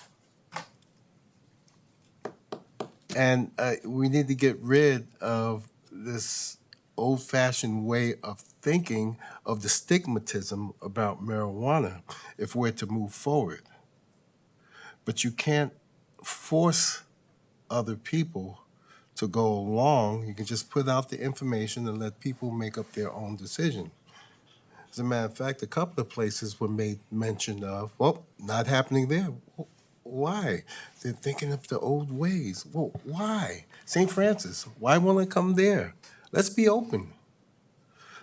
And we need to get rid of this old-fashioned way of thinking of the stigmatism about marijuana if we're to move forward. But you can't force other people to go along. You can just put out the information and let people make up their own decision. As a matter of fact, a couple of places were made mention of, well, not happening there. Why? They're thinking of the old ways. Well, why? St. Francis, why won't it come there? Let's be open.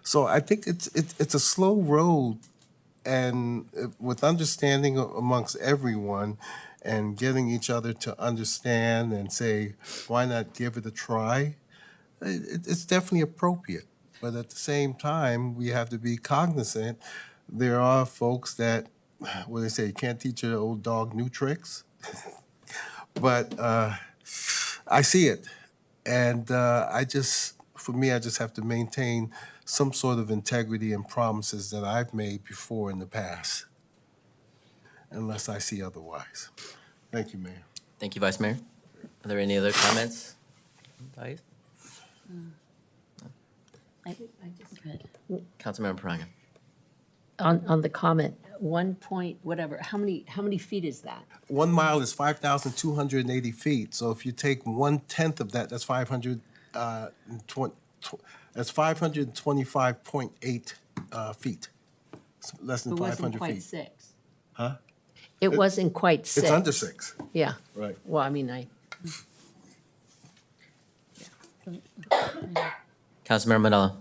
So I think it's a slow road, and with understanding amongst everyone and getting each other to understand and say, why not give it a try? It's definitely appropriate. But at the same time, we have to be cognizant. There are folks that, what do they say, you can't teach an old dog new tricks. But I see it. And for me, I just have to maintain some sort of integrity and promises that I've made before in the past, unless I see otherwise. Thank you, Mayor. Thank you, Vice Mayor. Are there any other comments? Vice? Councilmember Paranga. On the comment, 1 point, whatever, how many feet is that? 1 mile is 5,280 feet. So if you take 1/10 of that, that's 525.8 feet. It's less than It 500 wasn't quite feet. 6. Huh? It wasn't quite 6. It's under 6. Yeah. Right. Well, I mean, Councilmember Manalo.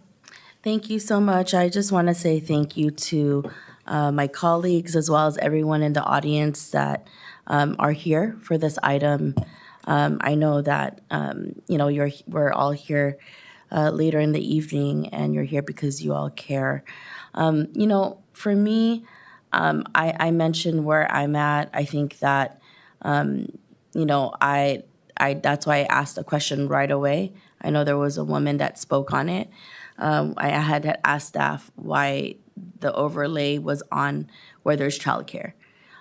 Thank you so much. I just want to say thank you to my colleagues as well as everyone in the audience that are here for this item. I know that we're all here later in the evening, and you're here because you all care. For me, I mentioned where I'm at. I think that, you know, that's why I asked the question right away. I know there was a woman that spoke on it. I had asked staff why the overlay was on where there's childcare.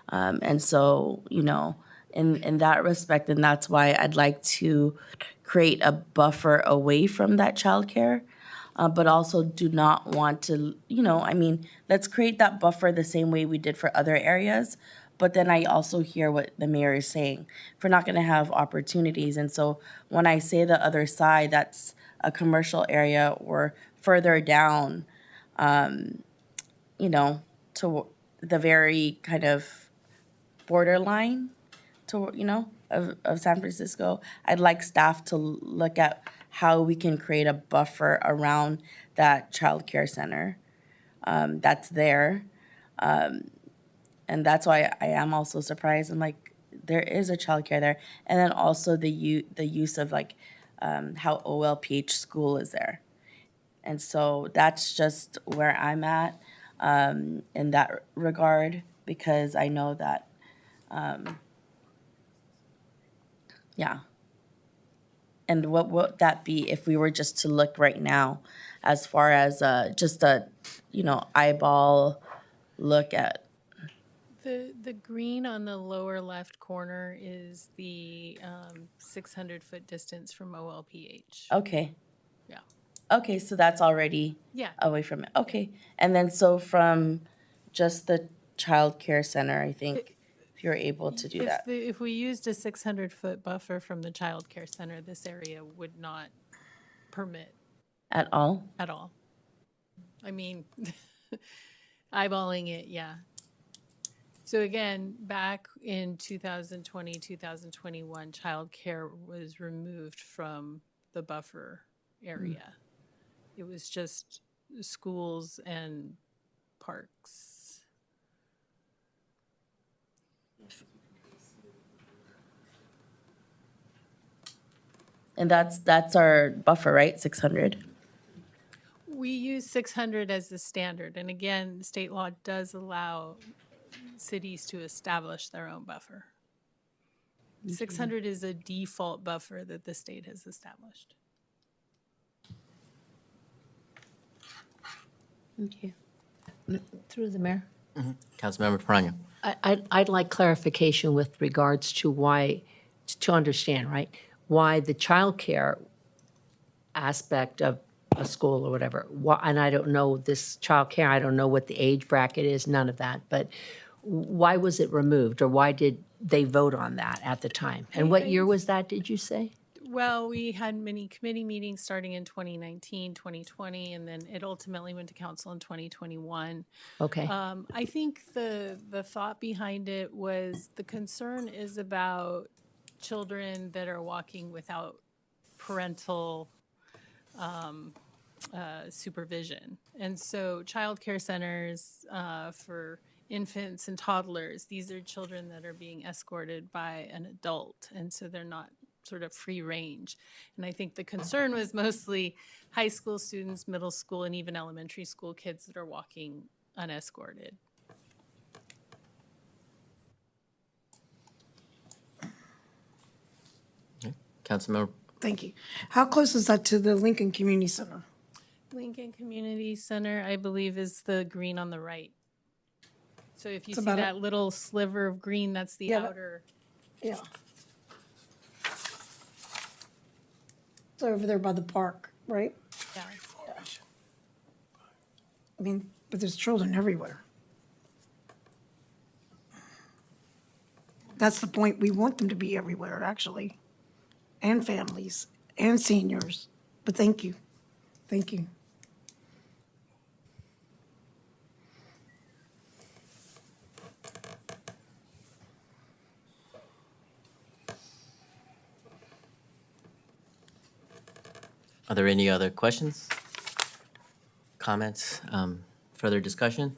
And so, you know, in that respect, and that's why I'd like to create a buffer away from that childcare, but also do not want to, you know, I mean, let's create that buffer the same way we did for other areas. But then I also hear what the mayor is saying. If we're not gonna have opportunities, and so when I say the other side, that's a commercial area or further down, you know, to the very kind of borderline to, you know, of San Francisco. I'd like staff to look at how we can create a buffer around that childcare center that's there. And that's why I am also surprised. I'm like, there is a childcare there. And then also the use of like how OLPH school is there. And so that's just where I'm at in that regard, because I know that, yeah. And what would that be if we were just to look right now, as far as just a, you know, eyeball look at? The green on the lower left corner is the 600-foot distance from OLPH. Okay. Yeah. Okay, so that's already Yeah. away from it. Okay. And then so from just the child care center, I think, if you're able to do that. If we used a 600-foot buffer from the child care center, this area would not permit At all? at all. I mean, eyeballing it, yeah. So again, back in 2020, 2021, childcare was removed from the buffer area. It was just schools and parks. And that's our buffer, right? 600? We use 600 as the standard. And again, state law does allow cities to establish their own buffer. 600 is a default buffer that the state has established. Okay. Through the mayor. Councilmember Perano. I'd like clarification with regards to why, to understand, right? Why the childcare aspect of a school or whatever, and I don't know this childcare, I don't know what the age bracket is, none of that, but why was it removed, or why did they vote on that at the time? And what year was that, did you say? Well, we had many committee meetings starting in 2019, 2020, and then it ultimately went to council in 2021. Okay. I think the thought behind it was the concern is about children that are walking without parental supervision. And so childcare centers for infants and toddlers, these are children that are being escorted by an adult. And so they're not sort of free range. And I think the concern was mostly high school students, middle school, and even elementary school kids that are walking unescorted. Councilmember. Thank you. How close is that to the Lincoln Community Center? Lincoln Community Center, I believe, is the green on the right. So if you It's see about that little sliver of green, that's the outer. Yeah. It's over there by the park, right? Yeah. I mean, but there's children everywhere. That's the point. We want them to be everywhere, actually, and families and seniors. But thank you. Thank you. Are there any other questions, comments, further discussion?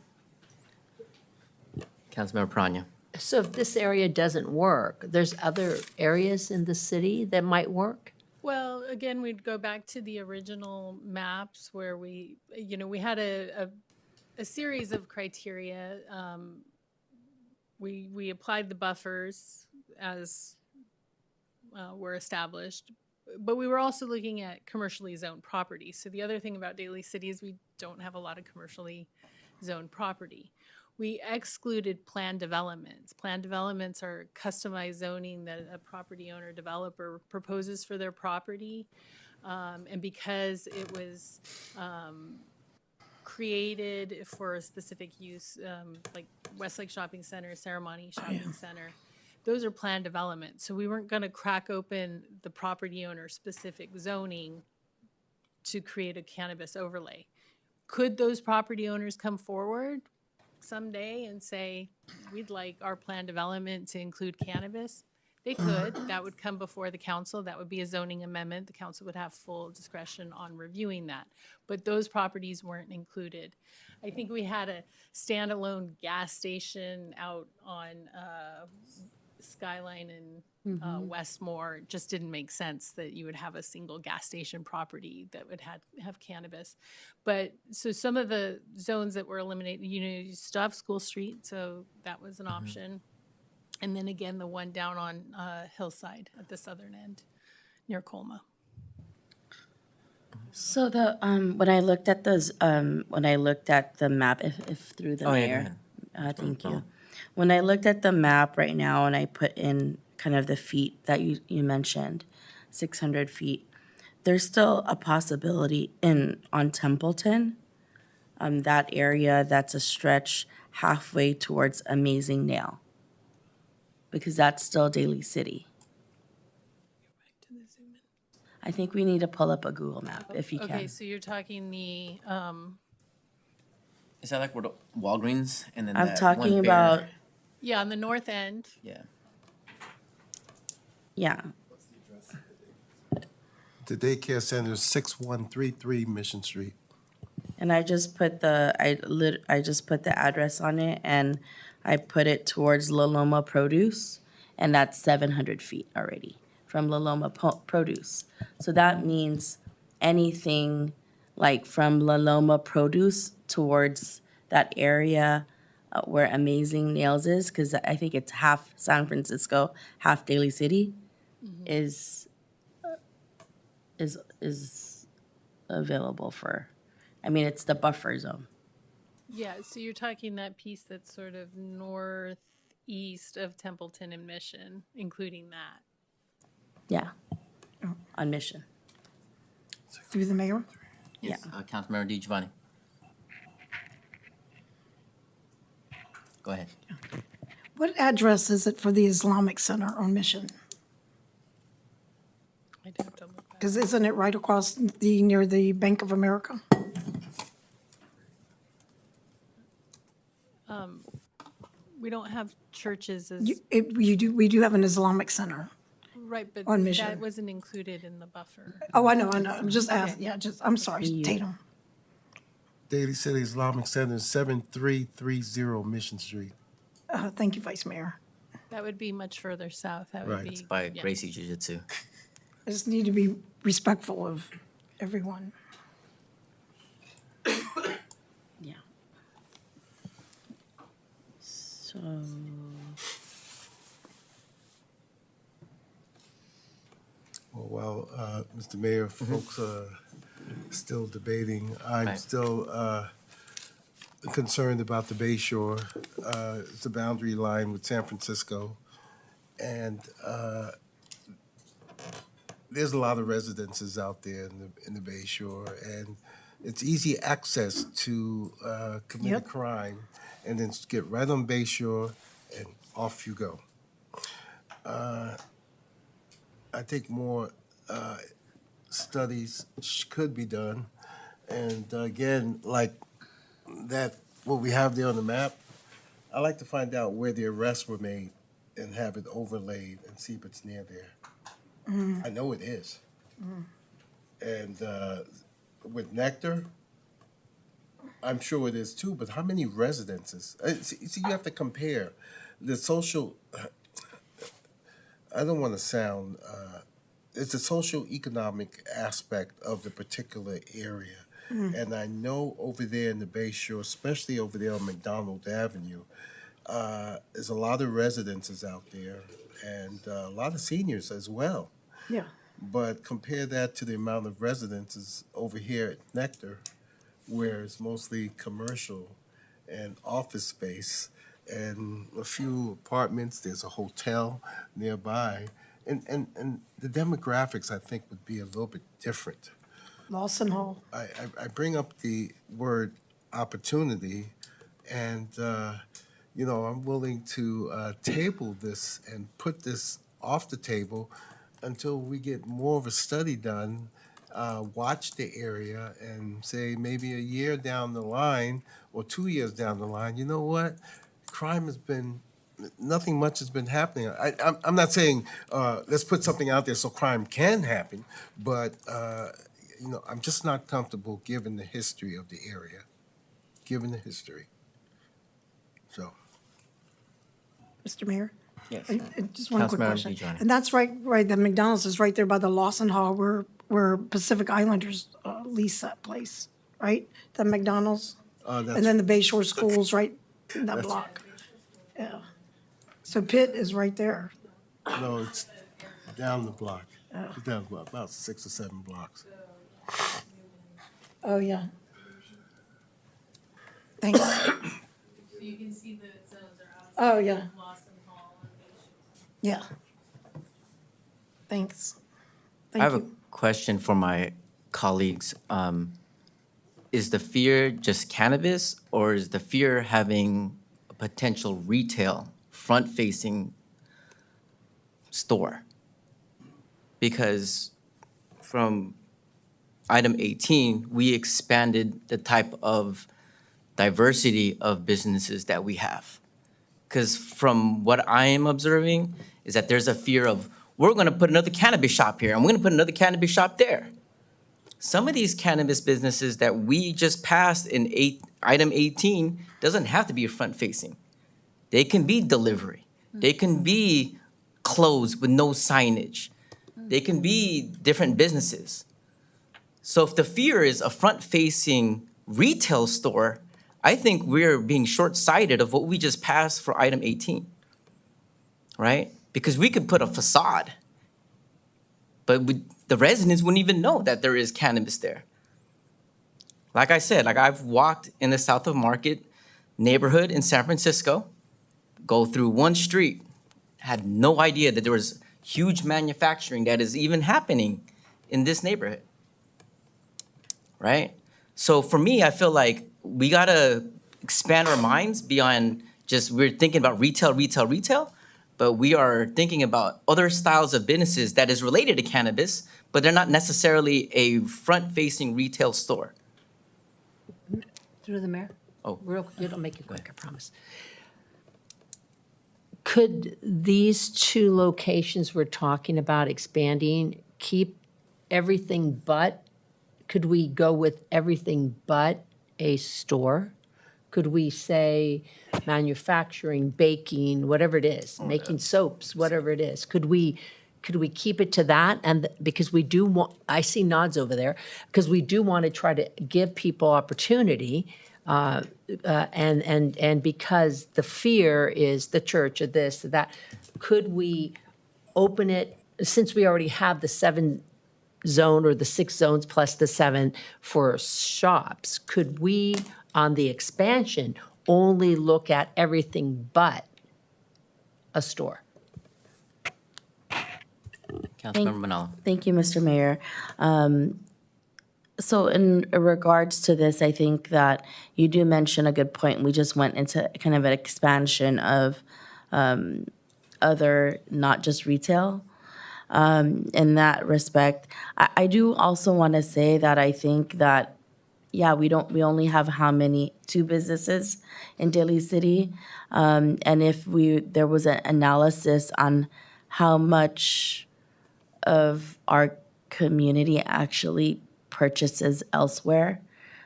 Councilmember Perano. So if this area doesn't work, there's other areas in the city that might work? Well, again, we'd go back to the original maps where we had a a series of criteria. We applied the buffers as were established, but we were also looking at commercially zoned property. So the other thing about Daly City is we don't have a lot of commercially zoned property. We excluded planned developments. Planned developments are customized zoning that a property owner developer proposes for their property. And because it was created for a specific use, like Westlake Shopping Center, Ceremony Shopping Center, those are planned developments. So we weren't going to crack open the property owner specific zoning to create a cannabis overlay. Could those property owners come forward someday and say, we'd like our planned development to include cannabis? They could. That would come before the council. That would be a zoning amendment. The council would have full discretion on reviewing that. But those properties weren't included. I think we had a standalone gas station out on Skyline and Westmore. It just didn't make sense that you would have a single gas station property that would have cannabis. But so some of the zones that were eliminated, you still have School Street, so that was an option. And then again, the one down on Hillside at the southern end near Colma. So the when I looked at those when I looked at the map, if through the Oh, yeah, go mayor, ahead. thank you. When I looked at the map right now and I put in kind of the feet that you mentioned, 600 feet, there's still a possibility on Templeton, that area that's a stretch halfway towards Amazing Nail, because that's still Daly City. I think we need to pull up a Google map if you can. Okay, so you're talking the Is that like where the Walgreens and then I'm that talking one about bear? yeah, on the north end. Yeah. yeah. The daycare center is 6133 Mission Street. And I just put the I just put the address on it, and I put it towards La Loma Produce, and that's 700 feet already from La Loma Produce. So that means anything like from La Loma Produce towards that area where Amazing Nails is, because I think it's half San Francisco, half Daly City, is available for. I mean, it's the buffer zone. Yeah, so you're talking that piece that's sort of northeast of Templeton and Mission, including that. Yeah, on Mission. Through the mayor? Yes, Councilmember DiGiovanni. Go ahead. What address is it for the Islamic Center on Mission? I'd have to look back. Because isn't it right across near the Bank of America? We don't have churches as We do have an Islamic Center. right, but on Mission. that wasn't included in the buffer. Oh, I know. I'm just asking. Yeah, I'm sorry, Tatum. Daly City Islamic Center is 7330 Mission Street. Thank you, Vice Mayor. That would be much further south. That would Right. be It's by yeah. Gracie Jiu-Jitsu. I just need to be respectful of everyone. Yeah. So. Well, Mr. Mayor, folks are still debating. I'm Right. still concerned about the Bay Shore. It's a boundary line with San Francisco. And there's a lot of residences out there in the Bay Shore. And it's easy access to commit a Yep. crime and then get right on Bay Shore and off you go. I think more studies could be done. And again, like that, what we have there on the map, I like to find out where the arrests were made and have it overlaid and see if it's near there. I know it is. And with Nectar, I'm sure it is too, but how many residences? See, you have to compare the social, I don't want to sound, it's a social economic aspect of the particular area. And I know over there in the Bay Shore, especially over there on McDonald Avenue, there's a lot of residences out there and a lot of seniors as well. Yeah. But compare that to the amount of residences over here at Nectar, where it's mostly commercial and office space and a few apartments. There's a hotel nearby. And the demographics, I think, would be a little bit different. Lawson Hall. I bring up the word opportunity, and, I'm willing to table this and put this off the table until we get more of a study done, watch the area, and say maybe a year down the line or 2 years down the line, you know what? Crime has been, nothing much has been happening. I'm not saying let's put something out there so crime can happen, but I'm just not comfortable given the history of the area, given the history. So. Mr. Mayor? Yes. Just one quick Councilmember question. DeJarno. And that's right, the McDonald's is right there by the Lawson Hall where Pacific Islanders lease that place, right? The McDonald's? And then the Bay Shore School's right in that block. Yeah. So Pitt is right there. No, it's down the block. It's down the block, about 6 or 7 blocks. Oh, yeah. Thank you. So you can see the zones are outside. Oh, yeah. Lawson Hall and Bay Shore. Yeah. Thanks. I have a question for my colleagues. Is the fear just cannabis, or is the fear having a potential retail front-facing store? Because from item 18, we expanded the type of diversity of businesses that we have. Because from what I am observing is that there's a fear of, we're gonna put another cannabis shop here, and we're gonna put another cannabis shop there. Some of these cannabis businesses that we just passed in item 18 doesn't have to be front-facing. They can be delivery. They can be closed with no signage. They can be different businesses. So if the fear is a front-facing retail store, I think we're being short-sighted of what we just passed for item 18, right? Because we could put a facade, but the residents wouldn't even know that there is cannabis there. Like I said, I've walked in the South of Market neighborhood in San Francisco, go through one street, had no idea that there was huge manufacturing that is even happening in this neighborhood, right? So for me, I feel like we gotta expand our minds beyond just we're thinking about retail, but we are thinking about other styles of businesses that is related to cannabis, but they're not necessarily a front-facing retail store. Through the mayor? Oh. It'll make it quick, I promise. Could these two locations we're talking about expanding keep everything but, could we go with everything but a store? Could we say manufacturing, baking, whatever it is, making soaps, whatever it is? Could we keep it to that? And because we do want, I see nods over there, because we do want to try to give people opportunity, and because the fear is the church or this or that, could we open it, since we already have the 7 zone or the 6 zones plus the 7 for shops, could we, on the expansion, only look at everything but a store? Councilmember Manalo. Thank you, Mr. Mayor. So in regards to this, I think that you do mention a good point. We just went into kind of an expansion of other, not just retail. In that respect, I do also want to say that I think that, yeah, we only have how many, 2 businesses in Daly City. And if there was an analysis on how much of our community actually purchases elsewhere,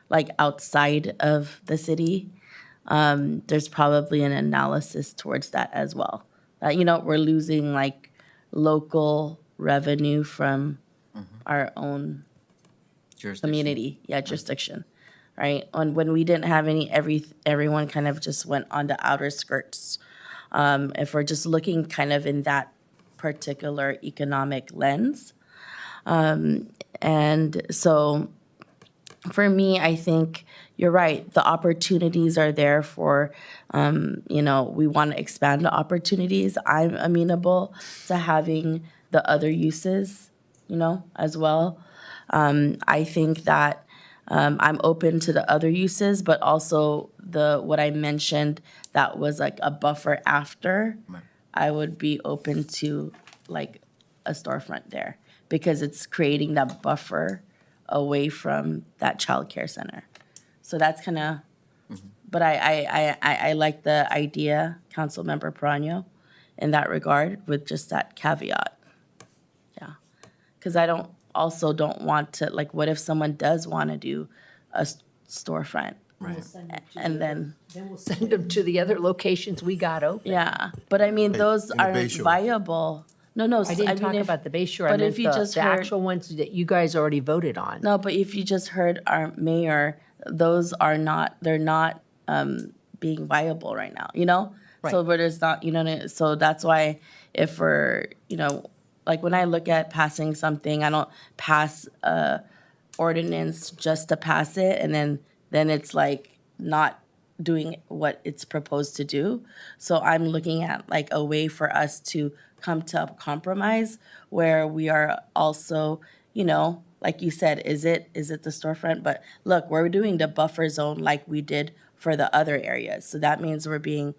like outside of the city, there's probably an analysis towards that as well. We're losing like local revenue from our own community, jurisdiction, right? When we didn't have everyone kind of just went on the outer skirts. If we're just looking kind of in that particular economic lens. And so for me, I think you're right. The opportunities are there for, we want to expand the opportunities. I'm amenable to having the other uses, as well. I think that I'm open to the other uses, but also what I mentioned that was like a buffer after. I would be open to like a storefront there because it's creating that buffer away from that childcare center. So that's kind of, but I like the idea, Councilmember Perano, in that regard with just that caveat. Yeah. Because I don't want to, like, what if someone does want to do a storefront? Right. And then we'll send them to the other locations we got open. yeah, but I mean, those in the aren't Bayshore. viable. No, I didn't talk about the Bayshore. I but meant if you just the heard- actual ones that you guys already voted on. No, but if you just heard our mayor, those are not, they're not being viable right now, So Right. where there's not, so that's why if we're, like when I look at passing something, I don't pass a ordinance just to pass it and then it's like not doing what it's proposed to do. So I'm looking at like a way for us to come to a compromise where we are also, like you said, is it the storefront? But look, we're doing the buffer zone like we did for the other areas. So that means we're being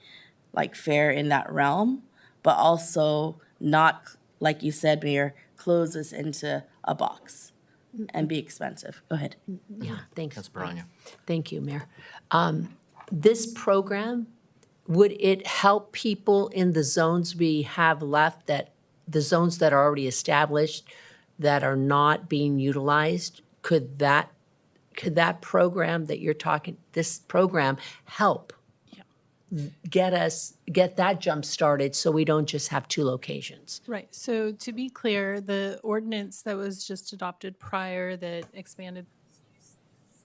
like fair in that realm, but also not, like you said, Mayor, close us into a box and be expensive. Go ahead. Yeah, thanks. Councilor Perano. Thank you, Mayor. This program, would it help people in the zones we have left, that the zones that are already established that are not being utilized? Could that program that you're talking, this program help get that jump started so we don't just have two locations? Right. So to be clear, the ordinance that was just adopted prior that expanded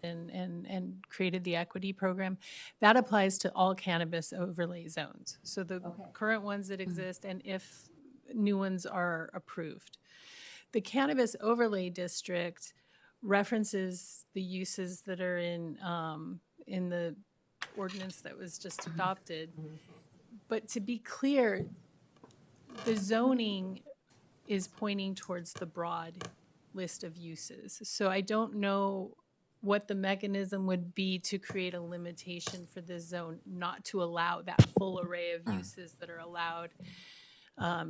and created the equity program, that applies to all cannabis overlay zones. So the current ones that exist and if new ones are approved. The cannabis overlay district references the uses that are in the ordinance that was just adopted. But to be clear, the zoning is pointing towards the broad list of uses. So I don't know what the mechanism would be to create a limitation for this zone not to allow that full array of uses that are allowed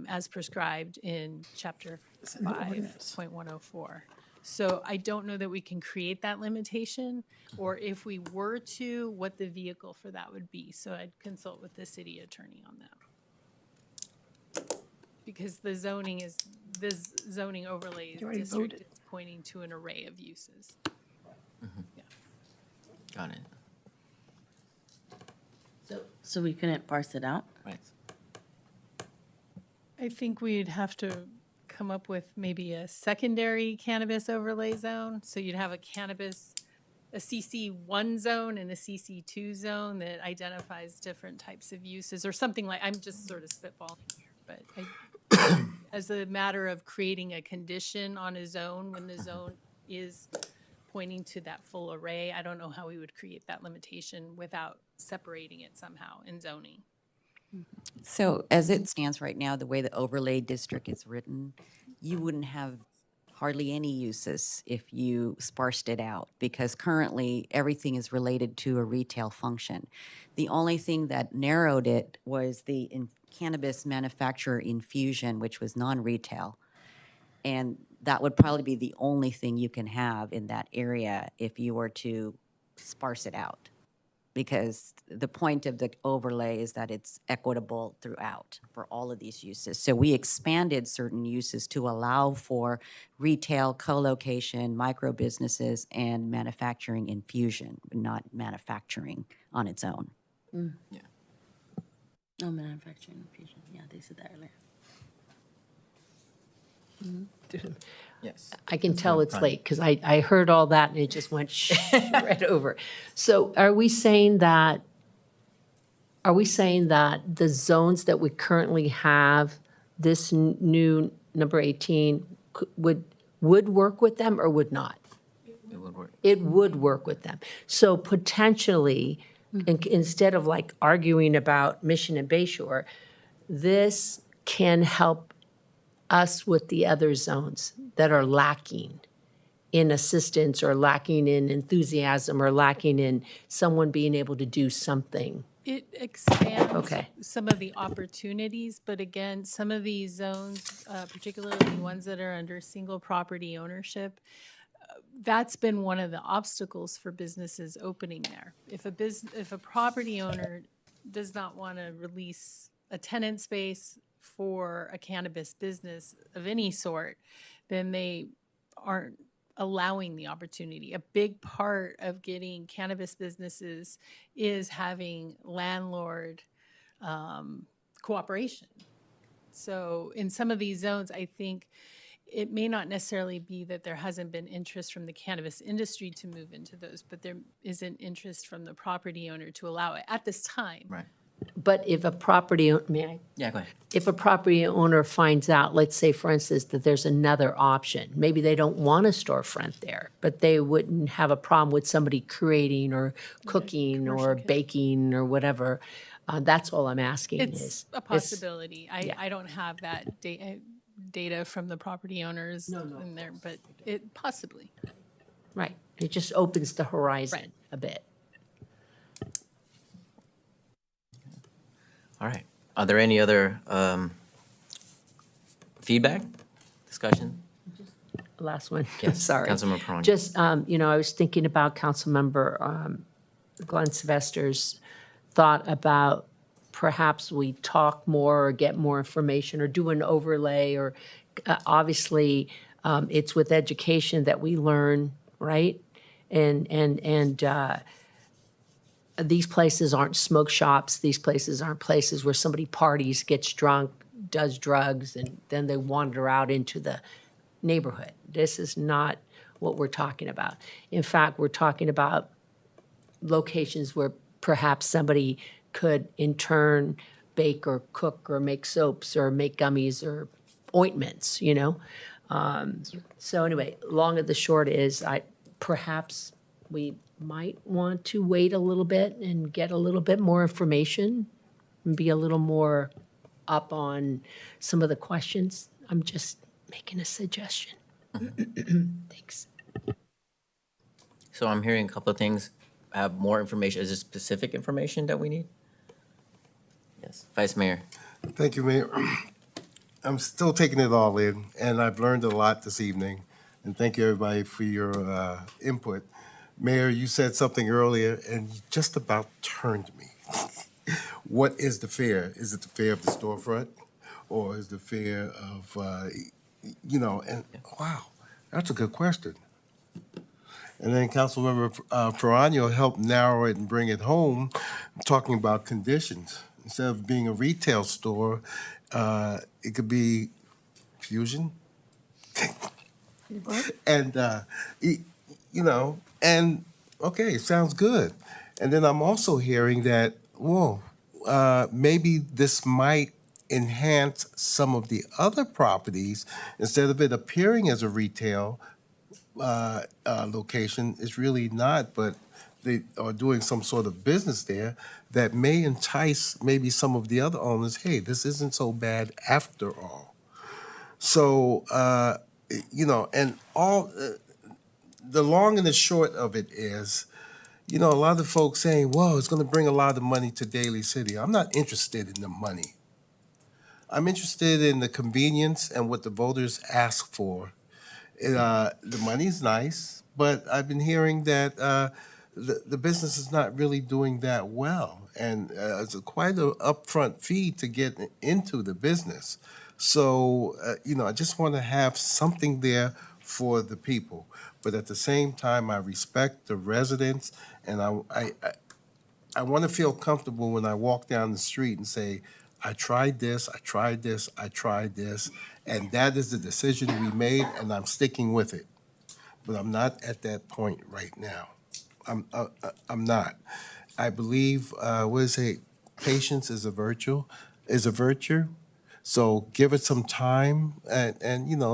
as prescribed in chapter 5.104. So I don't know that we can create that limitation, or if we were to, what the vehicle for that would be. So I'd consult with the city attorney on that. Because the zoning overlay district is pointing to an array of uses. Yeah. Got it. So we couldn't parse it out? Right. I think we'd have to come up with maybe a secondary cannabis overlay zone. So you'd have a CC1 zone and a CC2 zone that identifies different types of uses or something like, I'm just sort of spitballing here, but as a matter of creating a condition on a zone when the zone is pointing to that full array, I don't know how we would create that limitation without separating it somehow in zoning. So as it stands right now, the way the overlay district is written, you wouldn't have hardly any uses if you sparsed it out, because currently everything is related to a retail function. The only thing that narrowed it was the cannabis manufacturer infusion, which was non-retail. And that would probably be the only thing you can have in that area if you were to sparse it out. Because the point of the overlay is that it's equitable throughout for all of these uses. So we expanded certain uses to allow for retail, co-location, micro businesses, and manufacturing infusion, not manufacturing on its own. Yeah. No, manufacturing infusion. Yeah, they said that earlier. Yes. I can tell Councilmember it's Prime. late because I heard all that and it just went right over. So are we saying that the zones that we currently have, this new number 18, would work with them or would not? It would work. It would work with them. So potentially, instead of like arguing about Mission and Bayshore, this can help us with the other zones that are lacking in assistance or lacking in enthusiasm or lacking in someone being able to do something. It expands Okay. some of the opportunities, but again, some of these zones, particularly ones that are under single property ownership, that's been one of the obstacles for businesses opening there. If a property owner does not want to release a tenant space for a cannabis business of any sort, then they aren't allowing the opportunity. A big part of getting cannabis businesses is having landlord cooperation. So in some of these zones, I think it may not necessarily be that there hasn't been interest from the cannabis industry to move into those, but there is an interest from the property owner to allow it at this time. Right. But if a property, may I? Yeah, go ahead. If a property owner finds out, let's say, for instance, that there's another option, maybe they don't want a storefront there, but they wouldn't have a problem with somebody creating or cooking or baking or whatever. That's all I'm asking It's is. a possibility. yeah. I don't have that data from the property owners in there, but it possibly. Right. It just opens the horizon a bit. All right. Are there any other feedback, discussion? Last one. Yes, Sorry. Councilmember Perron. Just, I was thinking about Councilmember Glenn Sylvester's thought about perhaps we talk more or get more information or do an overlay or obviously it's with education that we learn, right? And these places aren't smoke shops. These places aren't places where somebody parties, gets drunk, does drugs, and then they wander out into the neighborhood. This is not what we're talking about. In fact, we're talking about locations where perhaps somebody could in turn bake or cook or make soaps or make gummies or ointments, So anyway, long and the short is perhaps we might want to wait a little bit and get a little bit more information and be a little more up on some of the questions. I'm just making a suggestion. Thanks. So I'm hearing a couple of things. Have more information. Is there specific information that we need? Yes, Vice Mayor. Thank you, Mayor. I'm still taking it all in, and I've learned a lot this evening. And thank you, everybody, for your input. Mayor, you said something earlier, and you just about turned me. What is the fear? Is it the fear of the storefront, or is the fear of, and wow, that's a good question. And then Councilmember Perano helped narrow it and bring it home, talking about conditions. Instead of being a retail store, it could be fusion. And, and okay, sounds good. And then I'm also hearing that, maybe this might enhance some of the other properties. Instead of it appearing as a retail location, it's really not, but they are doing some sort of business there that may entice maybe some of the other owners, hey, this isn't so bad after all. So, and all the long and the short of it is, a lot of folks saying, whoa, it's going to bring a lot of money to Daly City. I'm not interested in the money. I'm interested in the convenience and what the voters ask for. The money's nice, but I've been hearing that the business is not really doing that well. And it's quite an upfront fee to get into the business. So, I just want to have something there for the people. But at the same time, I respect the residents, and I want to feel comfortable when I walk down the street and say, I tried this, I tried this, I tried this, and that is the decision we made, and I'm sticking with it. But I'm not at that point right now. I'm not. I believe, what is it? Patience is a virtue, So give it some time and,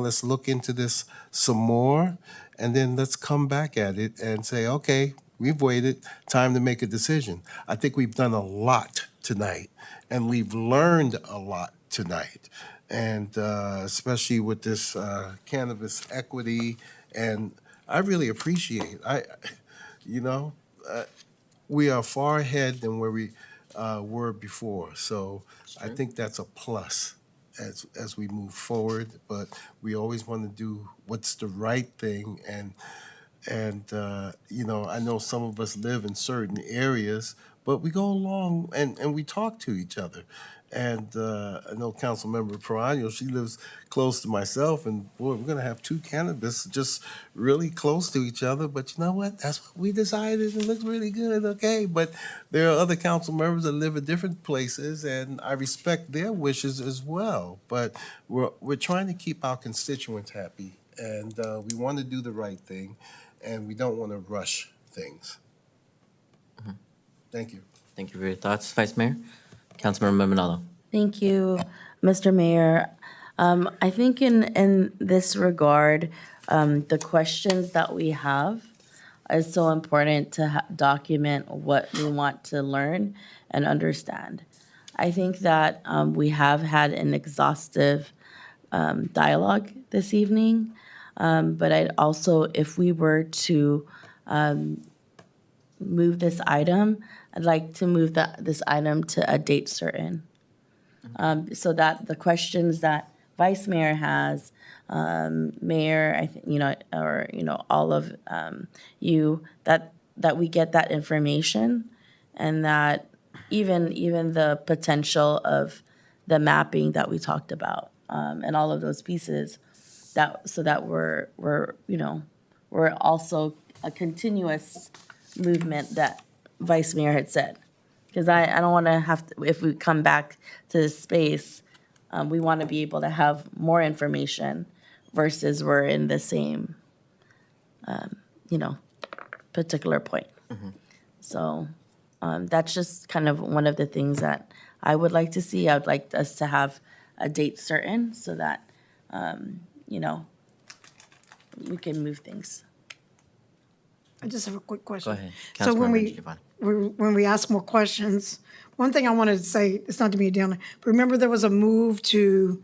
let's look into this some more. And then let's come back at it and say, okay, we've waited, time to make a decision. I think we've done a lot tonight and we've learned a lot tonight. And especially with this cannabis equity, and I really appreciate, you know, uh, we are far ahead than where we were before. So I think that's a plus as we move forward. But we always want to do what's the right thing. And I know some of us live in certain areas, but we go along and we talk to each other. And I know Councilmember Perano, she lives close to myself, and boy, we're gonna have two cannabis just really close to each other. But you know what? That's what we decided. It looks really good, okay? But there are other council members that live in different places, and I respect their wishes as well. But we're trying to keep our constituents happy, and we want to do the right thing, and we don't want to rush things. Thank you. Thank you for your thoughts, Vice Mayor. Councilmember Manalo. Thank you, Mr. Mayor. I think in this regard, the questions that we have is so important to document what we want to learn and understand. I think that we have had an exhaustive dialogue this evening, but I'd also, if we were to move this item, I'd like to move this item to a date certain. So that the questions that Vice Mayor has, Mayor, I think, or, all of you, that we get that information, and that even the potential of the mapping that we talked about, and all of those pieces, so that we're also a continuous movement that Vice Mayor had said. Because I don't want to have to, if we come back to this space, we want to be able to have more information versus we're in the same, particular point. So that's just kind of one of the things that I would like to see. I would like us to have a date certain so that, we can move things. I just have a quick question. Go ahead. So when Councilmember Giovanni. when we ask more questions, one thing I wanted to say, it's not to be down, but remember there was a move to,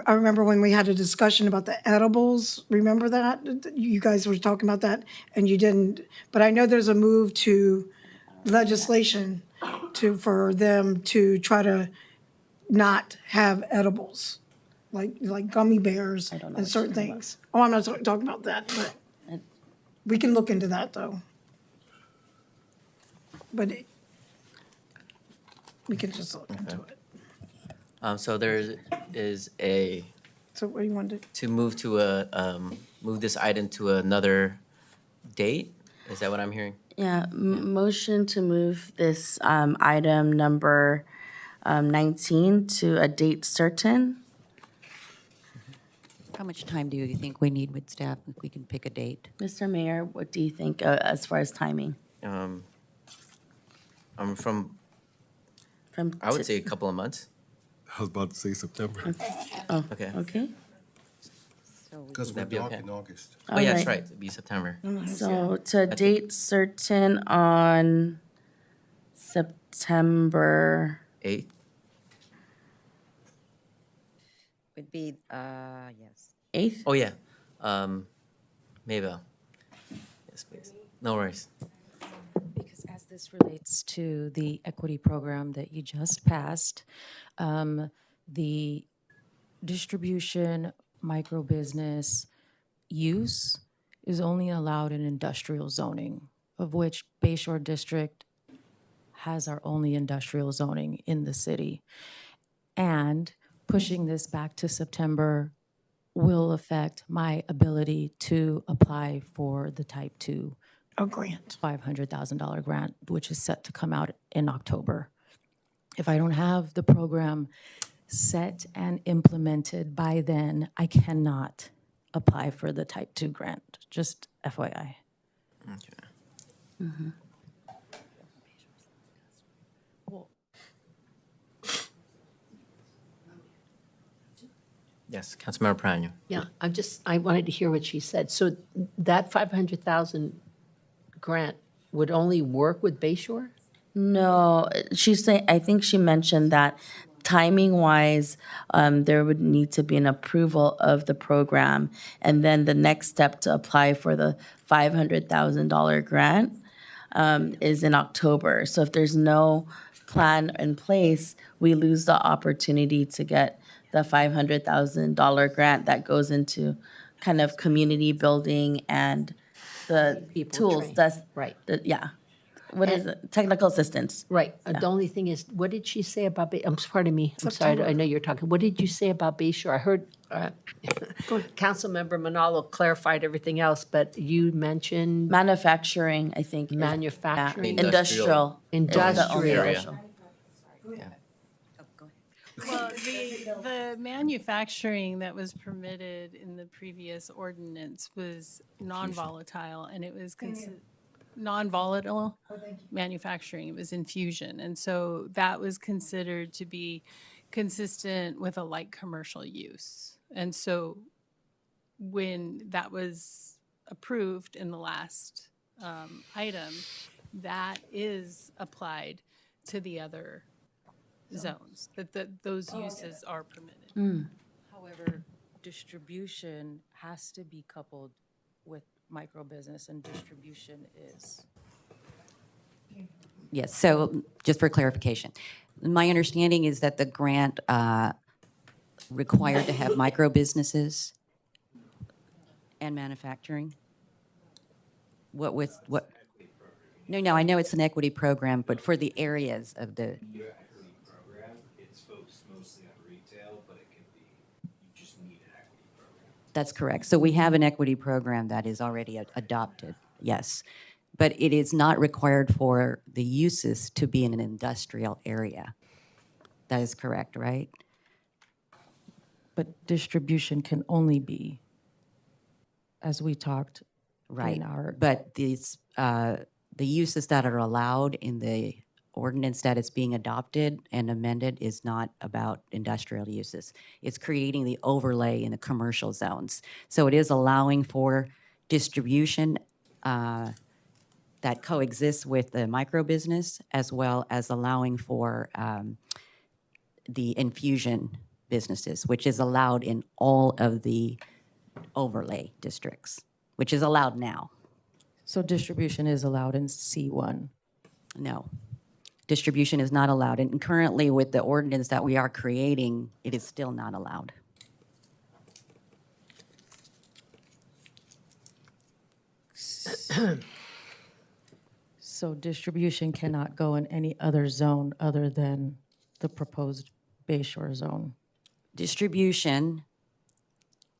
I remember when we had a discussion about the edibles, remember that? You guys were talking about that and you didn't, but I know there's a move to legislation for them to try to not have edibles, like gummy bears and certain things. Oh, I'm not talking about that, but we can look into that, though. But we can just look into it. So there is a, So what do you want to do? to move this item to another date? Is that what I'm hearing? Yeah, motion to move this item number 19 to a date certain. How much time do you think we need with staff if we can pick a date? Mr. Mayor, what do you think as far as timing? From, I would say a couple of months. I was about to say September. Oh, Okay. okay. Because we're That'd be dark okay. in August. Oh, yeah, that's Alright. right. It'd be September. So to date certain on September 8th. Would be, yes. 8th? Oh, yeah. Maybell. Yes, please. No worries. Because as this relates to the equity program that you just passed, the distribution, micro-business use is only allowed in industrial zoning, of which Bayshore District has our only industrial zoning in the city. And pushing this back to September will affect my ability to apply for the Type 2 grant. $500,000 grant, which is set to come out in October. If I don't have the program set and implemented by then, I cannot apply for the type 2 grant, just FYI. Okay. Yes, Councilmember Prano. Yeah, I wanted to hear what she said. So that 500,000 grant would only work with Bayshore? No, she's saying, I think she mentioned that timing-wise, there would need to be an approval of the program, and then the next step to apply for the $500,000 grant is in October. So if there's no plan in place, we lose the opportunity to get the $500,000 grant that goes into kind of community building and the tools. trained. That's Right. yeah. What is And- it? Technical assistance. Right. The only thing is, what did she say about, pardon me, I'm sorry, I know you're talking. What did you say about Bayshore? I heard Councilmember Manalo clarified everything else, but you mentioned Manufacturing, I think. is- manufacturing. yeah, Industrial. Industrial. Industrial. Well, the manufacturing that was permitted in the previous ordinance was non-volatile, and it was non-volatile manufacturing. It was infusion, and so that was considered to be consistent with a light commercial use. And so when that was approved in the last item, that is applied to the other zones, that those uses are permitted. However, distribution has to be coupled with microbusiness, and distribution is. Yes, so just for clarification, my understanding is that the grant required to have micro businesses and manufacturing? What? No, I know it's an equity program, but for the areas of the. It's focused mostly on retail, but it can be, you just need an equity program. That's correct. So we have an equity program that is already adopted, yes. But it is not required for the uses to be in an industrial area. That is correct, right? But distribution can only be, as we talked Right. in our. But these, the uses that are allowed in the ordinance that is being adopted and amended is not about industrial uses. It's creating the overlay in the commercial zones. So it is allowing for distribution that coexists with the micro business, as well as allowing for the infusion businesses, which is allowed in all of the overlay districts, which is allowed now. So distribution is allowed in C1. No. Distribution is not allowed. And currently, with the ordinance that we are creating, it is still not allowed. So distribution cannot go in any other zone other than the proposed Bayshore zone. Distribution,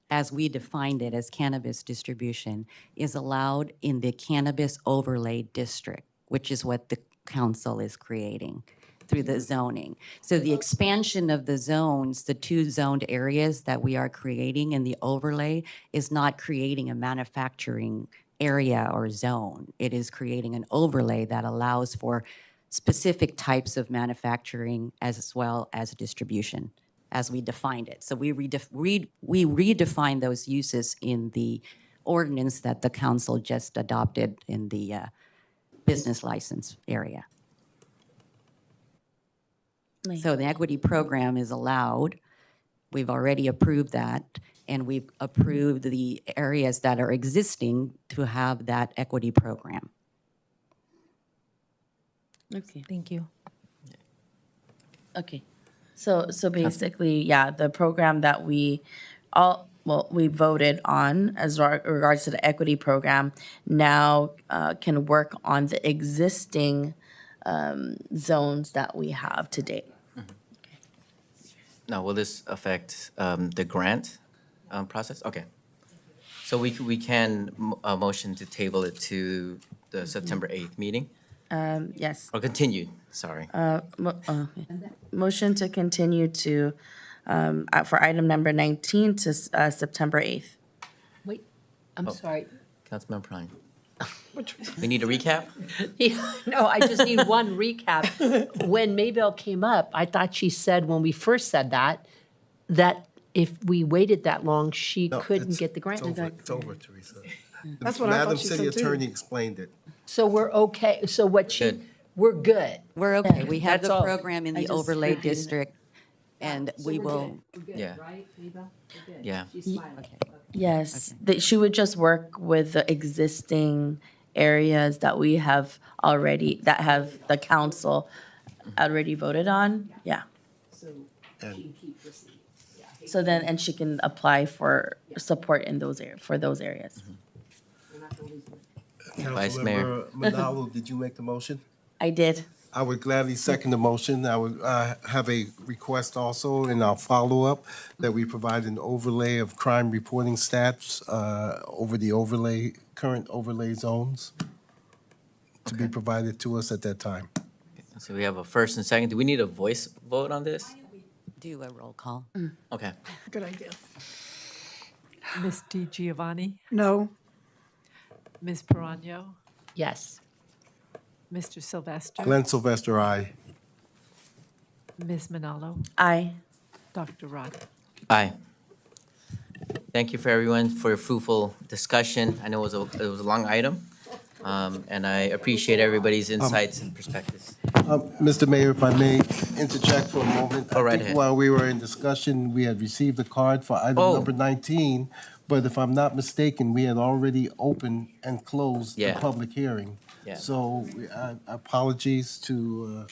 as we defined it as cannabis distribution, is allowed in the cannabis overlay district, which is what the council is creating through the zoning. So the expansion of the zones, the two zoned areas that we are creating in the overlay, is not creating a manufacturing area or zone. It is creating an overlay that allows for specific types of manufacturing as well as distribution, as we defined it. So we redefined those uses in the ordinance that the council just adopted in the business license area. So the equity program is allowed. We've already approved that, and we've approved the areas that are existing to have that equity program. Okay. Thank you. Okay. So basically, yeah, the program that we voted on as regards to the equity program now can work on the existing zones that we have to date. Now, will this affect the grant process? Okay. So we can motion to table it to the September 8th meeting. Yes. Or continued, sorry. Motion to continue to, for item number 19 to September 8th. Wait, I'm sorry. Councilmember Prime. We need a recap? Yeah, no, I just need one recap. When Maybell came up, I thought she said, when we first said that if we waited that long, she No, couldn't it's- get the grant. It's over, Teresa. That's what I Madam thought she City said too. Attorney explained it. So we're okay, so what she, Good. we're good. We're okay. We have That's the all. program in I the just overlay repeated it. district, and we will, Yeah. Yeah. Yes, that she would just work with the existing areas that we have already, that have the council already voted on, yeah. And So then, and she can apply for support in those for those areas. Vice Mayor. Councilmember Manalo, did you make the motion? I did. I would gladly second the motion. I would have a request also in our follow-up that we provide an overlay of crime reporting stats over the current overlay zones to be provided to us at that time. So we have a first and second. Do we need a voice vote on this? do a roll call. Okay. Good idea. Ms. Di Giovanni, No, Ms. Perano, Yes. Mr. Sylvester, Glenn Sylvester, aye. Ms. Manalo, Aye. Dr. Rod. Aye. Thank you for everyone for your fruitful discussion. I know it was a long item, and I appreciate everybody's insights and perspectives. Mr. Mayor, if I may interject for a moment. Go right I think ahead. while we were in discussion, we had received a card for item Oh. number 19, but if I'm not mistaken, we had already opened and closed the Yeah. public hearing. Yeah. So apologies to,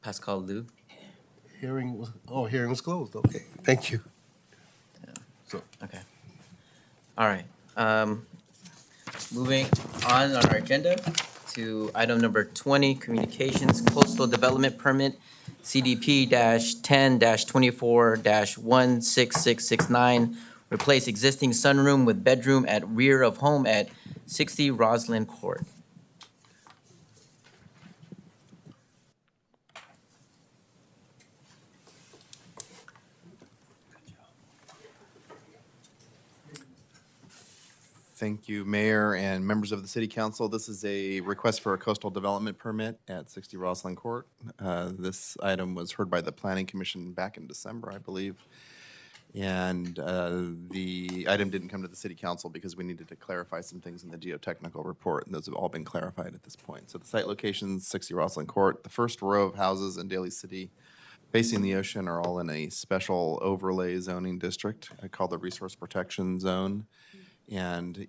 Pascal Lou. hearing was closed, okay, thank you. So, Okay. All right. Moving on our agenda to item number 20, Communications Coastal Development Permit, CDP-10-24-16669, replace existing sunroom with bedroom at rear of home at 60 Roslyn Court. Thank you, Mayor and members of the City Council. This is a request for a coastal development permit at 60 Roslyn Court. This item was heard by the Planning Commission back in December, I believe. And the item didn't come to the City Council because we needed to clarify some things in the geotechnical report, and those have all been clarified at this point. So the site location, 60 Roslyn Court. The first row of houses in Daly City facing the ocean are all in a special overlay zoning district called the Resource Protection Zone. And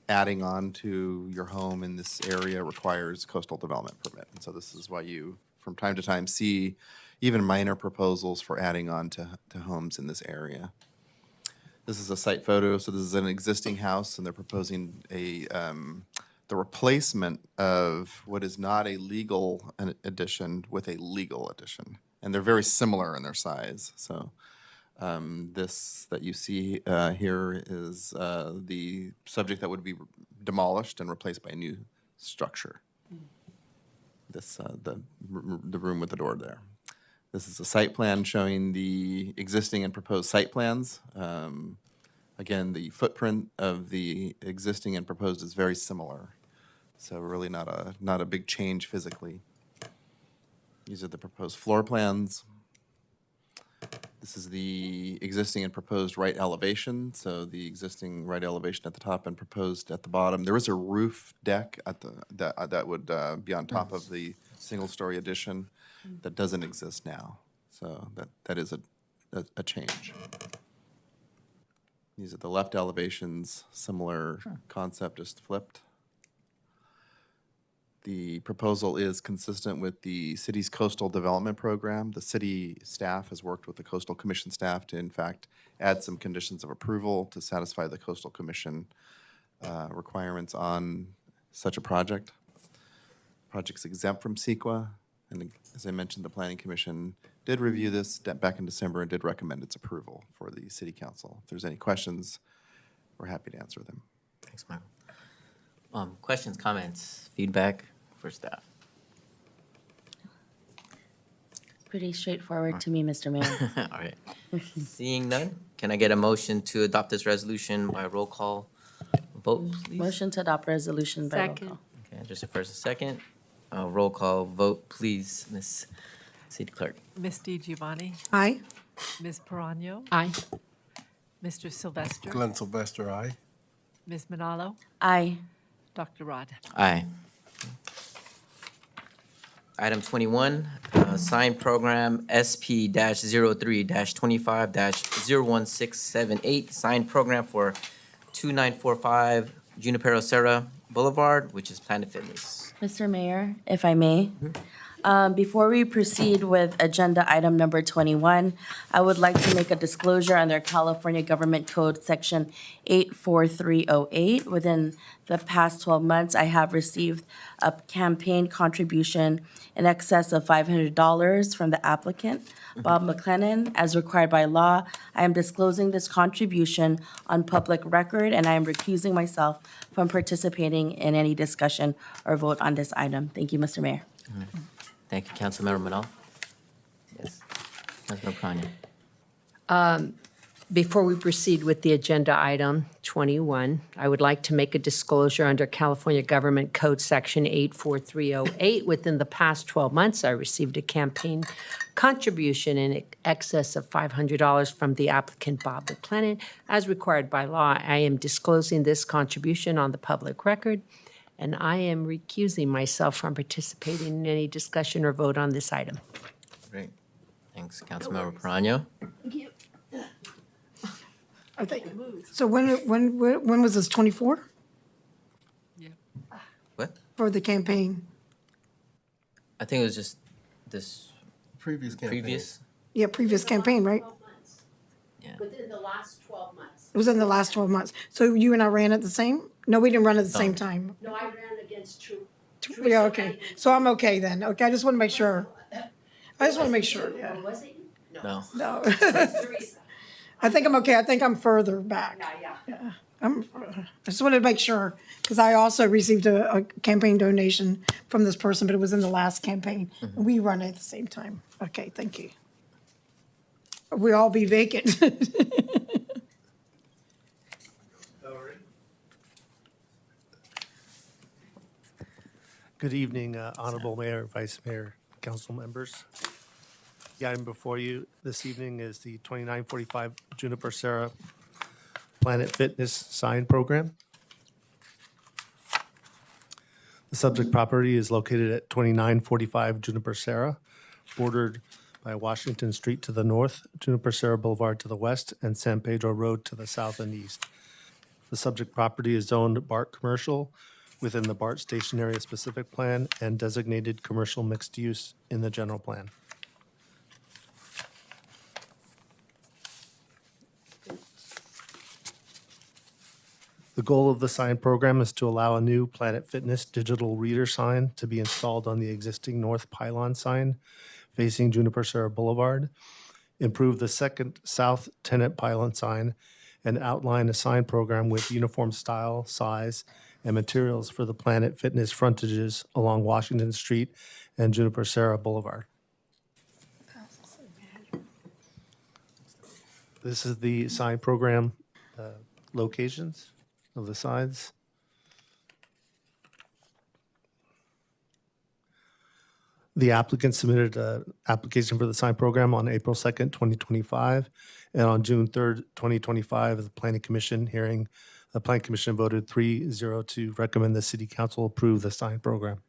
adding on to your home in this area requires coastal development permit. And so this is why you, from time to time, see even minor proposals for adding on to homes in this area. This is a site photo, so this is an existing house, and they're proposing the replacement of what is not a legal addition with a legal addition. And they're very similar in their size, so. This that you see here is the subject that would be demolished and replaced by a new structure. This, the room with the door there. This is a site plan showing the existing and proposed site plans. Again, the footprint of the existing and proposed is very similar. So really not a big change physically. These are the proposed floor plans. This is the existing and proposed right elevation. So the existing right elevation at the top and proposed at the bottom. There is a roof deck at that would be on top of the single-story addition that doesn't exist now. So that is a change. These are the left elevations, similar concept, just flipped. The proposal is consistent with the city's coastal development program. The city staff has worked with the Coastal Commission staff to, in fact, add some conditions of approval to satisfy the Coastal Commission requirements on such a project. Project's exempt from CEQA, and as I mentioned, the Planning Commission did review this back in December and did recommend its approval for the City Council. If there's any questions, we're happy to answer them. Thanks, Michael. Questions, comments, feedback for staff? Pretty straightforward to me, Mr. Mayor. All right. Seeing none, can I get a motion to adopt this resolution by roll call vote, please? Motion to adopt resolution by roll Second. call. Okay, just a first and second. Roll call vote, please, Ms. City Clerk. Ms. DiGiovanni? Aye. Ms. Perano? Aye. Mr. Sylvester? Glenn Sylvester, aye. Ms. Manalo? Aye. Dr. Rod? Aye. Item 21, sign program SP-03-25-01678, sign program for 2945 Junipero Serra Boulevard, which is Planet Fitness. Mr. Mayor, if I may, before we proceed with agenda item number 21, I would like to make a disclosure under California Government Code Section 84308. Within the past 12 months, I have received a campaign contribution in excess of $500 from the applicant, Bob McLennan. As required by law, I am disclosing this contribution on public record, and I am recusing myself from participating in any discussion or vote on this item. Thank you, Mr. Mayor. Thank you, Councilmember Manal. Yes, Councilmember Prano. Before we proceed with the agenda item 21, I would like to make a disclosure under California Government Code Section 84308. Within the past 12 months, I received a campaign contribution in excess of $500 from the applicant, Bob McLennan. As required by law, I am disclosing this contribution on the public record, and I am recusing myself from participating in any discussion or vote on this item. Great. Thanks, Councilmember Prano. I think, so when was this, 24? What? For the campaign? I think it was just this Previous campaign. previous. Yeah, previous campaign, right? Within the last 12 months. It was in the last 12 months. So you and I ran at the same? No, we didn't run at the same No. time. No, I ran against True. Yeah, okay. So I'm okay then. Okay, I just want to make sure. I just want to make sure, yeah. Was it? No. No. Teresa. I think I'm okay. I think I'm further back. Yeah. I just wanted to make sure, because I also received a campaign donation from this person, but it was in the last campaign. And we run it at the same time. Okay, thank you. We all be vacant. Good evening, Honorable Mayor, Vice Mayor, council members. The item before you this evening is the 2945 Juniper Serra Planet Fitness sign program. The subject property is located at 2945 Juniper Serra, bordered by Washington Street to the north, Juniper Serra Boulevard to the west, and San Pedro Road to the south and east. The subject property is zoned BART commercial within the BART Station Area Specific Plan and designated commercial mixed use in the general plan. The goal of the sign program is to allow a new Planet Fitness digital reader sign to be installed on the existing north pylon sign facing Juniper Serra Boulevard, improve the second south tenant pylon sign, and outline a sign program with uniform style, size, and materials for the Planet Fitness frontages along Washington Street and Juniper Serra Boulevard. This is the sign program locations of the signs. The applicant submitted an application for the sign program on April 2nd, 2025. And on June 3rd, 2025, the Planning Commission hearing, the Planning Commission voted 3-0 to recommend the City Council approve the sign program.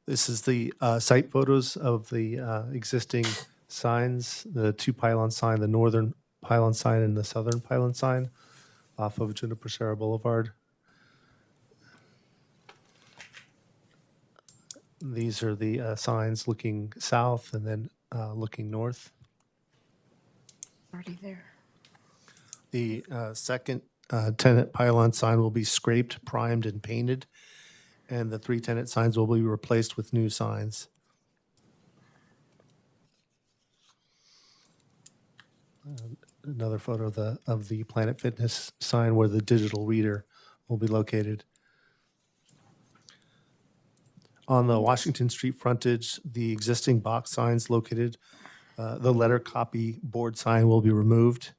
This is the site photos of the existing signs, the two pylon sign, the northern pylon sign and the southern pylon sign off of Juniper Serra Boulevard. These are the signs looking south and then looking north. Already there. The second tenant pylon sign will be scraped, primed, and painted, and the three tenant signs will be replaced with new signs. another photo of the Planet Fitness sign where the digital reader will be located. On the Washington Street frontage, the existing box signs located, the letter copy board sign will be removed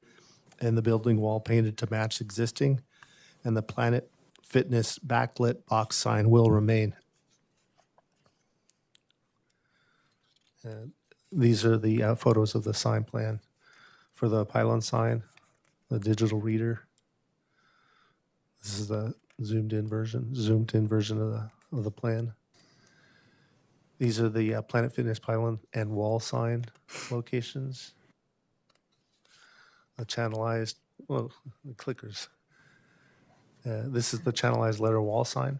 and the building wall painted to match existing, and the Planet Fitness backlit box sign will remain. These are the photos of the sign plan for the pylon sign, the digital reader. This is the zoomed in version of the plan. These are the Planet Fitness pylon and wall sign locations. The channelized, well, the clickers. This is the channelized letter wall sign.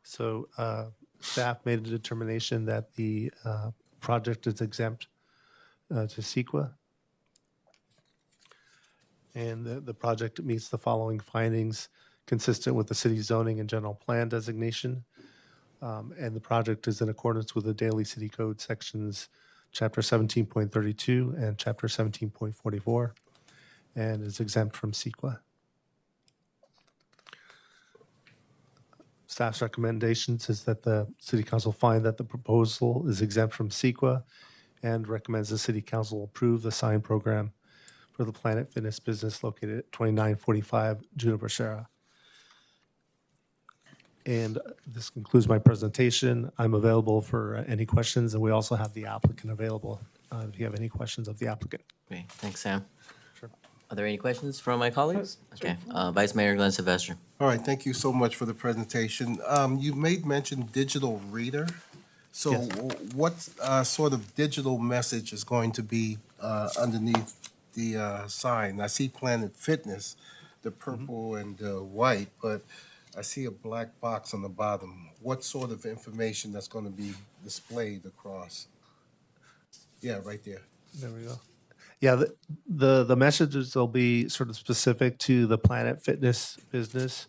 So staff made a determination that the project is exempt to CEQA. And the project meets the following findings consistent with the city zoning and general plan designation. And the project is in accordance with the Daly City Code sections, chapter 17.32 and chapter 17.44, and is exempt from CEQA. Staff's recommendations is that the city council find that the proposal is exempt from CEQA and recommends the city council approve the sign program for the Planet Fitness business located at 2945 Juniper Serra. And this concludes my presentation. I'm available for any questions, and we also have the applicant available if you have any questions of the applicant. Great, thanks, Sam. Sure. Are there any questions from my colleagues? Okay, Vice Mayor Glenn Sylvester. All right, thank you so much for the presentation. You made mention digital reader. So Yes. what sort of digital message is going to be underneath the sign? I see Planet Fitness, the purple and white, but I see a black box on the bottom. What sort of information that's going to be displayed across? Yeah, right there. There we go. Yeah, the messages will be sort of specific to the Planet Fitness business.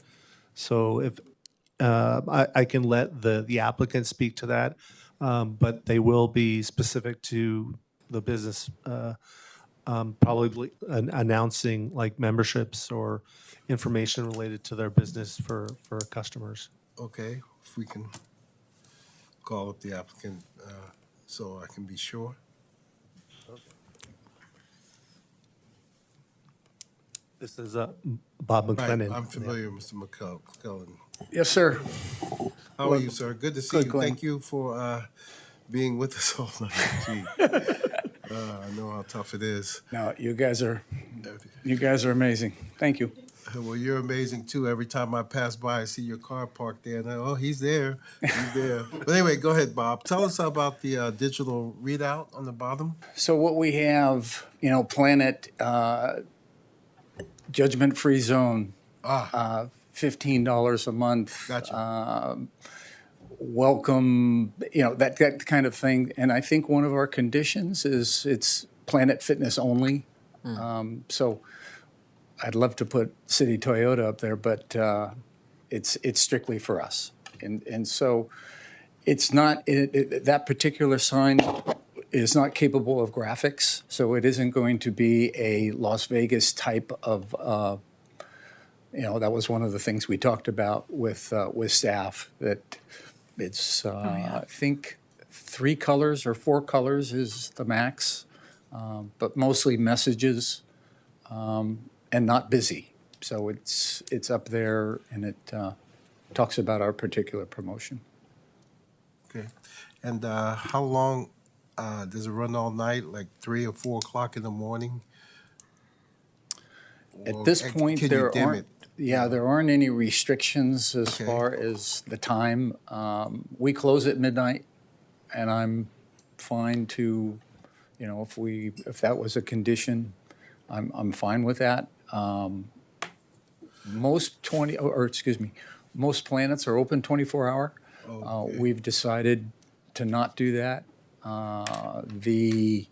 So if I can let the applicant speak to that, but they will be specific to the business, probably announcing like memberships or information related to their business for customers. Okay, if we can call up the applicant so I can be sure. This is Bob McLennan. Right, I'm familiar with Mr. McCullen. Yes, sir. How are you, sir? Good to see Good, you. Glenn. Thank you for being with us all night. Gee. I know how tough it is. No, you guys are amazing. Thank you. Well, you're amazing too. Every time I pass by, I see your car parked there, and oh, he's there. He's there. But anyway, go ahead, Bob. Tell us about the digital readout on the bottom. So what we have, Planet judgment-free zone, $15 a month. Gotcha. Welcome, that kind of thing. And I think one of our conditions is it's Planet Fitness only. So I'd love to put City Toyota up there, but it's strictly for us. And so it's not, that particular sign is not capable of graphics, so it isn't going to be a Las Vegas type of, that was one of the things we talked about with staff, that it's, I think 3 colors or 4 colors is the max, but mostly messages and not busy. So it's up there, and it talks about our particular promotion. Okay. And how long does it run all night, like 3 or 4 o'clock in the morning? At this point, can you there dim aren't. it? Yeah, there aren't any restrictions as Okay. far as the time. We close at midnight, and I'm fine to, if that was a condition, I'm fine with that. Most planets are open 24-hour. Okay. We've decided to not do that. The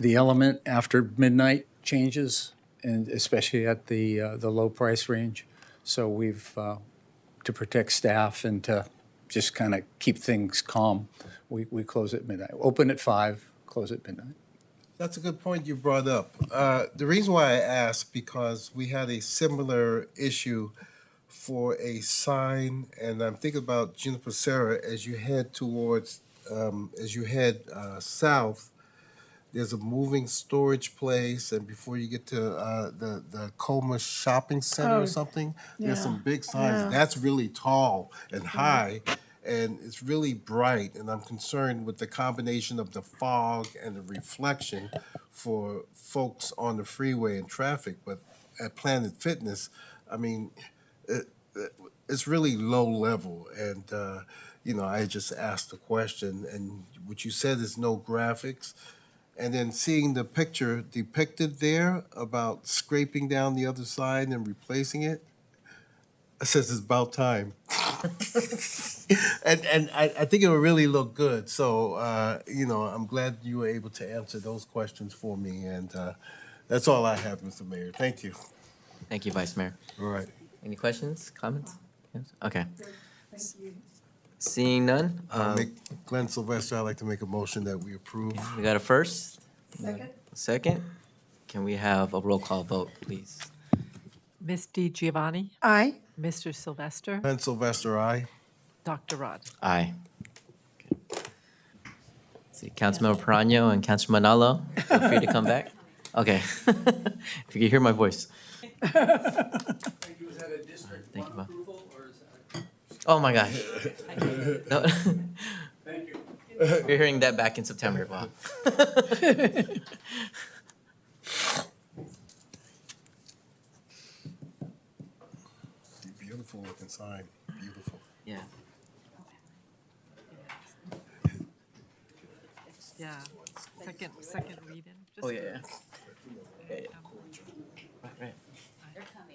element after midnight changes, and especially at the low price range. So we've, to protect staff and to just kind of keep things calm, we close at midnight. Open at 5, close at midnight. That's a good point you brought up. The reason why I asked, because we had a similar issue for a sign, and I'm thinking about Juniper Serra as you head towards, as you head south. There's a moving storage place, and before you get to the Coma Shopping Center Oh, or something, there's yeah, some big signs. yeah. That's really tall and high, and it's really bright. And I'm concerned with the combination of the fog and the reflection for folks on the freeway and traffic. But at Planet Fitness, I mean, it, it's really low level, and I just asked the question, and what you said is no graphics. And then seeing the picture depicted there about scraping down the other side and replacing it, it says it's about time. And I think it would really look good. So, I'm glad you were able to answer those questions for me. And that's all I have, Mr. Mayor. Thank you. Thank you, Vice Mayor. All right. Any questions, comments? Yes? Okay. Seeing none, Glenn Sylvester, I'd like to make a motion that we approve. we got a first? Second. Second? Can we have a roll call vote, please? Ms. DiGiovanni, Aye. Mr. Sylvester, Glenn Sylvester, aye. Dr. Rod. Aye. See, Councilmember Perano and Councilor Manalo, feel free to come back. Okay. If you can hear my voice. Thank you, Bob. Oh, my gosh. No. Thank you. You're hearing that back in September, Bob. Beautiful looking sign. Beautiful. Yeah. Yeah, second reading. Oh, yeah, yeah. Yeah, yeah. Right.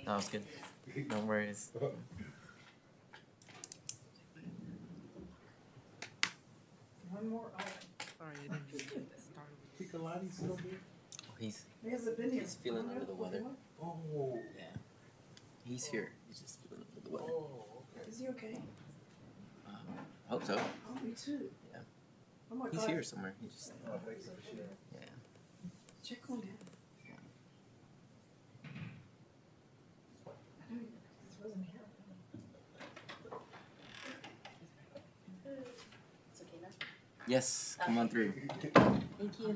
No, it's good. No worries. One more item. Sorry, I didn't mean to get this started. Picolati's still there? He's He's feeling under the weather. Oh. Yeah. He's here. He's just feeling under the weather. Oh, okay. Is he okay? I hope so. Oh, me too. Yeah. Oh my He's God. here somewhere. He just. Yeah. Check on him. I know this wasn't here. Yes. Come on through. Thank you. All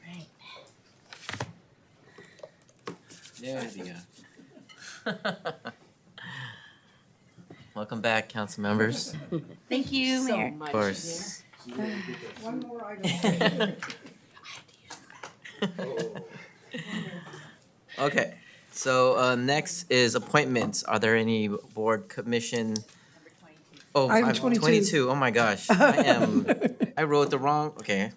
right. There we go. Welcome back, council members. Thank you, Mayor. Of course. One more item. Okay. So next is appointments. Are there any board commission? Oh, Item I'm 22. Oh my gosh. I wrote the wrong. Okay.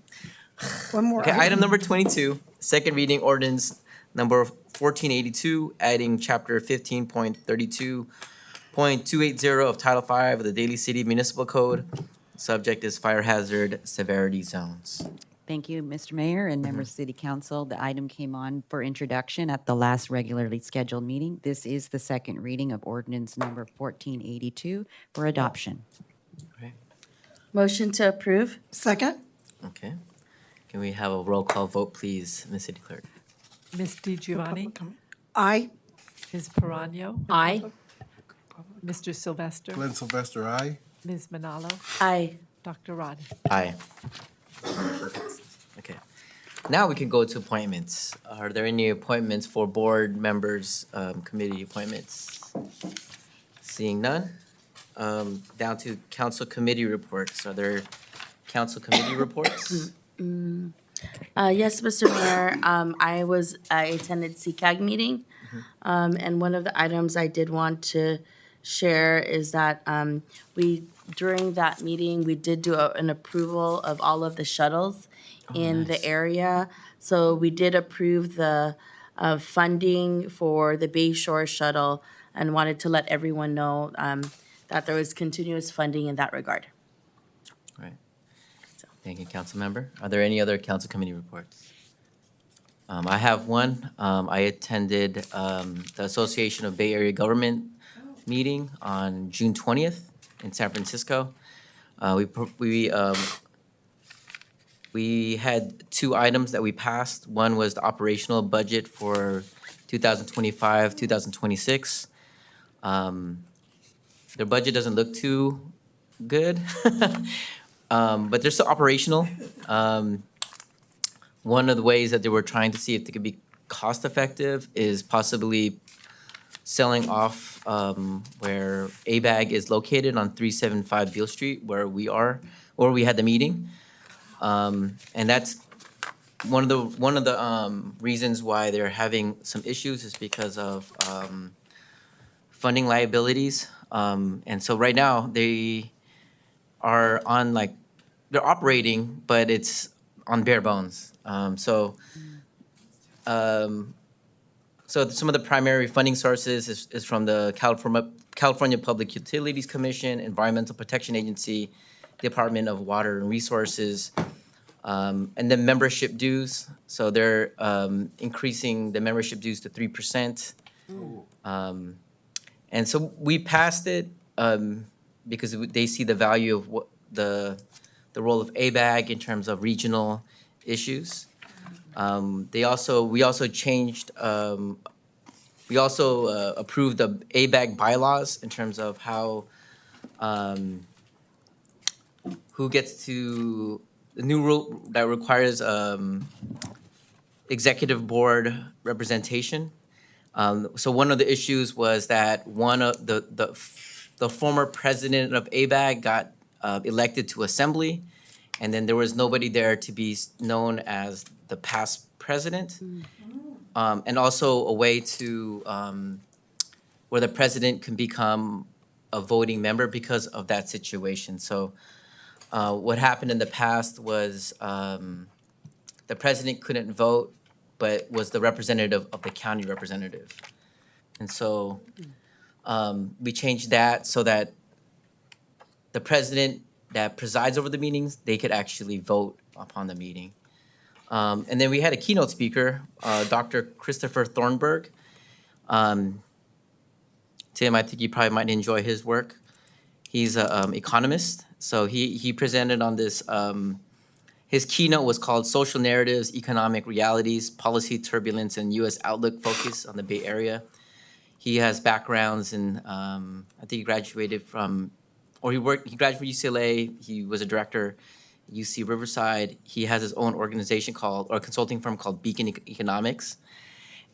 One more Okay, item. item number 22, second reading ordinance number 1482, adding chapter 15.32.280 of Title V of the Daly City Municipal Code. Subject is fire hazard severity zones. Thank you, Mr. Mayor and members of City Council. The item came on for introduction at the last regularly scheduled meeting. This is the second reading of ordinance number 1482 for adoption. Motion to approve. Second. Okay. Can we have a roll call vote, please, Ms. City Clerk? Ms. DiGiovanni, Aye. Ms. Perano, Aye. Mr. Sylvester, Glenn Sylvester, aye. Ms. Manalo, Aye. Dr. Rod. Aye. Okay. Now we can go to appointments. Are there any appointments for board members, committee appointments? Seeing none. Down to council committee reports. Are there council committee reports? Yes, Mr. Mayor, I attended CCAG meeting. And one of the items I did want to share is that during that meeting, we did do an approval of all of the shuttles in the area. So we did approve the funding for the Bay Shore shuttle and wanted to let everyone know that there was continuous funding in that regard. Right. Thank you, council member. Are there any other council committee reports? I have one. I attended the Association of Bay Area Government meeting on June 20th in San Francisco. We We had two items that we passed. One was the operational budget for 2025, 2026. Their budget doesn't look too good, but they're still operational. One of the ways that they were trying to see if they could be cost effective is possibly selling off where ABAG is located on 375 Beale Street, where we are, or we had the meeting. And that's one of the reasons why they're having some issues is because of funding liabilities. And so right now, they are on like, they're operating, but it's on bare bones. So some of the primary funding sources is from the California Public Utilities Commission, Environmental Protection Agency, Department of Water and Resources, and then membership dues. So they're increasing the membership dues to 3%. And so we passed it because they see the value of what the role of ABAG in terms of regional issues. We also changed, we also approved the ABAG bylaws in terms of how, who gets to, the new rule that requires executive board representation. So one of the issues was that one of the former president of ABAG got elected to assembly, and then there was nobody there to be known as the past president. And also a way to, where the president can become a voting member because of that situation. So what happened in the past was the president couldn't vote, but was the representative of the county representative. And so we changed that so that the president that presides over the meetings, they could actually vote upon the meeting. And then we had a keynote speaker, Dr. Christopher Thornburg. Tim, I think you probably might enjoy his work. He's an economist, so he presented on this. His keynote was called Social Narratives, Economic Realities, Policy Turbulence, and U.S. Outlook Focus on the Bay Area. He has backgrounds in, I think he graduated from, or he graduated from UCLA, he was a director at UC Riverside. He has his own organization called, or consulting firm called Beacon Economics.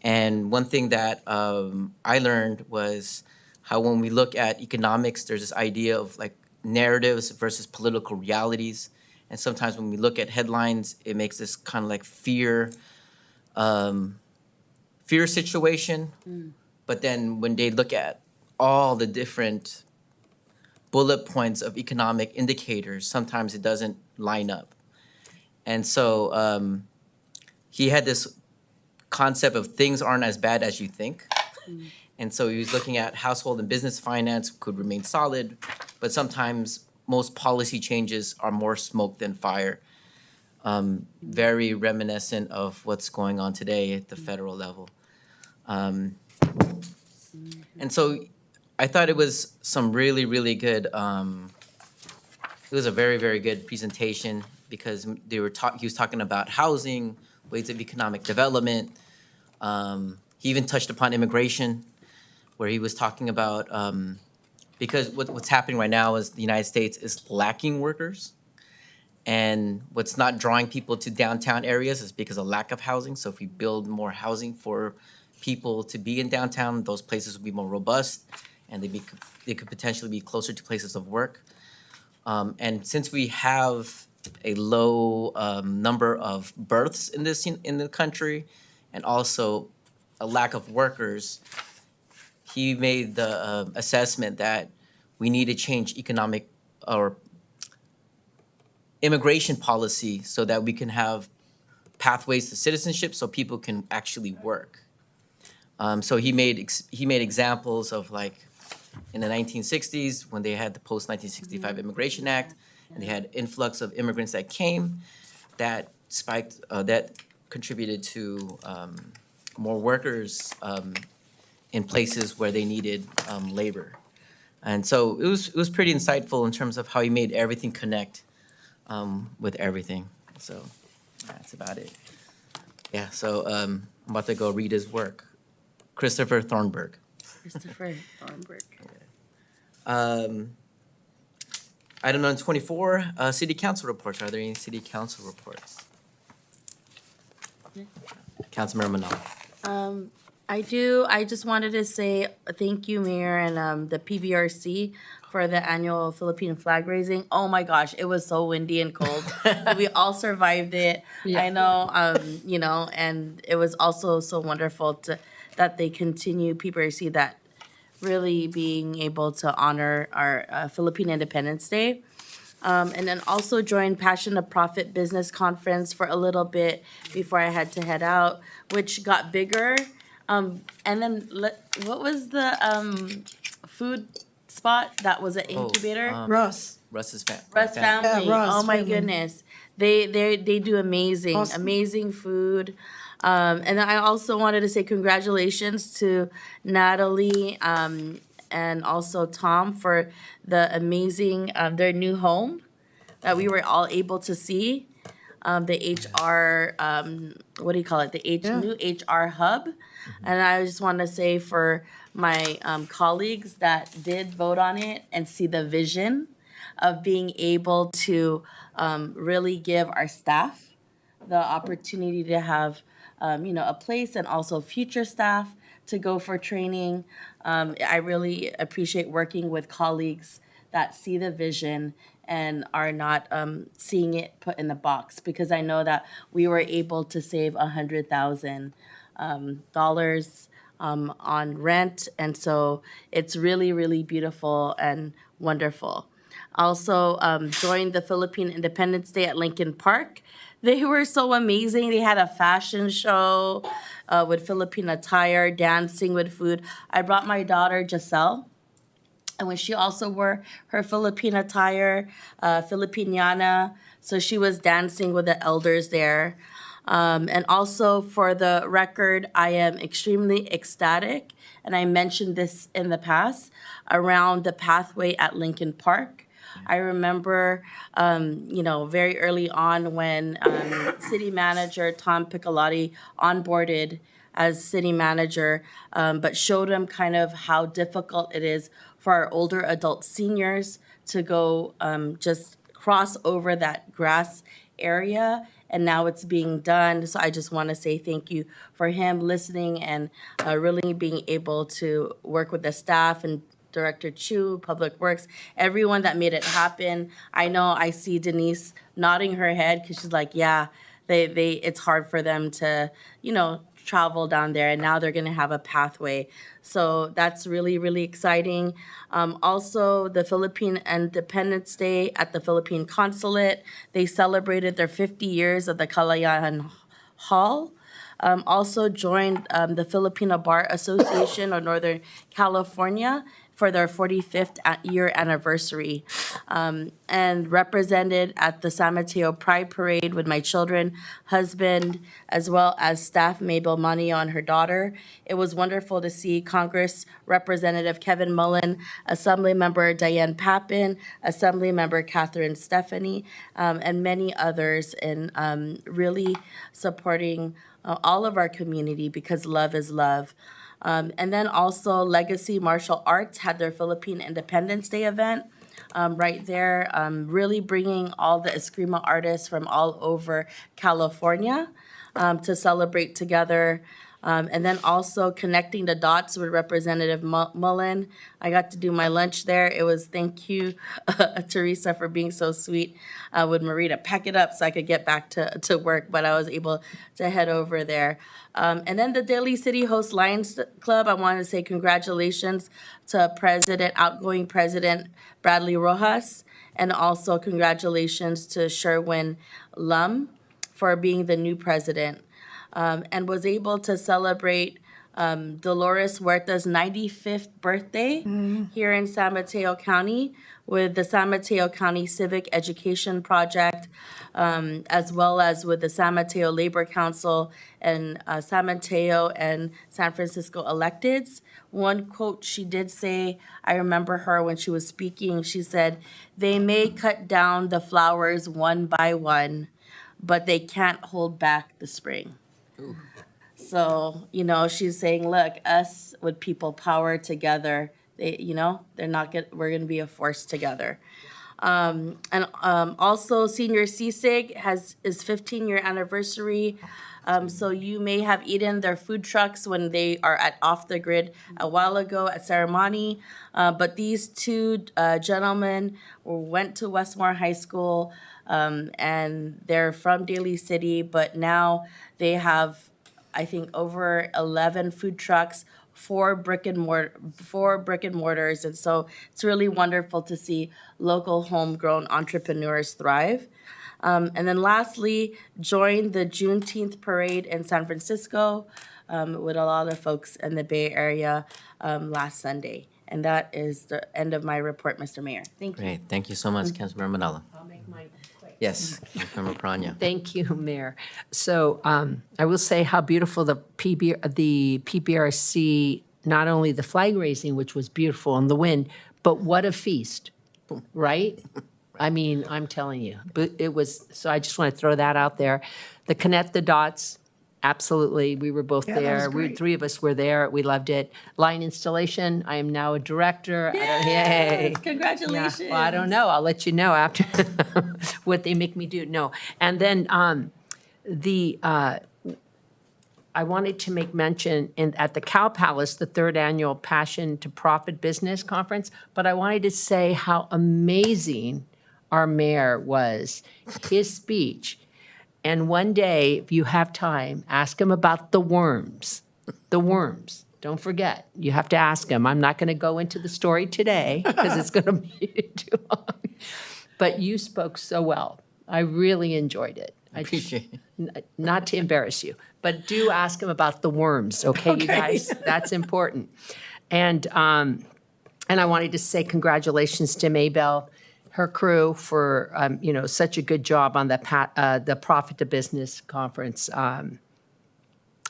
And one thing that I learned was how when we look at economics, there's this idea of like narratives versus political realities. And sometimes when we look at headlines, it makes this kind of like fear situation. But then when they look at all the different bullet points of economic indicators, sometimes it doesn't line up. And so he had this concept of things aren't as bad as you think. And so he was looking at household and business finance could remain solid, but sometimes most policy changes are more smoke than fire. Very reminiscent of what's going on today at the federal level. And so I thought it was some really, really good, it was a very, very good presentation because he was talking about housing, ways of economic development. He even touched upon immigration, where he was talking about, because what's happening right now is the United States is lacking workers. And what's not drawing people to downtown areas is because of lack of housing. So if we build more housing for people to be in downtown, those places will be more robust and they could potentially be closer to places of work. And since we have a low number of births in the country and also a lack of workers, he made the assessment that we need to change economic or immigration policy so that we can have pathways to citizenship so people can actually work. So he made examples of like in the 1960s when they had the post-1965 Immigration Act and they had influx of immigrants that came that spiked, that contributed to more workers in places where they needed labor. And so it was pretty insightful in terms of how he made everything connect with everything. So that's about it. Yeah, so I'm about to go read his work. Christopher Thornburg. Christopher Thornburg. Item number 24, city council reports. Are there any city council reports? Councilmember Manal. I do. I just wanted to say thank you, Mayor, and the PBRC for the annual Philippine flag raising. Oh my gosh, it was so windy and cold. We all survived it. Yeah. I know, and it was also so wonderful that they continue PBRC that really being able to honor our Philippine Independence Day. And then also joined Passion of Profit Business Conference for a little bit before I had to head out, which got bigger. And then what was the food spot that was an incubator? Russ's family. Russ family. Yeah, Russ Oh my family. goodness, they do amazing, Awesome. amazing food. And then I also wanted to say congratulations to Natalie and also Tom for the amazing their new home that we were all able to see. The HR, what do you call it? The new HR hub. And I just want to say for my colleagues that did vote on it and see the vision of being able to really give our staff the opportunity to have, a place and also future staff to go for training. I really appreciate working with colleagues that see the vision and are not seeing it put in the box, because I know that we were able to save $100,000 on rent, and so it's really, really beautiful and wonderful. Also joined the Philippine Independence Day at Lincoln Park. They were so amazing. They had a fashion show with Philippine attire, dancing with food. I brought my daughter Giselle, and when she also wore her Philippine attire, Filipiniana, so she was dancing with the elders there. And also for the record, I am extremely ecstatic, and I mentioned this in the past, around the pathway at Lincoln Park. I remember, very early on when city manager Tom Piccolotti onboarded as city manager, but showed him kind of how difficult it is for our older adult seniors to go just cross over that grass area. And now it's being done. So I just want to say thank you for him listening and really being able to work with the staff and Director Chu, Public Works, everyone that made it happen. I know I see Denise nodding her head because she's like, yeah, it's hard for them to, travel down there, and now they're going to have a pathway. So that's really, really exciting. Also, the Philippine Independence Day at the Philippine Consulate, they celebrated their 50 years of the Kalayaan Hall. Also joined the Filipino Bar Association of Northern California for their 45th year anniversary, and represented at the San Mateo Pride Parade with my children, husband, as well as staff Mabel Manio and her daughter. It was wonderful to see Congress Representative Kevin Mullen, Assembly Member Diane Pappin, Assembly Member Catherine Stephanie, and many others in really supporting all of our community, because love is love. And then also Legacy Martial Arts had their Philippine Independence Day event right there, really bringing all the Eskrima artists from all over California to celebrate together. And then also connecting the dots with Representative Mullen. I got to do my lunch there. It was, thank you, Teresa, for being so sweet with Marie to pack it up so I could get back to work, but I was able to head over there. And then the Daly City Host Lions Club, I want to say congratulations to outgoing President Bradley Rojas, and also congratulations to Sherwin Lum for being the new president. And was able to celebrate Dolores Huerta's 95th birthday here in San Mateo County with the San Mateo County Civic Education Project, as well as with the San Mateo Labor Council and San Mateo and San Francisco electeds. One quote she did say, I remember her when she was speaking, she said, "They may cut down the flowers one by one, but they can't hold back the spring. So, you know, she's saying, look, us with people power together, they, you know, we're gonna be a force together. Also, Senior CSIG is 15-year anniversary. So you may have eaten their food trucks when they are at Off the Grid a while ago at Ceremony. But these two gentlemen went to Westmore High School, and they're from Daly City, but now they have, I think, over 11 food trucks, four brick and mortars, and so it's really wonderful to see local homegrown entrepreneurs thrive. And then lastly, join the Juneteenth parade in San Francisco with a lot of folks in the Bay Area last Sunday. And that is the end of my report, Mr. Mayor. Thank you. Great, thank you so much, Councilmember Manalo. I'll make mine quick. Yes, Councilmember Perania. Thank you, Mayor. So I will say how beautiful the PBRC, not only the flag raising, which was beautiful in the wind, but what a feast, right? I mean, I'm telling you, but it was, so I just want to throw that out there. The Connect the Dots, absolutely, we were both Yeah, that was there. great. Three of us were there, we loved it. Line installation, I am now a director. Yay! Congratulations. Yeah, well, I don't know, I'll let you know after what they make me do, no. And then I wanted to make mention at the Cow Palace, the third annual Passion to Profit Business Conference, but I wanted to say how amazing our mayor was, his speech. And one day, if you have time, ask him about the worms. The worms. Don't forget, you have to ask him. I'm not going to go into the story today because it's going to be too long. But you spoke so well. I really enjoyed it. Appreciate it. Not to embarrass you, but do ask him about the worms, okay, you guys? That's important. And I wanted to say congratulations to Maybell, her crew for such a good job on the Profit to Business conference. I'm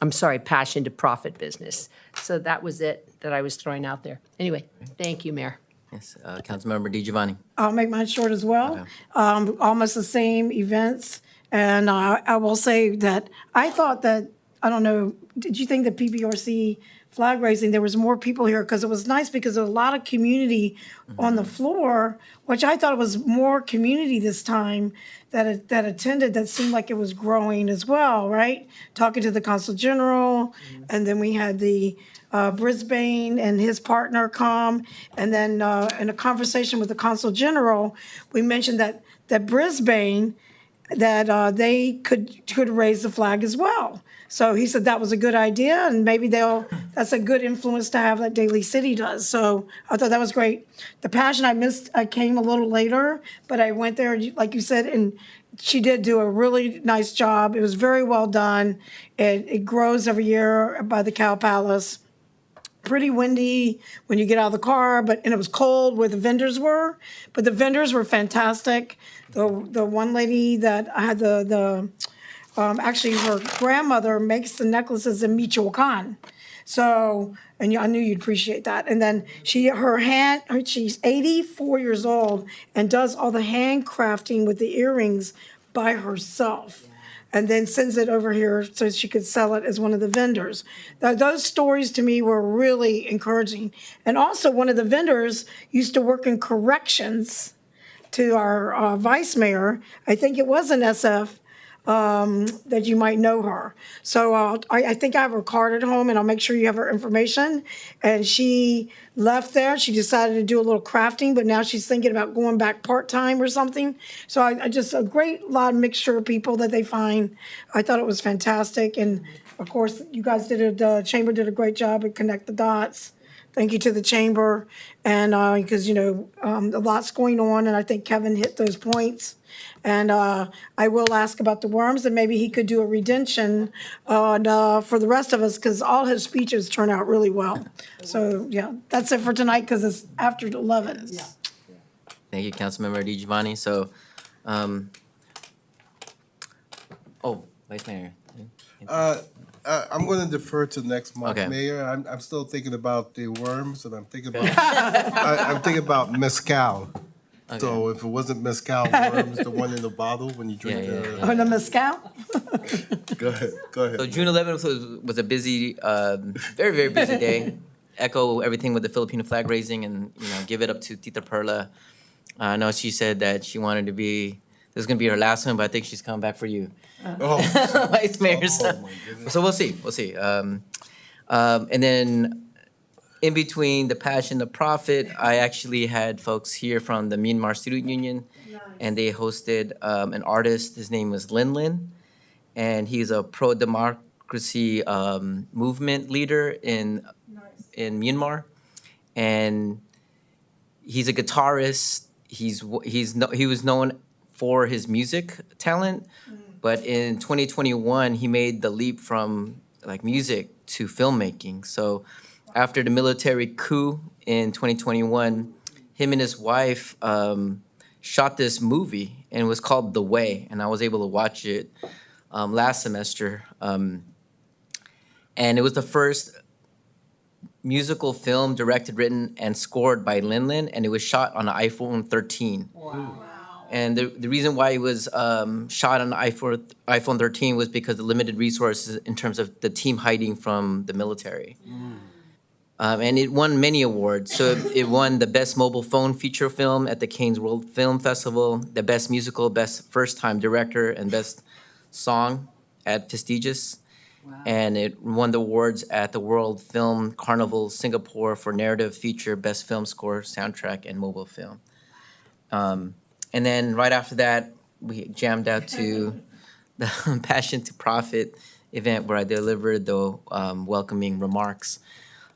sorry, Passion to Profit Business. So that was it that I was throwing out there. Anyway, thank you, Mayor. Yes, Councilmember DiGiovanni. I'll make mine short as well. Okay. Almost the same events. And I will say that I thought that, I don't know, did you think the PBRC flag raising, there was more people here? Because it was nice because there was a lot of community on the floor, which I thought it was more community this time that attended, that seemed like it was growing as well, right? Talking to the Consul General, and then we had the Brisbane and his partner come. And then in a conversation with the Consul General, we mentioned that Brisbane, that they could raise the flag as well. So he said that was a good idea, and maybe that's a good influence to have that Daly City does. So I thought that was great. The Passion I missed, I came a little later, but I went there, like you said, and she did do a really nice job. It was very well done. It grows every year by the Cow Palace. Pretty windy when you get out of the car, and it was cold where the vendors were, but the vendors were fantastic. The one lady that I had actually her grandmother makes the necklaces in Michoacan. So, and I knew you'd appreciate that. And then she's 84 years old and does all the handcrafting with the earrings by herself. And then sends it over here so she could sell it as one of the vendors. Those stories to me were really encouraging. And also one of the vendors used to work in corrections to our vice mayor. I think it was an SF that you might know her. So I think I have her card at home, and I'll make sure you have her information. And she left there. She decided to do a little crafting, but now she's thinking about going back part-time or something. So I just a great lot of mixture of people that they find. I thought it was fantastic. And of course, you guys the chamber did a great job at Connect the Dots. Thank you to the chamber. And because, a lot's going on, and I think Kevin hit those points. And I will ask about the worms, and maybe he could do a redemption for the rest of us, because all his speeches turn out really well. So, yeah, that's it for tonight, because it's after 11. Yeah. Thank you, Councilmember DiGiovanni. So, Vice Mayor. I'm going to defer to next month, Okay. Mayor. I'm still thinking about the worms, and I'm thinking about I'm thinking about mezcal. So if it wasn't mezcal, worms, the one in the bottle when you drink the. Oh, the mezcal? Go ahead. Go ahead. So June 11th was a busy, very, very busy day. Echo everything with the Filipino flag raising and, give it up to Tita Perla. I know she said that she wanted to be, this is going to be her last one, but I think she's coming back for you. Oh. Vice Mayor. So we'll see. And then in between the Passion, the Profit, I actually had folks here from the Myanmar Student Union, and they hosted an artist. His name was Lin Lin, and he's a pro-democracy movement leader in Myanmar, and he's a guitarist. He was known for his music talent, but in 2021 he made the leap from like music to filmmaking. So after the military coup in 2021, him and his wife shot this movie, and it was called The Way, and I was able to watch it last semester. And it was the first musical film directed, written, and scored by Lin Lin, and it was shot on an iPhone 13. Wow. And the reason why it was shot on the iPhone 13 was because of the limited resources in terms of the team hiding from the military. And it won many awards. So it won the Best Mobile Phone Feature Film at the Cannes World Film Festival, the Best Musical, Best First Time Director, and Best Song at Prestigious. Wow. And it won the awards at the World Film Carnival Singapore for Narrative Feature, Best Film Score, Soundtrack, and Mobile Film. And then right after that, we jammed out to the Passion to Profit event where I delivered the welcoming remarks.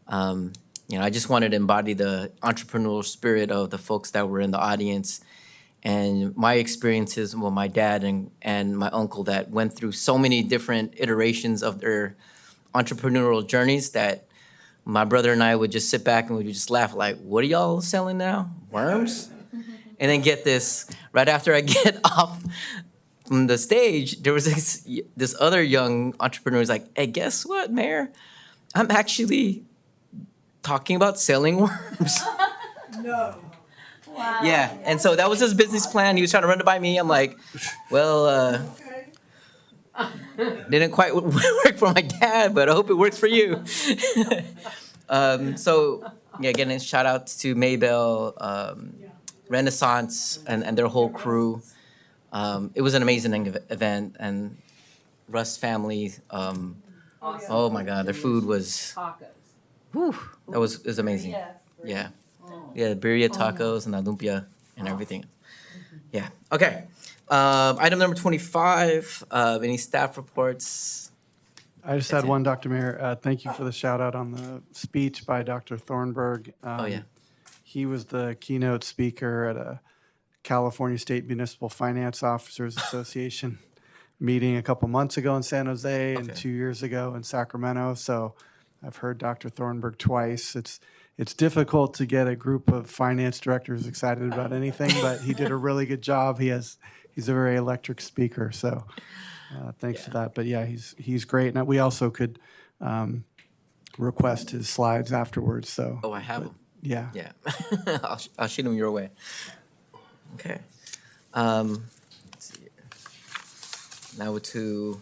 I just wanted to embody the entrepreneurial spirit of the folks that were in the audience, and my experiences with my dad and my uncle that went through so many different iterations of their entrepreneurial journeys that my brother and I would just sit back and we would just laugh like, what are y'all selling now? Worms? And then get this, right after I get off from the stage, there was this other young entrepreneur who's like, hey, guess what, Mayor? I'm actually talking about selling worms. No. Wow. Yeah, and so that was his business plan. He was trying to run it by me. I'm like, well, didn't quite work for my dad, but I hope it works for you. So, yeah, again, a shout out to Maybell, Renaissance, and their whole crew. It was an amazing event, and Russ family, oh my God, their food was, whew, it was amazing. Yeah. Yeah, the birria tacos and the lumpia and everything. Yeah, okay. Item number 25, any staff reports? I just had one, Dr. Mayor. Thank you for the shout out on the speech by Dr. Thornburg. Oh, yeah. He was the keynote speaker at a California State Municipal Finance Officers Association meeting a couple months ago in San Jose and 2 years ago in Sacramento. So I've heard Dr. Thornburg twice. It's difficult to get a group of finance directors excited about anything, but he did a really good job. He's a very electric speaker, so thanks for that. But yeah, he's great. And we also could request his slides afterwards. So I have them. Yeah. Yeah. I'll shoot them your way. Okay. Let's see here. Now to.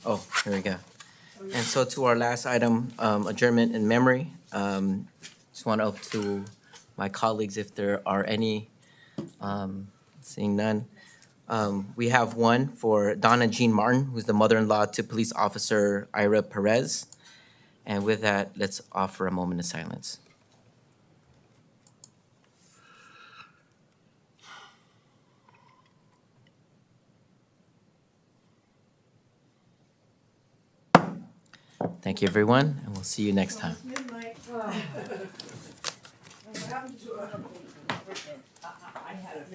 Oh, here we go. And so to our last item, adjournment in memory. Just want to open to my colleagues if there are any. Seeing none. We have one for Donna Jean Martin, who's the mother-in-law to Police Officer Ira Perez. And with that, let's offer a moment of silence. Thank you, everyone, and we'll see you next time. I had a